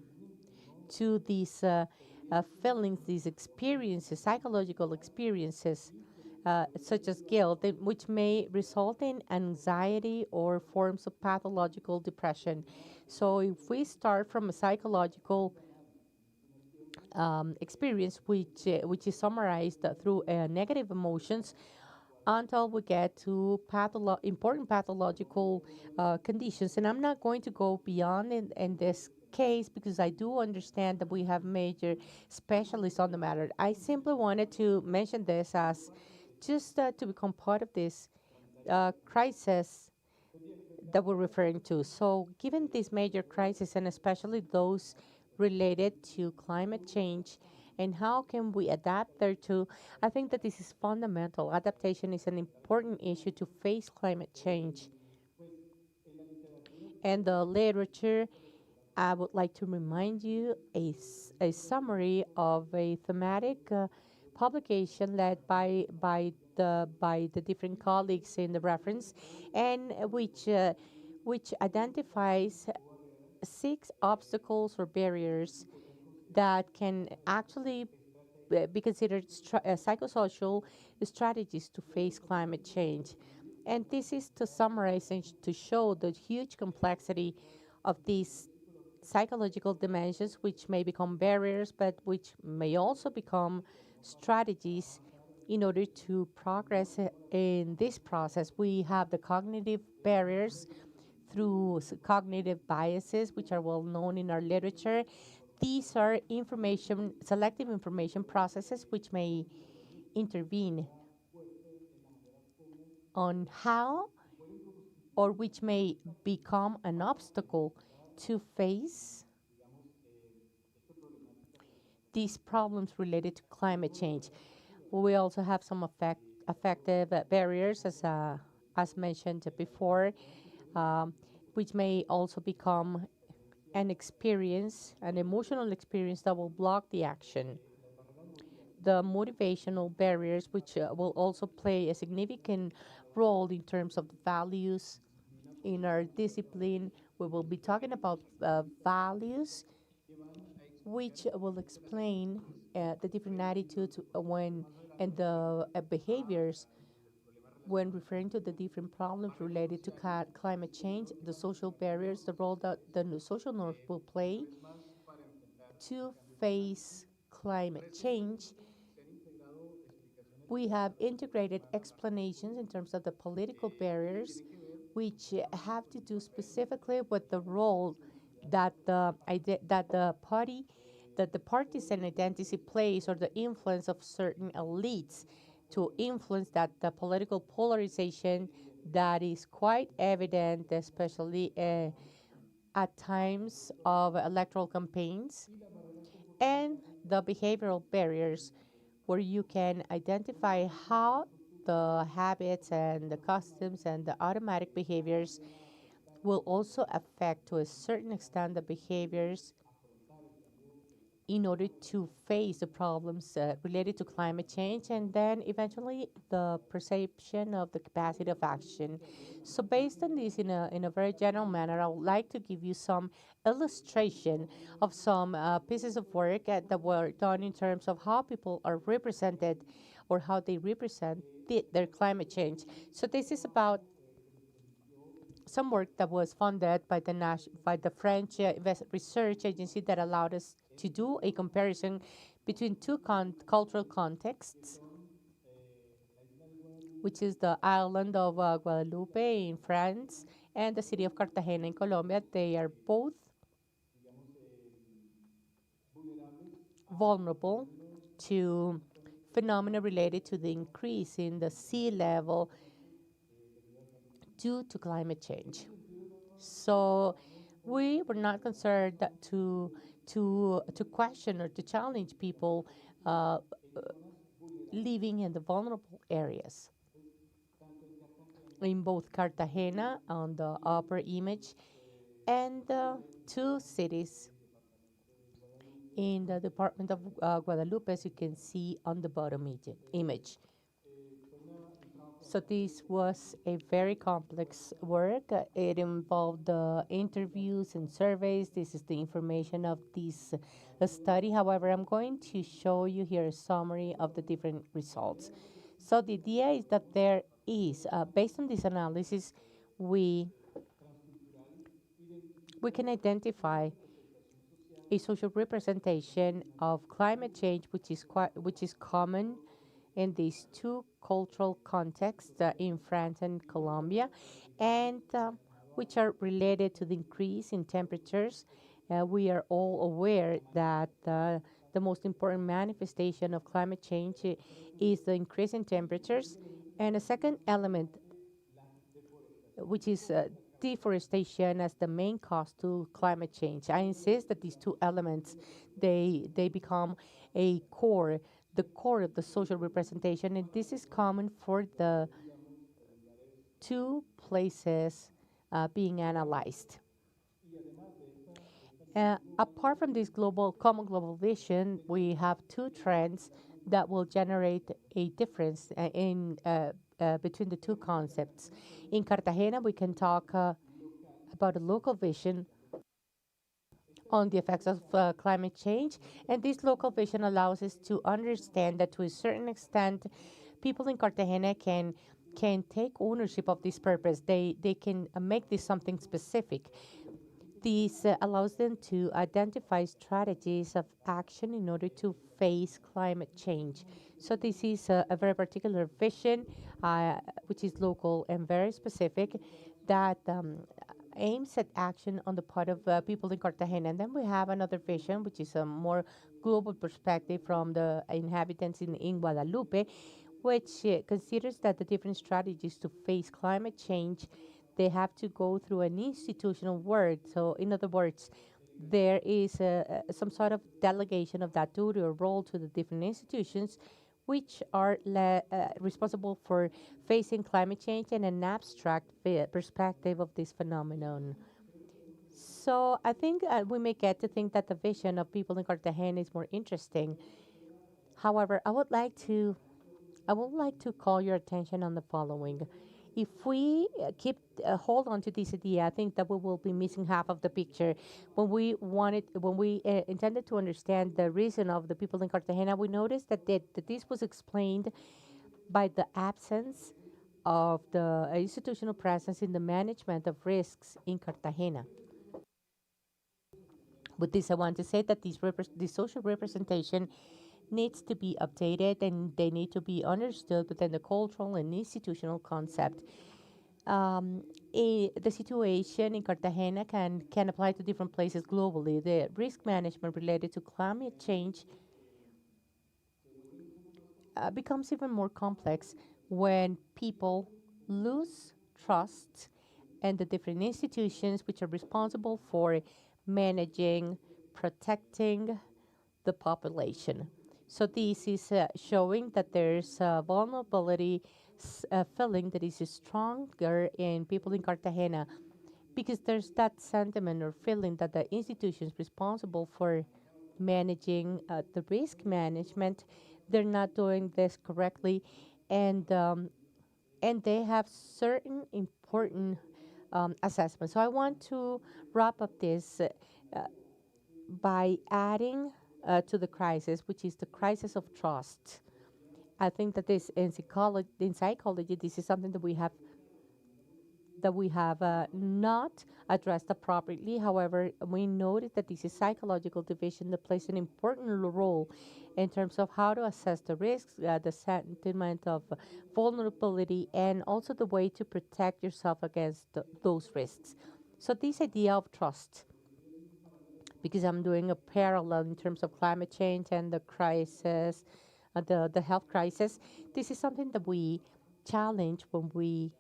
these feelings, these experiences, psychological experiences, such as guilt, which may result in anxiety or forms of pathological depression. So if we start from a psychological experience, which is summarized through negative emotions, until we get to important pathological conditions. And I'm not going to go beyond in this case because I do understand that we have major specialists on the matter. I simply wanted to mention this as just to become part of this crisis that we're referring to. So, given these major crises, and especially those related to climate change, and how can we adapt thereto, I think that this is fundamental. Adaptation is an important issue to face climate change. And the literature, I would like to remind you a summary of a thematic publication led by the different colleagues in the reference, and which identifies 6 obstacles or barriers that can actually be considered psychosocial strategies to face climate change. And this is to summarize and to show the huge complexity of these psychological dimensions, which may become barriers, but which may also become strategies in order to progress in this process. We have the cognitive barriers through cognitive biases, which are well known in our literature. These are selective information processes which may intervene on how or which may become an obstacle to face these problems related to climate change. We also have some effective barriers, as mentioned before, um, which may also become an emotional experience that will block the action. The motivational barriers, which will also play a significant role in terms of values in our discipline. We will be talking about values, which will explain the different attitudes when and the behaviors when referring to the different problems related to climate change, the social barriers, the role that the social norms will play to face climate change. We have integrated explanations in terms of the political barriers, which have to do specifically with the role that the party that the partisan identity plays or the influence of certain elites to influence that the political polarization that is quite evident, especially at times of electoral campaigns, and the behavioral barriers where you can identify how the habits and the customs and the automatic behaviors will also affect to a certain extent the behaviors in order to face the problems related to climate change, and then eventually the perception of the capacity of action. So based on this, in a very general manner, I would like to give you some illustration of some pieces of work that were done in terms of how people are represented or how they represent their climate change. So this is about some work that was funded by the French research agency that allowed us to do a comparison between two cultural contexts, which is the island of Guadalupe in France and the city of Cartagena in Colombia. They are both vulnerable to phenomena related to the increase in the sea level due to climate change. So we were not concerned to question or to challenge people living in the vulnerable areas. In both Cartagena on the upper image and two cities in the department of Guadalupe, as you can see on the bottom image. So this was a very complex work. It involved interviews and surveys. This is the information of this study. However, I'm going to show you here a summary of the different results. So the idea is that there is, based on this analysis, we can identify a social representation of climate change, which is common in these two cultural contexts in France and Colombia, and which are related to the increase in temperatures. We are all aware that the most important manifestation of climate change is the increase in temperatures. And a second element, which is deforestation as the main cause to climate change. I insist that these two elements, they become the core of the social representation, and this is common for the two places being analyzed. Apart from this common global vision, we have two trends that will generate a difference between the two concepts. In Cartagena, we can talk about a local vision on the effects of climate change, and this local vision allows us to understand that to a certain extent, people in Cartagena can take ownership of this purpose. They can make this something specific. This allows them to identify strategies of action in order to face climate change. So this is a very particular vision, which is local and very specific, that aims at action on the part of people in Cartagena. And then we have another vision, which is a more global perspective from the inhabitants in Guadalupe, which considers that the different strategies to face climate change, they have to go through an institutional work. So in other words, there is some sort of delegation of that duty or role to the different institutions which are responsible for facing climate change in an abstract perspective of this phenomenon. So I think we may get to think that the vision of people in Cartagena is more interesting. However, I would like to call your attention on the following. If we keep hold on to this idea, I think that we will be missing half of the picture. When we intended to understand the reason of the people in Cartagena, we noticed that this was explained by the absence of the institutional presence in the management of risks in Cartagena. With this, I want to say that this social representation needs to be updated and they need to be understood within the cultural and institutional concept. The situation in Cartagena can apply to different places globally. The risk management related to climate change becomes even more complex when people lose trust and the different institutions which are responsible for managing, protecting the population. So this is showing that there's a vulnerability feeling that is stronger in people in Cartagena because there's that sentiment or feeling that the institutions responsible for managing the risk management, they're not doing this correctly, and um, and they have certain important assessments. So I want to wrap up this by adding to the crisis, which is the crisis of trust. I think that this in psychology, this is something that we have not addressed appropriately. However, we noted that this is psychological division that plays an important role in terms of how to assess the risks, the sentiment of vulnerability, and also the way to protect yourself against those risks. So this idea of trust, because I'm doing a parallel in terms of climate change and the crisis, the health crisis, this is something that we challenge when we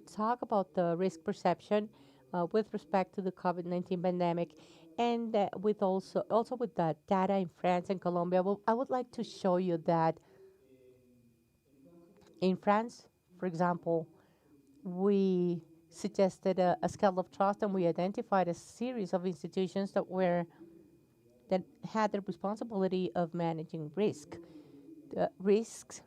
talk about the risk perception with respect to the COVID-19 pandemic, and with also with the data in France and Colombia. Well, I would like to show you that in France, for example, we suggested a scale of trust, and we identified a series of institutions that had the responsibility of managing risks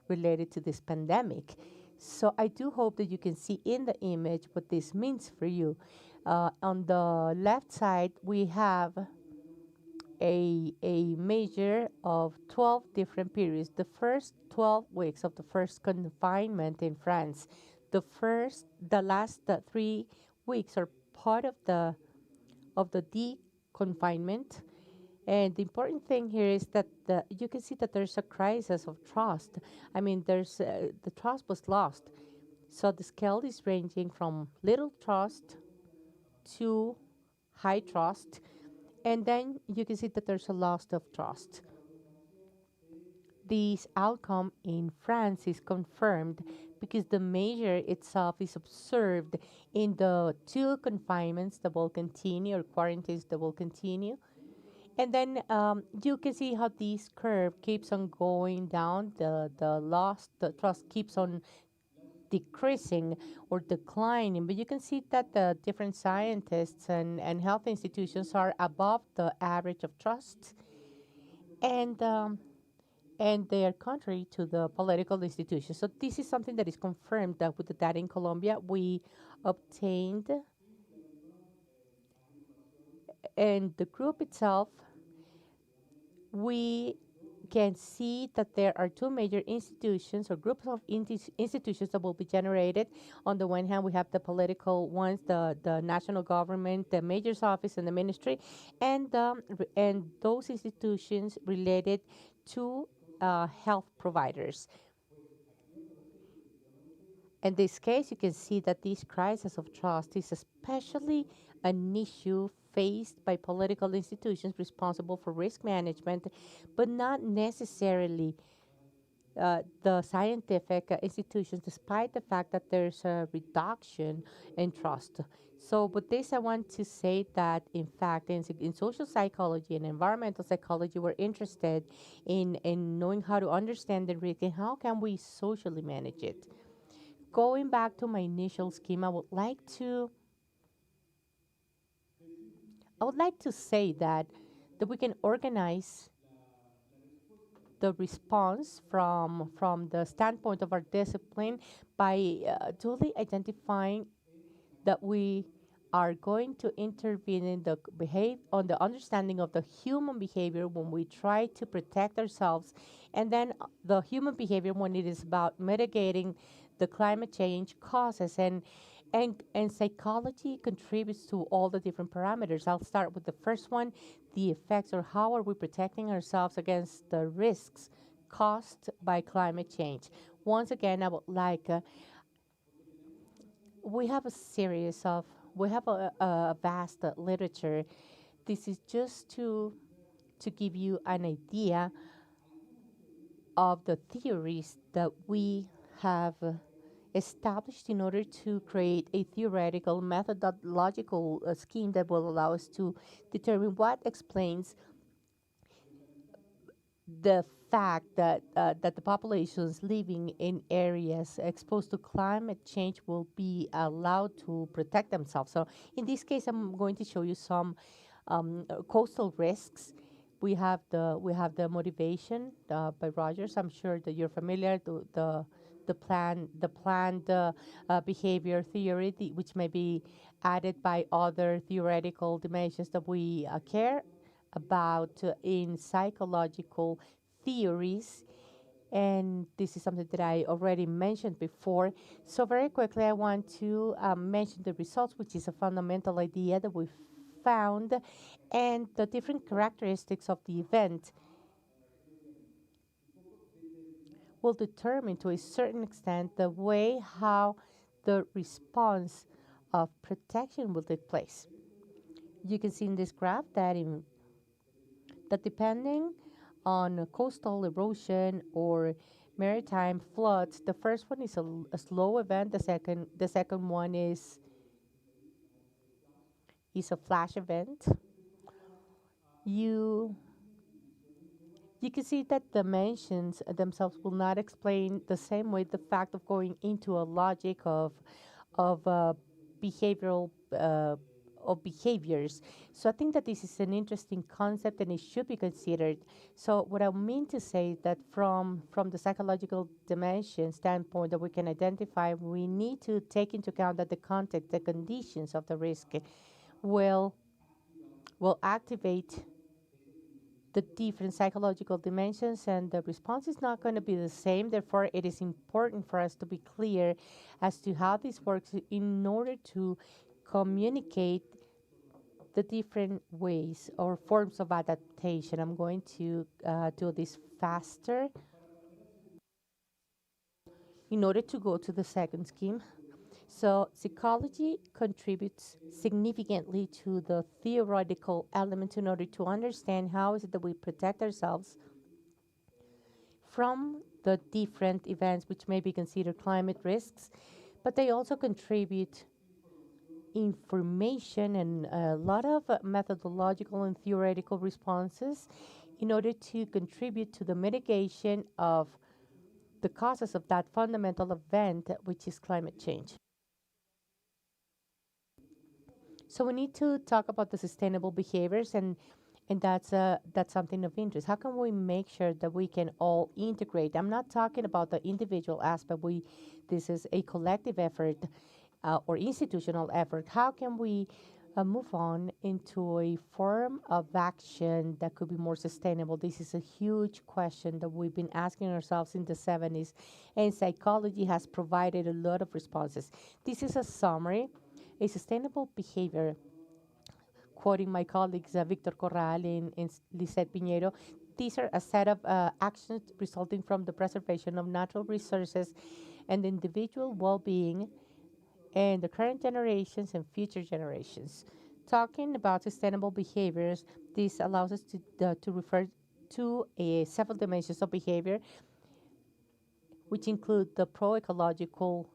related to this pandemic. So I do hope that you can see in the image what this means for you. On the left side, we have a measure of 12 different periods. The first 12 weeks of the first confinement in France, the last 3 weeks are part of the deconfinement. And the important thing here is that you can see that there's a crisis of trust. I mean, the trust was lost. So the scale is ranging from little trust to high trust. And then you can see that there's a loss of trust. This outcome in France is confirmed because the measure itself is observed in the 2 confinements that will continue, or quarantines that will continue. And then you can see how this curve keeps on going down. The trust keeps on decreasing or declining. But you can see that the different scientists and health institutions are above the average of trust. And they are contrary to the political institutions. So this is something that is confirmed that with the data in Colombia we obtained, and the group itself, we can see that there are 2 major institutions or groups of institutions that will be generated. On the one hand, we have the political ones, the national government, the mayor's office, and the ministry, and those institutions related to health providers. In this case, you can see that this crisis of trust is especially an issue faced by political institutions responsible for risk management, but not necessarily the scientific institutions, despite the fact that there's a reduction in trust. So with this, I want to say that, in fact, in social psychology and environmental psychology, we're interested in knowing how to understand the risk and how can we socially manage it. Going back to my initial scheme, I would like to say that we can organize the response from the standpoint of our discipline by duly identifying that we are going to intervene in on the understanding of the human behavior when we try to protect ourselves, and then the human behavior when it is about mitigating the climate change causes. And psychology contributes to all the different parameters. I'll start with the first one, the effects, or how are we protecting ourselves against the risks caused by climate change. Once again, I would like we have a series of, we have a vast literature. This is just to give you an idea of the theories that we have established in order to create a theoretical methodological scheme that will allow us to determine what explains the fact that the populations living in areas exposed to climate change will be allowed to protect themselves. So in this case, I'm going to show you some coastal risks. We have the motivation by Rogers. I'm sure that you're familiar to the planned behavior theory, which may be added by other theoretical dimensions that we care about in psychological theories. And this is something that I already mentioned before. So very quickly, I want to mention the results, which is a fundamental idea that we found, and the different characteristics of the event will determine to a certain extent the way how the response of protection will take place. You can see in this graph that depending on coastal erosion or maritime floods, the first one is a slow event. The second one is a flash event. You you can see that dimensions themselves will not explain the same way the fact of going into a logic of behavioral of behaviors. So I think that this is an interesting concept and it should be considered. So what I mean to say is that from the psychological dimension standpoint that we can identify, we need to take into account that the context, the conditions of the risk will will activate the different psychological dimensions, and the response is not going to be the same. Therefore, it is important for us to be clear as to how this works in order to communicate the different ways or forms of adaptation. I'm going to do this faster in order to go to the second scheme. So psychology contributes significantly to the theoretical element in order to understand how is it that we protect ourselves from the different events which may be considered climate risks, but they also contribute information and a lot of methodological and theoretical responses in order to contribute to the mitigation of the causes of that fundamental event, which is climate change. So we need to talk about the sustainable behaviors, and that's something of interest. How can we make sure that we can all integrate? I'm not talking about the individual aspect. This is a collective effort or institutional effort. How can we move on into a form of action that could be more sustainable? This is a huge question that we've been asking ourselves in the 70s, and psychology has provided a lot of responses. This is a summary. A sustainable behavior, quoting my colleagues Victor Corral and Lisette Piñero, these are a set of actions resulting from the preservation of natural resources and individual well-being and the current generations and future generations. Talking about sustainable behaviors, this allows us to refer to several dimensions of behavior, which include the pro-ecological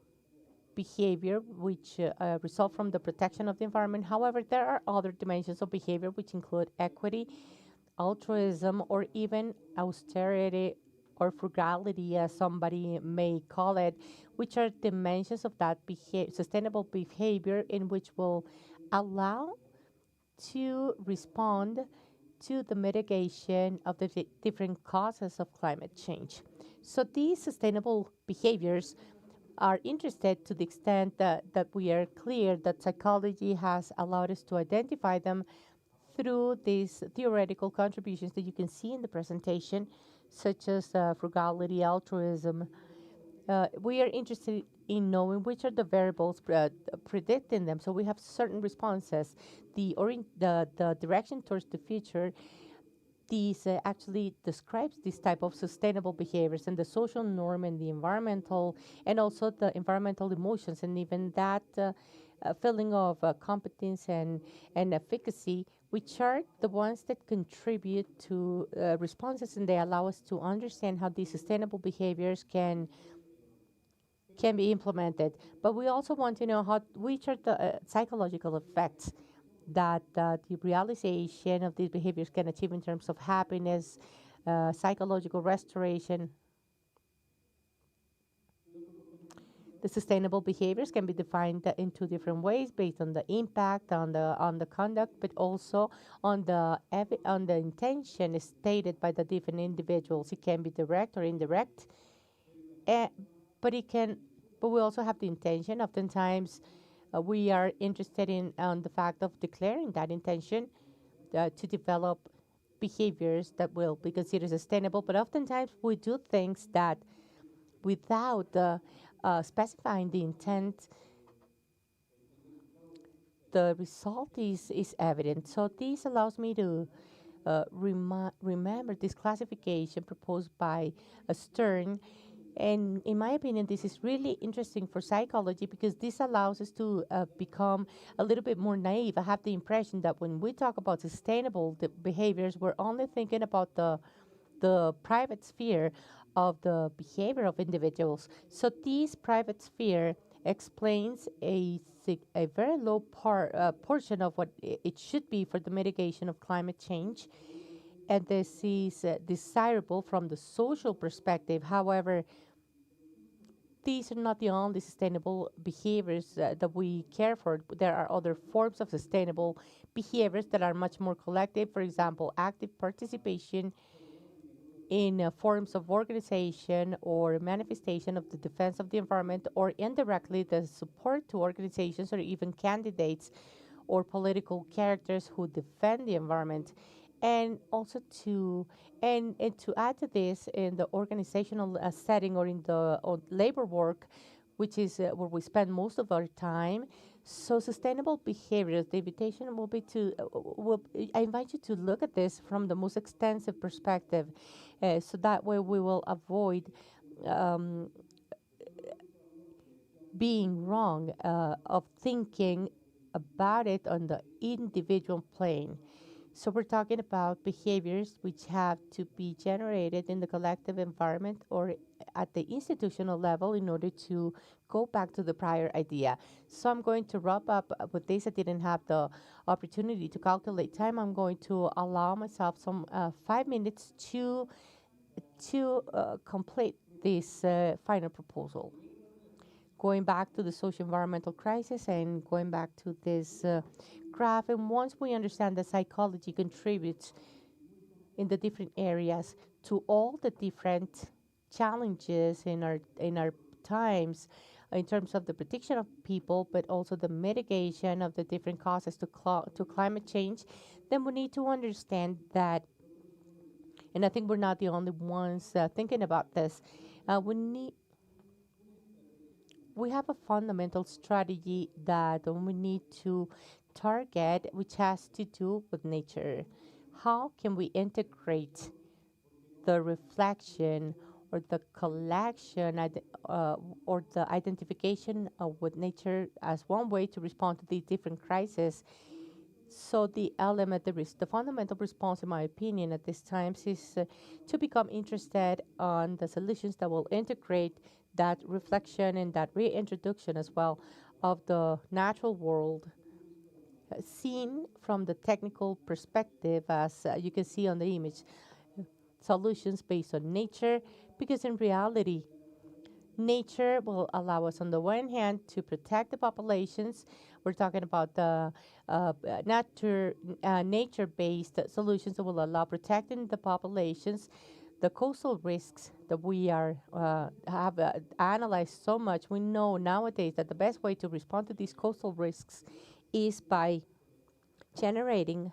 behavior, which result from the protection of the environment. However, there are other dimensions of behavior, which include equity, altruism, or even austerity or frugality, as somebody may call it, which are dimensions of that sustainable behavior in which will allow to respond to the mitigation of the different causes of climate change. So these sustainable behaviors are interested to the extent that we are clear that psychology has allowed us to identify them through these theoretical contributions that you can see in the presentation, such as frugality, altruism. We are interested in knowing which are the variables predicting them. So we have certain responses. The direction towards the future these actually describes this type of sustainable behaviors and the social norm and the environmental and also the environmental emotions and even that feeling of competence and efficacy, which are the ones that contribute to responses and they allow us to understand how these sustainable behaviors can be implemented. But we also want to know which are the psychological effects that the realization of these behaviors can achieve in terms of happiness, psychological restoration. The sustainable behaviors can be defined in two different ways based on the impact on the conduct, but also on the intention stated by the different individuals. It can be direct or indirect, uh, but it can. But we also have the intention. Oftentimes, we are interested in on the fact of declaring that intention to develop behaviors that will be considered sustainable. But oftentimes, we do things that without specifying the intent, the result is evident. So this allows me to remember this classification proposed by Stern. And in my opinion, this is really interesting for psychology because this allows us to become a little bit more naive. I have the impression that when we talk about sustainable behaviors, we're only thinking about the private sphere of the behavior of individuals. So this private sphere explains a very low portion of what it should be for the mitigation of climate change. And this is desirable from the social perspective. However, these are not the only sustainable behaviors that we care for. There are other forms of sustainable behaviors that are much more collective. For example, active participation in forms of organization or manifestation of the defense of the environment, or indirectly the support to organizations or even candidates or political characters who defend the environment. And also and to add to this, in the organizational setting or in the labor work, which is where we spend most of our time. So sustainable behaviors, the invitation will be to, I invite you to look at this from the most extensive perspective. So that way we will avoid um, being wrong of thinking about it on the individual plane. So we're talking about behaviors which have to be generated in the collective environment or at the institutional level in order to go back to the prior idea. So I'm going to wrap up with this. I didn't have the opportunity to calculate time. I'm going to allow myself some 5 minutes to complete this final proposal. Going back to the social environmental crisis and going back to this graph. And once we understand that psychology contributes in the different areas to all the different challenges in our times in terms of the protection of people, but also the mitigation of the different causes to climate change, then we need to understand that, and I think we're not the only ones thinking about this, we have a fundamental strategy that we need to target, which has to do with nature. How can we integrate the reflection or the collection or the identification with nature as one way to respond to these different crises? So the element, the fundamental response, in my opinion, at this time is to become interested on the solutions that will integrate that reflection and that reintroduction as well of the natural world seen from the technical perspective, as you can see on the image, solutions based on nature, because in reality, nature will allow us, on the one hand, to protect the populations. We're talking about the nature-based solutions that will allow protecting the populations. The coastal risks that we have analyzed so much, we know nowadays that the best way to respond to these coastal risks is by generating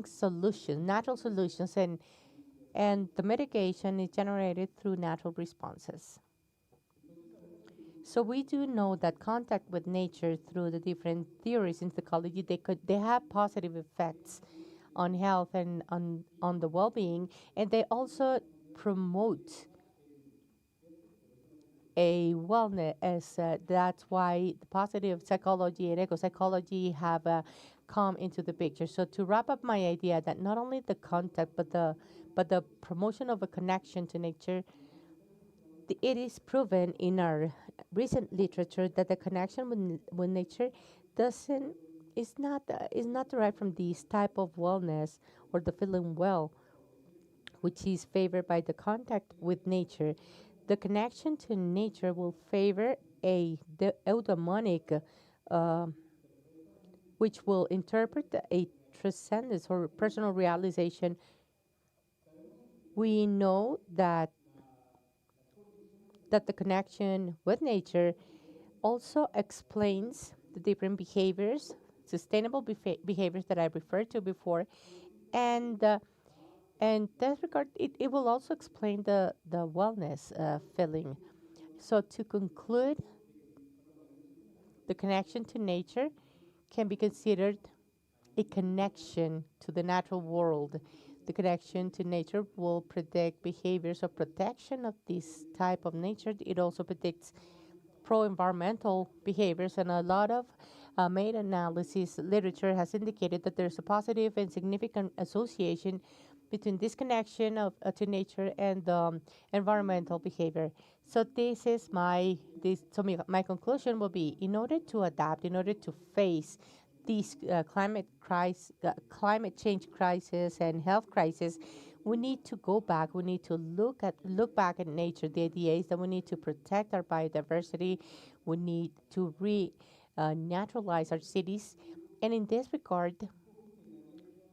solutions, natural solutions, and the mitigation is generated through natural responses. So we do know that contact with nature through the different theories in psychology, they have positive effects on health and on the well-being, and they also promote a wellness. As that's why the positive psychology and eco-psychology have come into the picture. So to wrap up my idea that not only the contact but the promotion of a connection to nature, it is proven in our recent literature that the connection with nature doesn't is not derived from this type of wellness or the feeling well, which is favored by the contact with nature. The connection to nature will favor the eudaimonic, uh, which will interpret a transcendence or personal realization. We know that the connection with nature also explains the different behaviors, sustainable behaviors that I referred to before, and that regard, it will also explain the wellness feeling. So to conclude, the connection to nature can be considered a connection to the natural world. The connection to nature will predict behaviors of protection of this type of nature. It also predicts pro-environmental behaviors, and a lot of meta-analysis literature has indicated that there's a positive and significant association between this connection to nature and environmental behavior. So my conclusion will be: in order to adapt, in order to face these climate change crisis and health crisis, we need to go back. We need to look back at nature. The idea is that we need to protect our biodiversity. We need to naturalize our cities, and in this regard,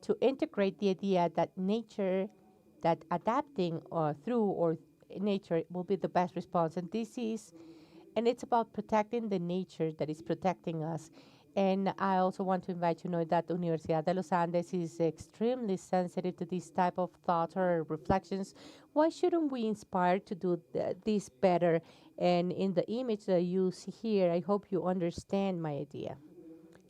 to integrate the idea that nature, that adapting through or nature will be the best response. And it's about protecting the nature that is protecting us. And I also want to invite you to know that Universidad de los Andes is extremely sensitive to this type of thoughts or reflections. Why shouldn't we inspire to do this better? And in the image that you see here, I hope you understand my idea.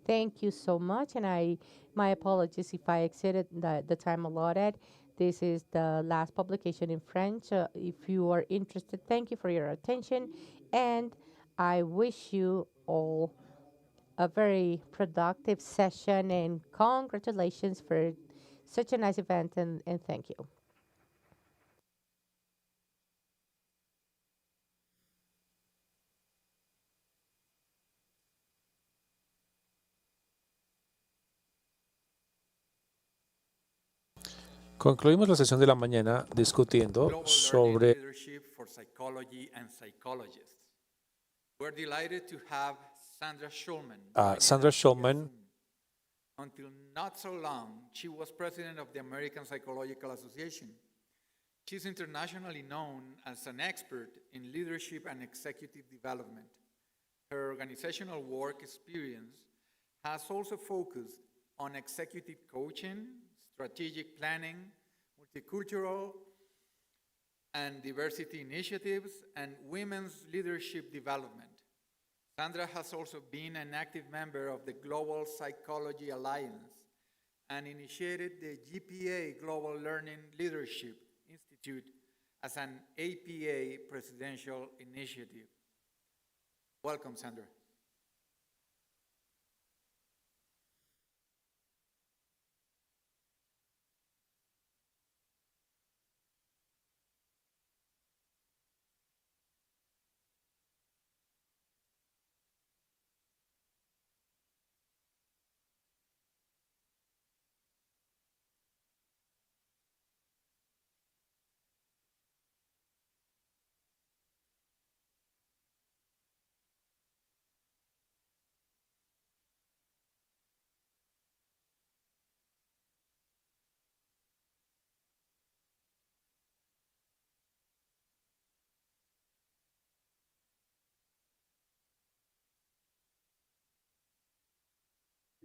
Thank you so much, and my apologies if I exceeded the time allotted. This is the last publication in French. If you are interested, thank you for your attention, and I wish you all a very productive session, and congratulations for such a nice event, and thank you. Concluimos la sesión de la mañana discutiendo Global sobre Learning Leadership for Psychology and Psychologists. We're delighted to have Sandra Schulman. Sandra Schulman. Until not so long, she was president of the American Psychological Association. She's internationally known as an expert in leadership and executive development. Her organizational work experience has also focused on executive coaching, strategic planning, multicultural and diversity initiatives, and women's leadership development. Sandra has also been an active member of the Global Psychology Alliance and initiated the GPA Global Learning Leadership Institute as an APA presidential initiative. Welcome, Sandra.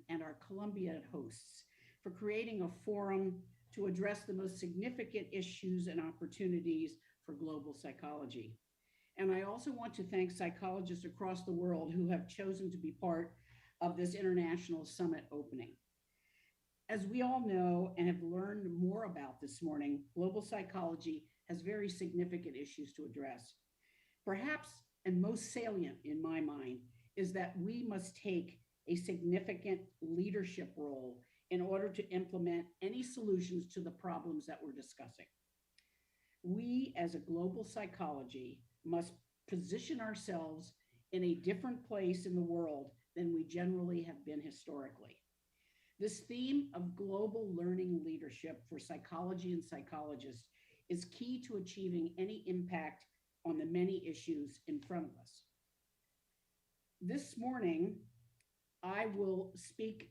and our Colombian hosts for creating a forum to address the most significant issues and opportunities for global psychology. And I also want to thank psychologists across the world who have chosen to be part of this international summit opening. As we all know and have learned more about this morning, global psychology has very significant issues to address. Perhaps, and most salient in my mind, is that we must take a significant leadership role in order to implement any solutions to the problems that we're discussing. We, as a global psychology, must position ourselves in a different place in the world than we generally have been historically. This theme of global learning leadership for psychology and psychologists is key to achieving any impact on the many issues in front of us. This morning, I will speak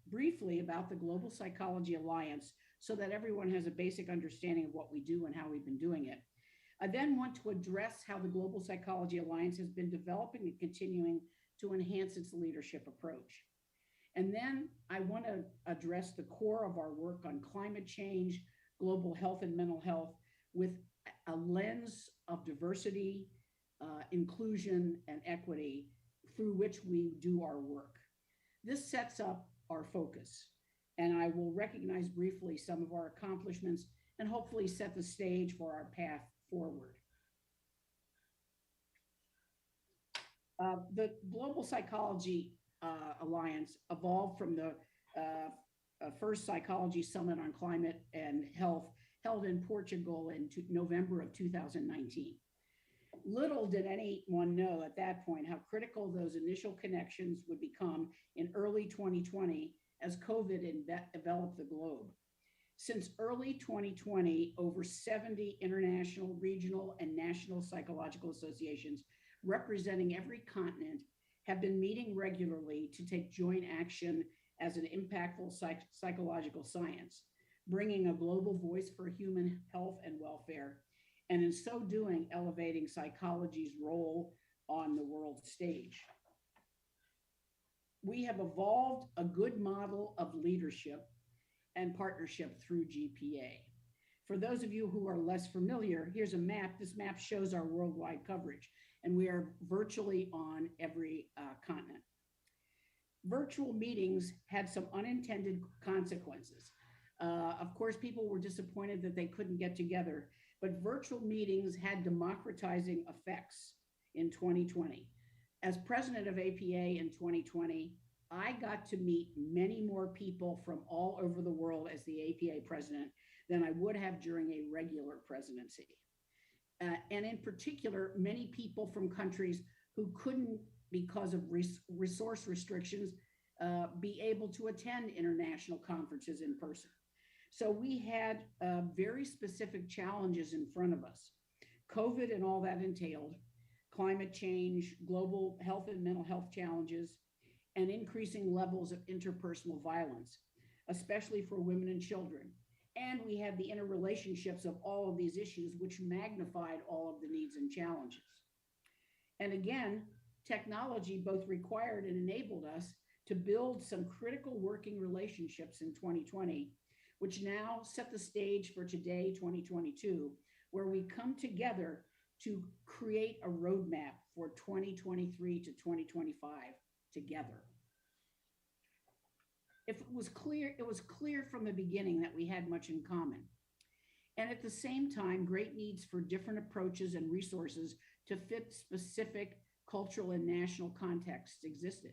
briefly about the Global Psychology Alliance so that everyone has a basic understanding of what we do and how we've been doing it. I then want to address how the Global Psychology Alliance has been developing and continuing to enhance its leadership approach. And then I want to address the core of our work on climate change, global health and mental health with a lens of diversity, inclusion, and equity through which we do our work. This sets up our focus, and I will recognize briefly some of our accomplishments and hopefully set the stage for our path forward. The Global Psychology Alliance evolved from the first Psychology Summit on Climate and Health held in Portugal in November of 2019. Little did anyone know at that point how critical those initial connections would become in early 2020 as COVID enveloped the globe. Since early 2020, over 70 international, regional, and national psychological associations representing every continent have been meeting regularly to take joint action as an impactful psychological science, bringing a global voice for human health and welfare, and in so doing, elevating psychology's role on the world stage. We have evolved a good model of leadership and partnership through GPA. For those of you who are less familiar, here's a map. This map shows our worldwide coverage, and we are virtually on every continent. Virtual meetings had some unintended consequences. Of course, people were disappointed that they couldn't get together, but virtual meetings had democratizing effects in 2020. As president of APA in 2020, I got to meet many more people from all over the world as the APA president than I would have during a regular presidency. And in particular, many people from countries who couldn't, because of resource restrictions, be able to attend international conferences in person. So we had very specific challenges in front of us. COVID and all that entailed, climate change, global health and mental health challenges, and increasing levels of interpersonal violence, especially for women and children. And we had the interrelationships of all of these issues, which magnified all of the needs and challenges. And again, technology both required and enabled us to build some critical working relationships in 2020, which now set the stage for today, 2022, where we come together to create a roadmap for 2023 to 2025 together. It was clear from the beginning that we had much in common. And at the same time, great needs for different approaches and resources to fit specific cultural and national contexts existed.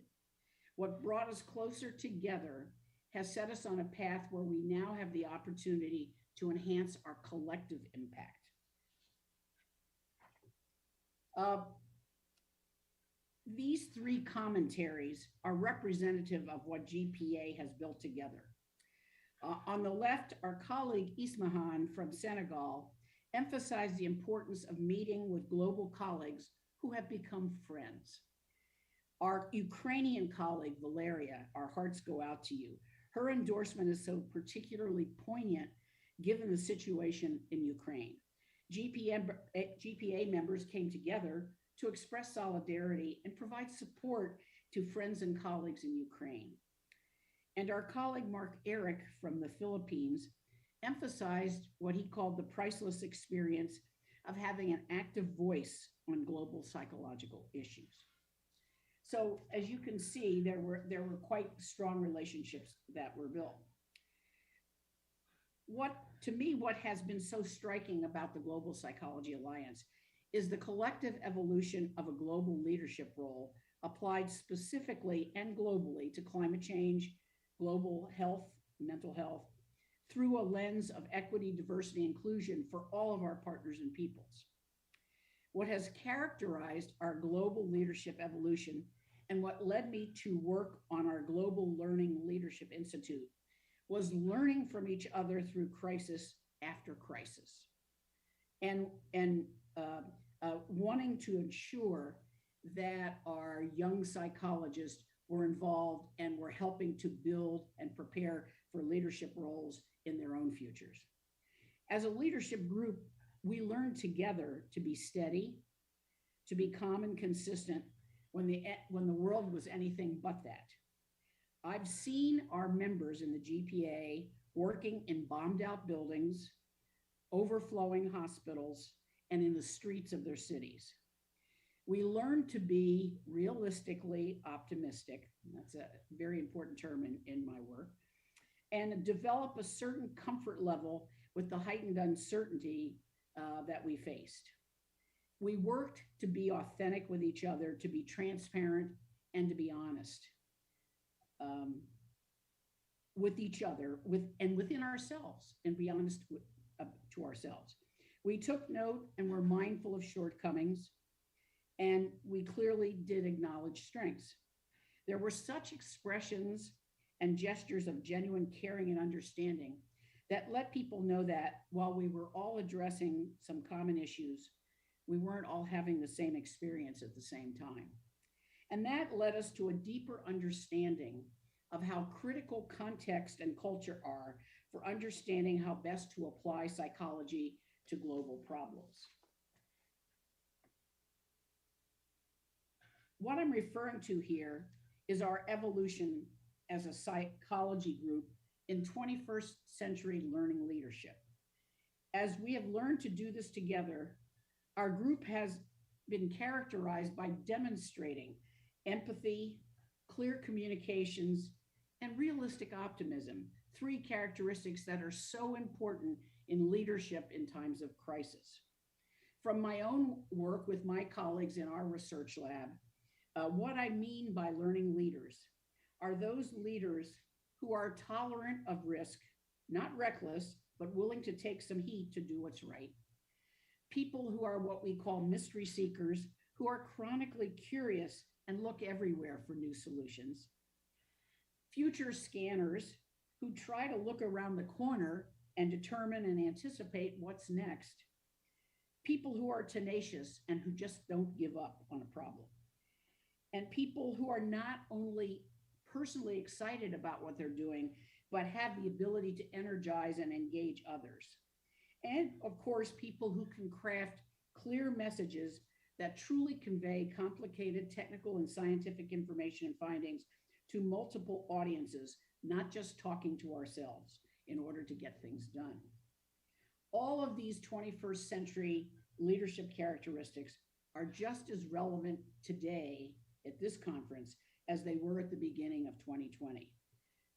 What brought us closer together has set us on a path where we now have the opportunity to enhance our collective impact. These three commentaries are representative of what GPA has built together. On the left, our colleague Ismahan from Senegal emphasized the importance of meeting with global colleagues who have become friends. Our Ukrainian colleague, Valeria, our hearts go out to you. Her endorsement is so particularly poignant given the situation in Ukraine. GPA members came together to express solidarity and provide support to friends and colleagues in Ukraine. And our colleague Mark Eric from the Philippines emphasized what he called the priceless experience of having an active voice on global psychological issues. So as you can see, there were quite strong relationships that were built. To me, what has been so striking about the Global Psychology Alliance is the collective evolution of a global leadership role applied specifically and globally to climate change, global health, mental health, through a lens of equity, diversity, inclusion for all of our partners and peoples. What has characterized our global leadership evolution and what led me to work on our Global Learning Leadership Institute was learning from each other through crisis after crisis and wanting to ensure that our young psychologists were involved and were helping to build and prepare for leadership roles in their own futures. As a leadership group, we learned together to be steady, to be calm and consistent when the world was anything but that. I've seen our members in the GPA working in bombed out buildings, overflowing hospitals, and in the streets of their cities. We learned to be realistically optimistic. That's a very important term in my work, and develop a certain comfort level with the heightened uncertainty that we faced. We worked to be authentic with each other, to be transparent, and to be honest with each other, and within ourselves, and be honest to ourselves. We took note and were mindful of shortcomings, and we clearly did acknowledge strengths. There were such expressions and gestures of genuine caring and understanding that let people know that while we were all addressing some common issues, we weren't all having the same experience at the same time. And that led us to a deeper understanding of how critical context and culture are for understanding how best to apply psychology to global problems. What I'm referring to here is our evolution as a psychology group in 21st century learning leadership. As we have learned to do this together, our group has been characterized by demonstrating empathy, clear communications, and realistic optimism, three characteristics that are so important in leadership in times of crisis. From my own work with my colleagues in our research lab, what I mean by learning leaders are those leaders who are tolerant of risk, not reckless, but willing to take some heat to do what's right. People who are what we call mystery seekers, who are chronically curious and look everywhere for new solutions. Future scanners who try to look around the corner and determine and anticipate what's next. People who are tenacious and who just don't give up on a problem. And people who are not only personally excited about what they're doing, but have the ability to energize and engage others. And of course, people who can craft clear messages that truly convey complicated technical and scientific information and findings to multiple audiences, not just talking to ourselves in order to get things done. All of these 21st century leadership characteristics are just as relevant today at this conference as they were at the beginning of 2020.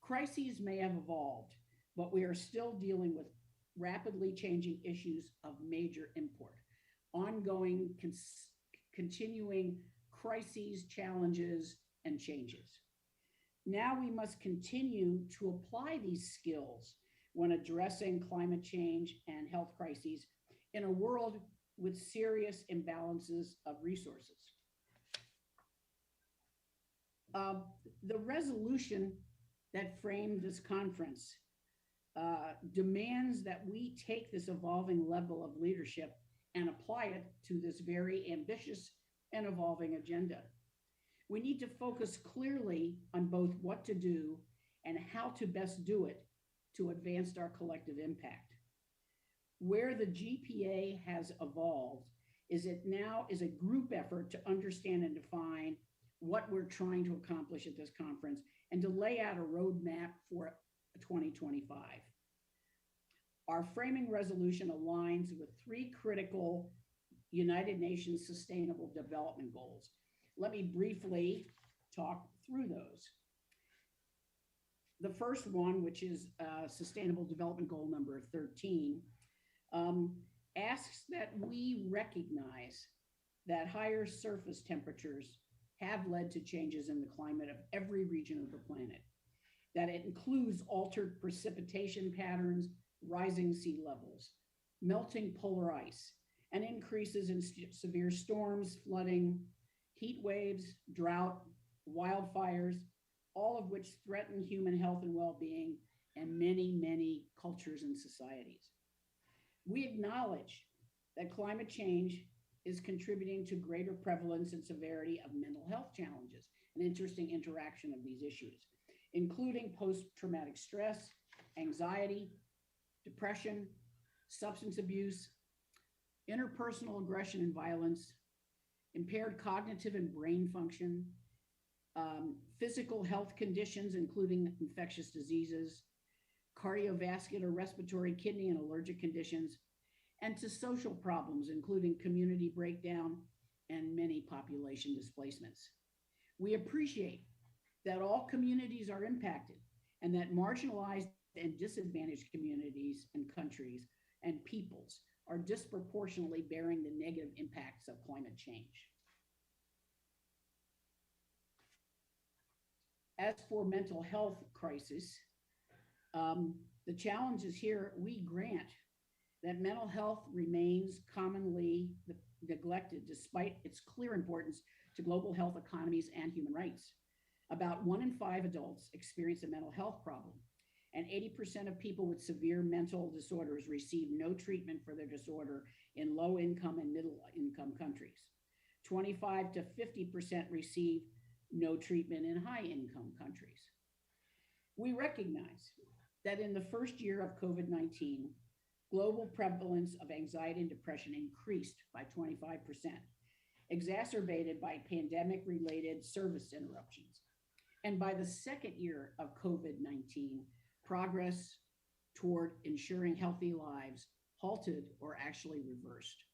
Crises may have evolved, but we are still dealing with rapidly changing issues of major import, ongoing, continuing crises, challenges, and changes. Now we must continue to apply these skills when addressing climate change and health crises in a world with serious imbalances of resources. The resolution that framed this conference demands that we take this evolving level of leadership and apply it to this very ambitious and evolving agenda. We need to focus clearly on both what to do and how to best do it to advance our collective impact. Where the GPA has evolved is it now is a group effort to understand and define what we're trying to accomplish at this conference and to lay out a roadmap for 2025. Our framing resolution aligns with 3 critical United Nations Sustainable Development Goals. Let me briefly talk through those. The first one, which is Sustainable Development Goal number 13, asks that we recognize that higher surface temperatures have led to changes in the climate of every region of the planet, that it includes altered precipitation patterns, rising sea levels, melting polar ice, and increases in severe storms, flooding, heat waves, drought, wildfires, all of which threaten human health and well-being and many, many cultures and societies. We acknowledge that climate change is contributing to greater prevalence and severity of mental health challenges, an interesting interaction of these issues, including post-traumatic stress, anxiety, depression, substance abuse, interpersonal aggression and violence, impaired cognitive and brain function, physical health conditions, including infectious diseases, cardiovascular, respiratory, kidney, and allergic conditions, and to social problems, including community breakdown and many population displacements. We appreciate that all communities are impacted and that marginalized and disadvantaged communities and countries and peoples are disproportionately bearing the negative impacts of climate change. As for mental health crisis, the challenges here, we grant that mental health remains commonly neglected despite its clear importance to global health economies and human rights. About 1 in 5 adults experience a mental health problem, and 80% of people with severe mental disorders receive no treatment for their disorder in low-income and middle-income countries. 25 to 50% receive no treatment in high-income countries. We recognize that in the first year of COVID-19, global prevalence of anxiety and depression increased by 25%, exacerbated by pandemic-related service interruptions. And by the second year of COVID-19, progress toward ensuring healthy lives halted or actually reversed.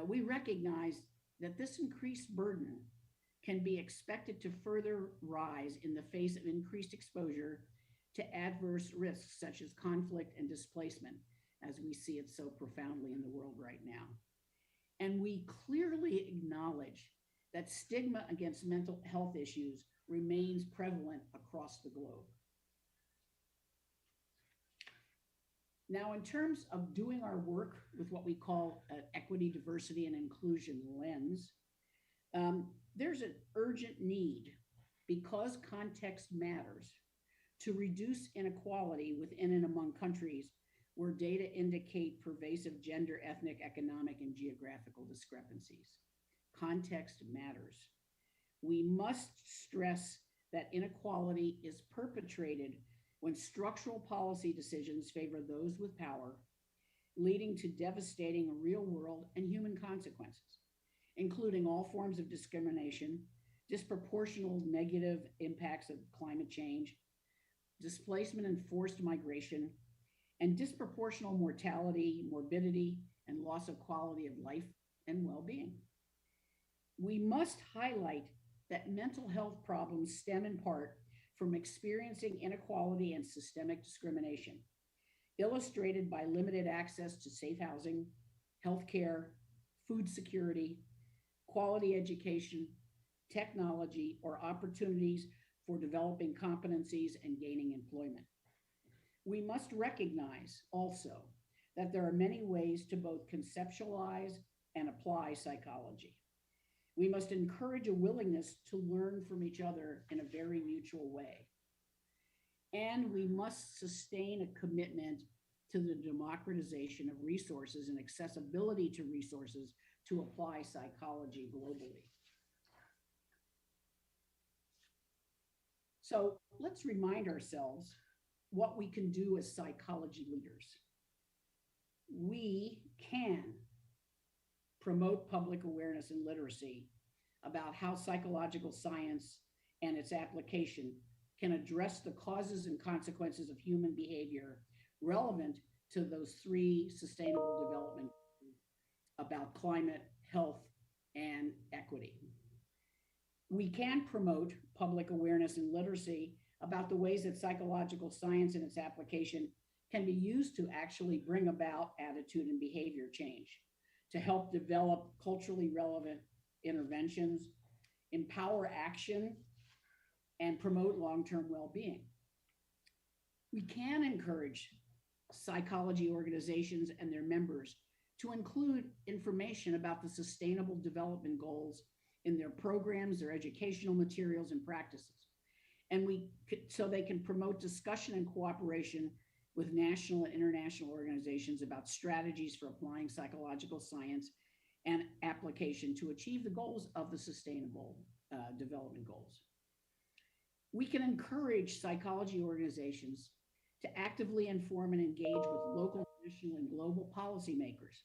We recognize that this increased burden can be expected to further rise in the face of increased exposure to adverse risks such as conflict and displacement, as we see it so profoundly in the world right now. And we clearly acknowledge that stigma against mental health issues remains prevalent across the globe. Now, in terms of doing our work with what we call an equity, diversity, and inclusion lens, there's an urgent need, because context matters, to reduce inequality within and among countries where data indicate pervasive gender, ethnic, economic, and geographical discrepancies. Context matters. We must stress that inequality is perpetrated when structural policy decisions favor those with power, leading to devastating real-world and human consequences, including all forms of discrimination, disproportional negative impacts of climate change, displacement and forced migration, and disproportional mortality, morbidity, and loss of quality of life and well-being. We must highlight that mental health problems stem in part from experiencing inequality and systemic discrimination, illustrated by limited access to safe housing, healthcare, food security, quality education, technology, or opportunities for developing competencies and gaining employment. We must recognize also that there are many ways to both conceptualize and apply psychology. We must encourage a willingness to learn from each other in a very mutual way. And we must sustain a commitment to the democratization of resources and accessibility to resources to apply psychology globally. So let's remind ourselves what we can do as psychology leaders. We can promote public awareness and literacy about how psychological science and its application can address the causes and consequences of human behavior relevant to those three sustainable development goals about climate, health, and equity. We can promote public awareness and literacy about the ways that psychological science and its application can be used to actually bring about attitude and behavior change, to help develop culturally relevant interventions, empower action, and promote long-term well-being. We can encourage psychology organizations and their members to include information about the Sustainable Development Goals in their programs, their educational materials, and practices. And so they can promote discussion and cooperation with national and international organizations about strategies for applying psychological science and application to achieve the goals of the Sustainable Development Goals. We can encourage psychology organizations to actively inform and engage with local, national, and global policymakers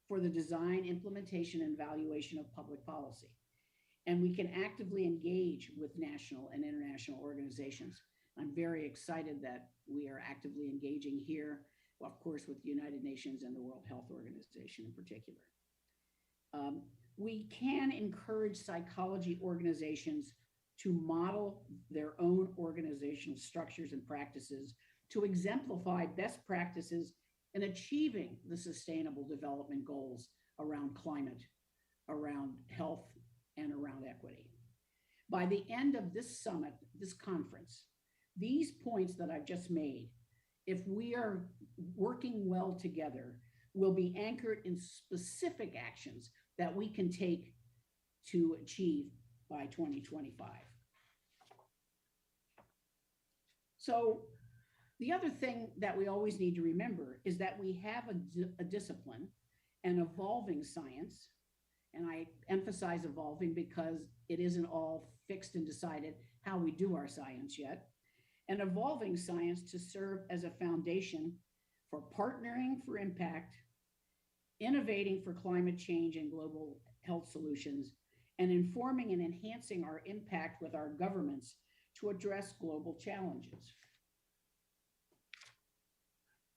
for the design, implementation, and evaluation of public policy. And we can actively engage with national and international organizations. I'm very excited that we are actively engaging here, well, of course, with the United Nations and the World Health Organization in particular. We can encourage psychology organizations to model their own organizational structures and practices to exemplify best practices in achieving the Sustainable Development Goals around climate, around health, and around equity. By the end of this summit, this conference, these points that I've just made, if we are working well together, will be anchored in specific actions that we can take to achieve by 2025. So the other thing that we always need to remember is that we have a discipline, an evolving science, and I emphasize evolving because it isn't all fixed and decided how we do our science yet, an evolving science to serve as a foundation for partnering for impact, innovating for climate change and global health solutions, and informing and enhancing our impact with our governments to address global challenges.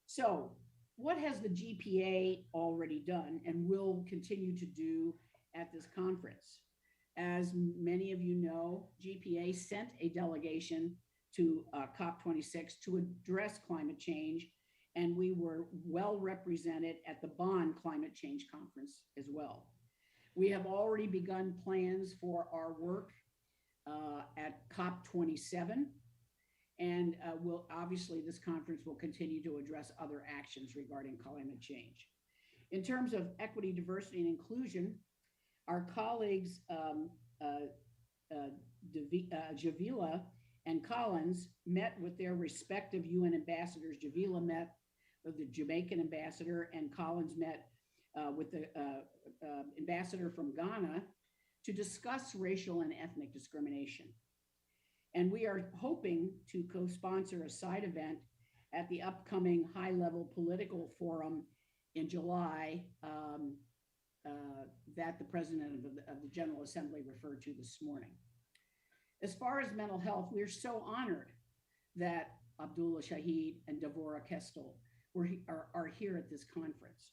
So, what has the GPA already done and will continue to do at this conference? As many of you know, GPA sent a delegation to COP26 to address climate change, and we were well represented at the Bonn Climate Change Conference as well. We have already begun plans for our work at COP27, and obviously this conference will continue to address other actions regarding climate change. In terms of equity, diversity, and inclusion, our colleagues Javila and Collins met with their respective UN ambassadors. Javila met with the Jamaican ambassador, and Collins met with the ambassador from Ghana to discuss racial and ethnic discrimination. And we are hoping to co-sponsor a side event at the upcoming high-level political forum in July that the President of the General Assembly referred to this morning. As far as mental health, we're so honored that Abdulla, Shahid, and Devorah Kestel are here at this conference.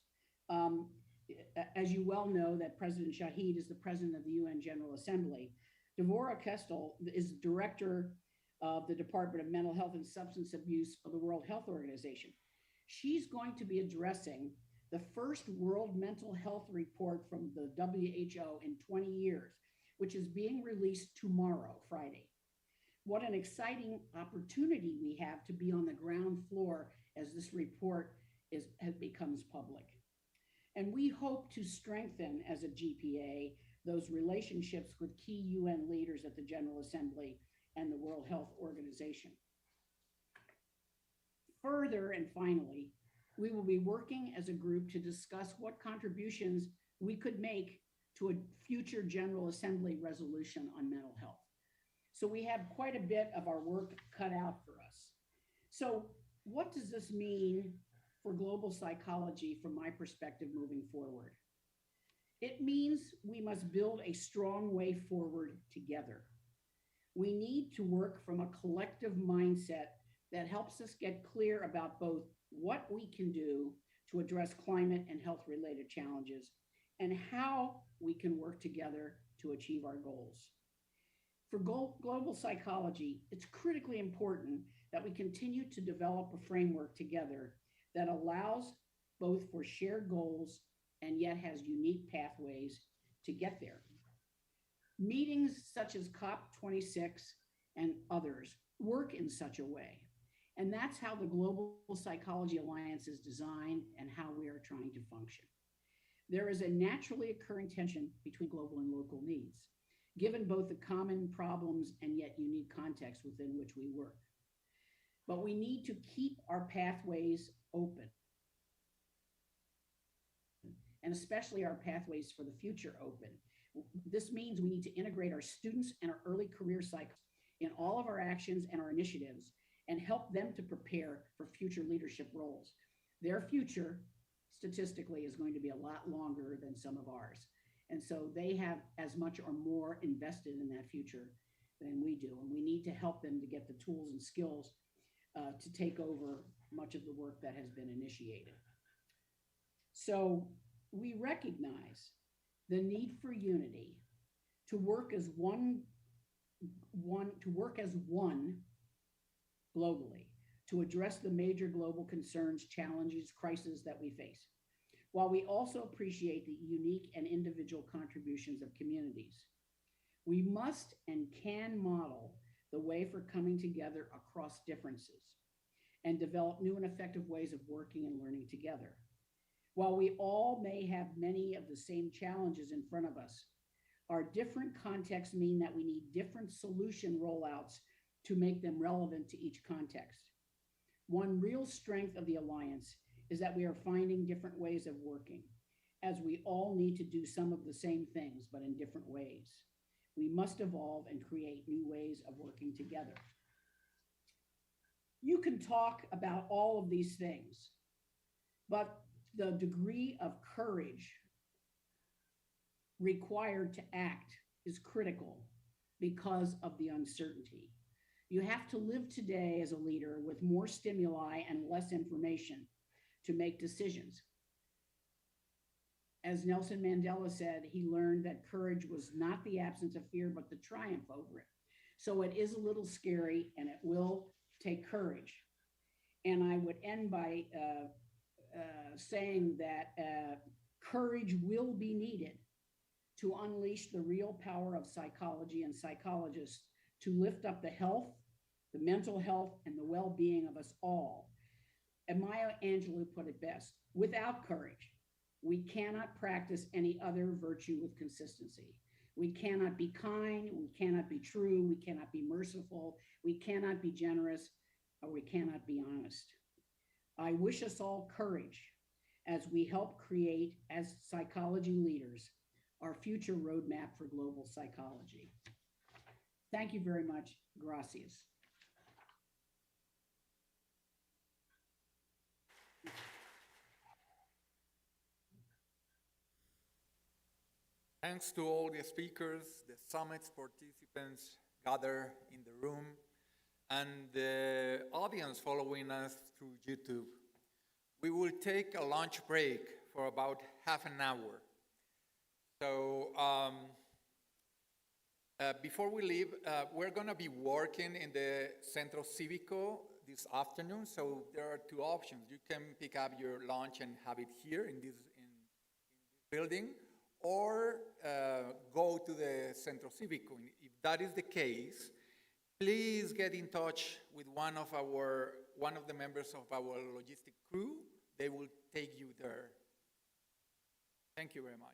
As you well know, that President Shahid is the President of the UN General Assembly. Devorah Kestel is Director of the Department of Mental Health and Substance Abuse of the World Health Organization. She's going to be addressing the first World Mental Health Report from the WHO in 20 years, which is being released tomorrow, Friday. What an exciting opportunity we have to be on the ground floor as this report becomes public. And we hope to strengthen as a GPA those relationships with key UN leaders at the General Assembly and the World Health Organization. Further, and finally, we will be working as a group to discuss what contributions we could make to a future General Assembly resolution on mental health. So we have quite a bit of our work cut out for us. So what does this mean for global psychology from my perspective moving forward? It means we must build a strong way forward together. We need to work from a collective mindset that helps us get clear about both what we can do to address climate and health-related challenges, and how we can work together to achieve our goals. For global psychology, it's critically important that we continue to develop a framework together that allows both for shared goals and yet has unique pathways to get there. Meetings such as COP26 and others work in such a way. And that's how the Global Psychology Alliance is designed and how we are trying to function. There is a naturally occurring tension between global and local needs, given both the common problems and yet unique context within which we work. But we need to keep our pathways open, and especially our pathways for the future open. This means we need to integrate our students and our early career cycles in all of our actions and our initiatives and help them to prepare for future leadership roles. Their future, statistically, is going to be a lot longer than some of ours. And so they have as much or more invested in that future than we do. And we need to help them to get the tools and skills to take over much of the work that has been initiated. So we recognize the need for unity, to work as one globally, to address the major global concerns, challenges, crises that we face, while we also appreciate the unique and individual contributions of communities. We must and can model the way for coming together across differences and develop new and effective ways of working and learning together. While we all may have many of the same challenges in front of us, our different contexts mean that we need different solution rollouts to make them relevant to each context. One real strength of the Alliance is that we are finding different ways of working, as we all need to do some of the same things, but in different ways. We must evolve and create new ways of working together. You can talk about all of these things, but the degree of courage required to act is critical because of the uncertainty. You have to live today as a leader with more stimuli and less information to make decisions. As Nelson Mandela said, he learned that courage was not the absence of fear, but the triumph over it. So it is a little scary and it will take courage. And I would end by saying that courage will be needed to unleash the real power of psychology and psychologists to lift up the health, the mental health, and the well-being of us all. And Maya Angelou put it best: without courage, we cannot practice any other virtue with consistency. We cannot be kind, we cannot be true, we cannot be merciful, we cannot be generous, or we cannot be honest. I wish us all courage as we help create, as psychology leaders, our future roadmap for global psychology. Thank you very much. Gracias. Thanks to all the speakers, the summit's participants gathered in the room, and the audience following us through YouTube. We will take a lunch break for about half an hour. So before we leave, we're gonna be working in the Centro Cívico this afternoon. So there are two options. You can pick up your lunch and have it here in this building, or go to the Centro Cívico. If that is the case, please get in touch with one of the members of our logistic crew. They will take you there. Thank you very much.